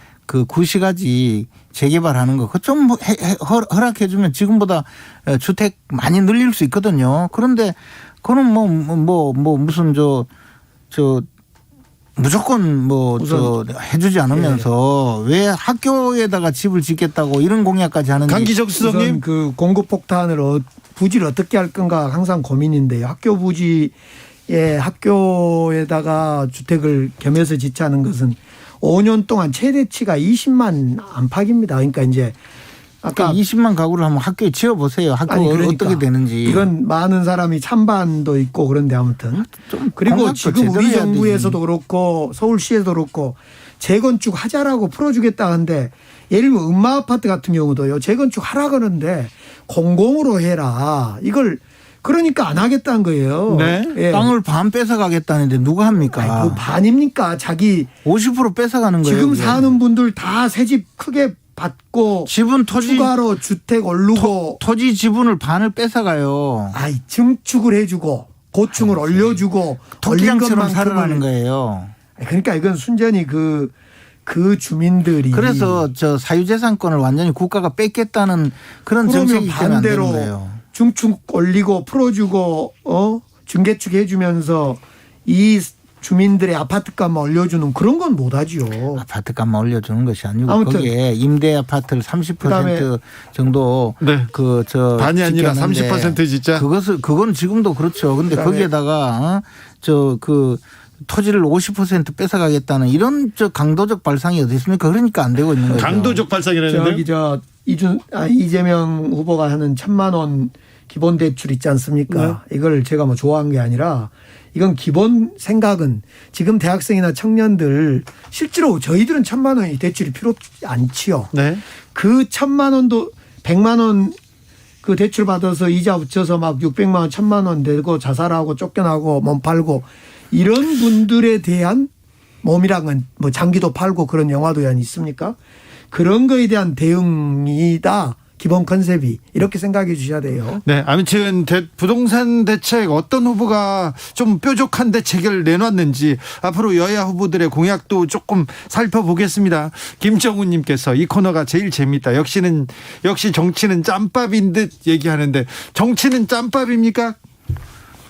구시가지 재개발하는 거 그거 좀 허락해 주면 지금보다 주택 많이 늘릴 수 있거든요. 그런데 그거는 무슨 무조건 해주지 않으면서 왜 학교에다가 집을 짓겠다고 이런 공약까지 하는지. 강기정 수석님 공급 폭탄을 부지를 어떻게 할 건가 항상 고민인데요. 학교에다가 주택을 겸해서 짓자는 것은 5년 동안 최대치가 20만 안팎입니다. 그러니까 이제 아까 20만 가구를 한번 학교에 지어보세요. 학교가 어떻게 되는지. 이건 많은 사람이 찬반도 있고 그런데 아무튼. 그리고 지금 우리 정부에서도 그렇고 서울시에서도 그렇고 재건축 하자라고 풀어주겠다 하는데 예를 들면 음마 아파트 같은 경우도요. 재건축 하라 그러는데 공공으로 해라. 이걸 그러니까 안 하겠다는 거예요. 네. 예. 땅을 반 뺏어가겠다는데 누가 합니까? 그 반입니까? 자기 50% 뺏어가는 거예요. 지금 그게. 사는 분들 다 새 집 크게 받고 지분 토지 추가로 주택 오르고 토지 지분을 반을 뺏어가요. 아이 증축을 해주고 고층을 올려주고 토끼장처럼 살아나는 거예요. 그러니까 이건 순전히 그 주민들이 그래서 저 사유재산권을 완전히 국가가 뺏겠다는 그런 정책이 있으면 안 되는 반대로 거예요. 중축 올리고 풀어주고 중개축 해주면서 이 주민들의 아파트값만 올려주는 그런 건 못하지요. 아파트값만 올려주는 것이 아니고 아무튼 거기에 임대 아파트를 30% 정도 네. 반이 아니라 지켰는데 30% 진짜. 그건 지금도 그렇죠. 근데 거기에다가 토지를 50% 뺏어가겠다는 이런 강도적 발상이 어디 있습니까? 그러니까 안 되고 있는 거예요. 강도적 발상이라는데요. 이재명 후보가 하는 1,000만 원 기본 대출 있지 않습니까? 네. 이걸 제가 뭐 좋아한 게 아니라 이건 기본 생각은 지금 대학생이나 청년들 실제로 저희들은 1,000만 원이 대출이 필요 않지요. 네. 그 1,000만 원도 100만 원 그 대출 받아서 이자 붙여서 막 600만 원, 1,000만 원 내고 자살하고 쫓겨나고 몸 팔고 이런 분들에 대한 몸이란 건 뭐 장기도 팔고 그런 영화도 있습니까? 그런 거에 대한 대응이다. 기본 컨셉이 이렇게 생각해 주셔야 돼요. 네, 아무튼 부동산 대책 어떤 후보가 좀 뾰족한 대책을 내놨는지 앞으로 여야 후보들의 공약도 조금 살펴보겠습니다. 김정훈님께서 이 코너가 제일 재밌다. 역시 정치는 짬밥인 듯 얘기하는데 정치는 짬밥입니까?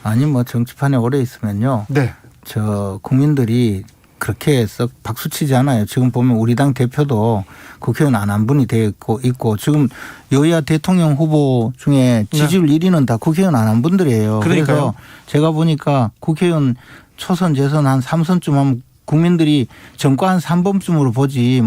아니 뭐 정치판에 오래 있으면요. 네. 저 국민들이 그렇게 썩 박수치지 않아요. 지금 보면 우리 당 대표도 국회의원 안 한 분이 되고 있고 지금 여야 대통령 후보 중에 지지율 1위는 다 국회의원 안 한 분들이에요. 그러니까요. 그래서 제가 보니까 국회의원 초선 재선 한 3선쯤 하면 국민들이 정과 한 3번쯤으로 보지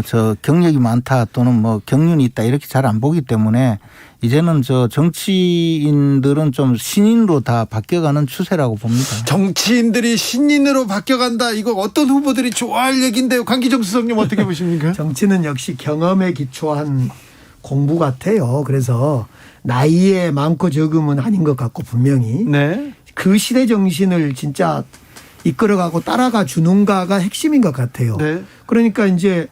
저 경력이 많다 또는 뭐 경륜이 있다 이렇게 잘 안 보기 때문에 이제는 저 정치인들은 좀 신인으로 다 바뀌어가는 추세라고 봅니다. 정치인들이 신인으로 바뀌어간다. 이거 어떤 후보들이 좋아할 얘기인데요. 강기정 수석님 어떻게 보십니까? 정치는 역시 경험에 기초한 공부 같아요. 그래서 나이에 많고 적음은 아닌 것 같고 분명히 네. 그 시대 정신을 진짜 이끌어가고 따라가 주는가가 핵심인 것 같아요. 네. 그러니까 이제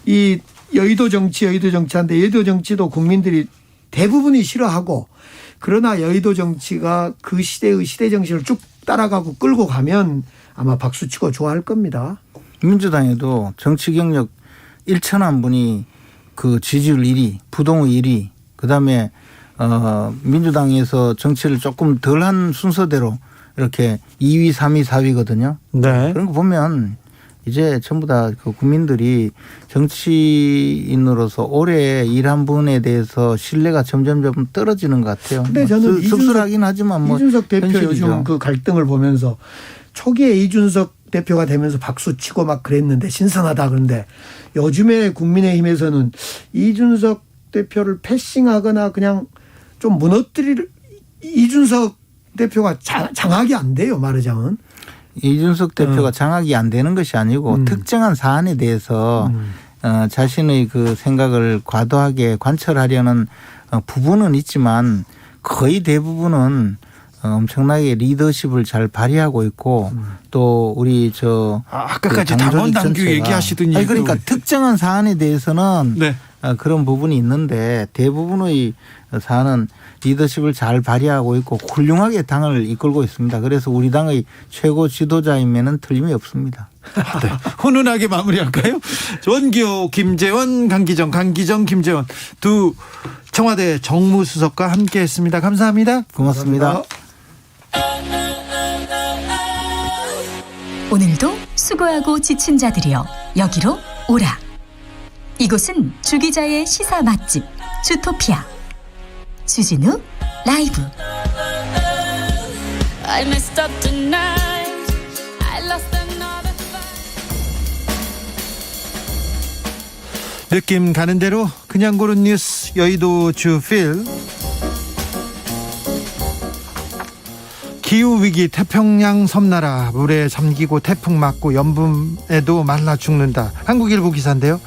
이 여의도 정치한데 여의도 정치도 국민들이 대부분이 싫어하고 그러나 여의도 정치가 그 시대의 시대 정신을 쭉 따라가고 끌고 가면 아마 박수치고 좋아할 겁니다. 민주당에도 정치 경력 1천한 분이 그 지지율 1위, 부동의 1위, 그다음에 민주당에서 정치를 조금 덜한 순서대로 이렇게 2위, 3위, 4위거든요. 네. 그런 거 보면 이제 전부 다 그 국민들이 정치인으로서 오래 일한 분에 대해서 신뢰가 점점 떨어지는 것 같아요. 근데 저는 씁쓸하긴 하지만 뭐 이준석 대표 현실이죠. 요즘 그 갈등을 보면서 초기에 이준석 대표가 되면서 박수 치고 막 그랬는데 신선하다 그런데 요즘에 국민의힘에서는 이준석 대표를 패싱하거나 그냥 좀 무너뜨릴 이준석 대표가 장악이 안 돼요. 말하자면. 이준석 대표가 장악이 안 되는 것이 아니고 특정한 사안에 대해서 자신의 그 생각을 과도하게 관철하려는 부분은 있지만 거의 대부분은 엄청나게 리더십을 잘 발휘하고 있고 또 우리 아까까지 당원 당규 얘기하시더니 아니 그러니까 특정한 사안에 대해서는 네. 그런 부분이 있는데 대부분의 사안은 리더십을 잘 발휘하고 있고 훌륭하게 당을 이끌고 있습니다. 그래서 우리 당의 최고 지도자임에는 틀림이 없습니다. 네. 훈훈하게 마무리할까요? 원기호, 김재원, 강기정, 김재원 두 청와대 정무수석과 함께했습니다. 감사합니다. 고맙습니다. 오늘도 수고하고 지친 자들이여 여기로 오라. 이곳은 주기자의 시사 맛집 주토피아 주진우 라이브. 느낌 가는 대로 그냥 고른 뉴스 여의도 주필 기후위기 태평양 섬나라 물에 잠기고 태풍 맞고 염분에도 말라 죽는다. 한국일보 기사인데요.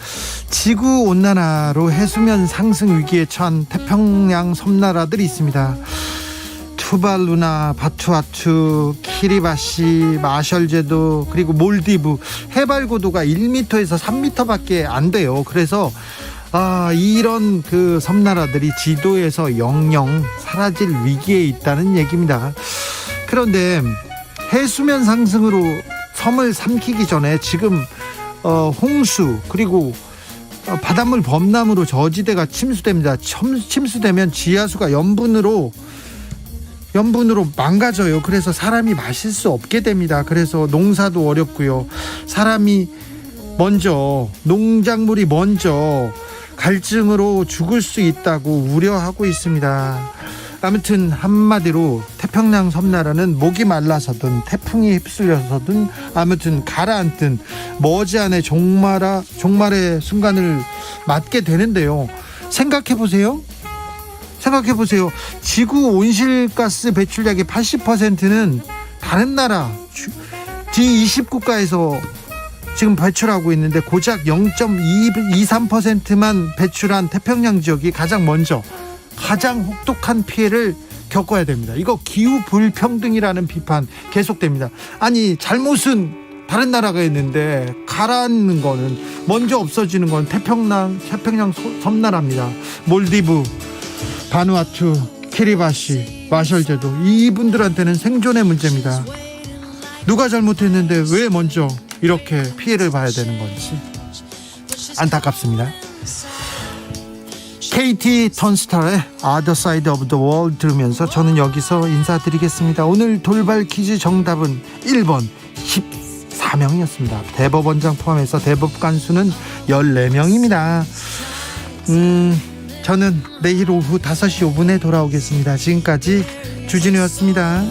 지구온난화로 해수면 상승 위기에 처한 태평양 섬나라들이 있습니다. 투발루나 바투아투, 키리바시, 마셜제도, 그리고 몰디브. 해발 고도가 1m에서 3m밖에 안 돼요. 그래서 이런 그 섬나라들이 지도에서 영영 사라질 위기에 있다는 얘기입니다. 그런데 해수면 상승으로 섬을 삼키기 전에 지금 홍수 그리고 바닷물 범람으로 저지대가 침수됩니다. 침수되면 지하수가 염분으로 망가져요. 그래서 사람이 마실 수 없게 됩니다. 그래서 농사도 어렵고요. 사람이 먼저, 농작물이 먼저 갈증으로 죽을 수 있다고 우려하고 있습니다. 아무튼 한마디로 태평양 섬나라는 목이 말라서든 태풍이 휩쓸려서든 아무튼 가라앉든 머지않아 종말의 순간을 맞게 되는데요. 생각해보세요. 지구 온실가스 배출량의 80%는 다른 나라 G20 국가에서 지금 배출하고 있는데 고작 0.23%만 배출한 태평양 지역이 가장 혹독한 피해를 겪어야 됩니다. 이거 기후 불평등이라는 비판 계속됩니다. 아니, 잘못은 다른 나라가 있는데 가라앉는 거는, 먼저 없어지는 건 태평양 섬나라입니다. 몰디브, 바누아투, 키리바시, 마셜제도, 이분들한테는 생존의 문제입니다. 누가 잘못했는데 왜 먼저 이렇게 피해를 봐야 되는 건지 안타깝습니다. KT 턴스타의 Other Side of the World 들으면서 저는 여기서 인사드리겠습니다. 오늘 돌발 퀴즈 정답은 1번 14명이었습니다. 대법원장 포함해서 대법관 수는 14명입니다. 저는 내일 오후 5시 5분에 돌아오겠습니다. 지금까지 주진우였습니다.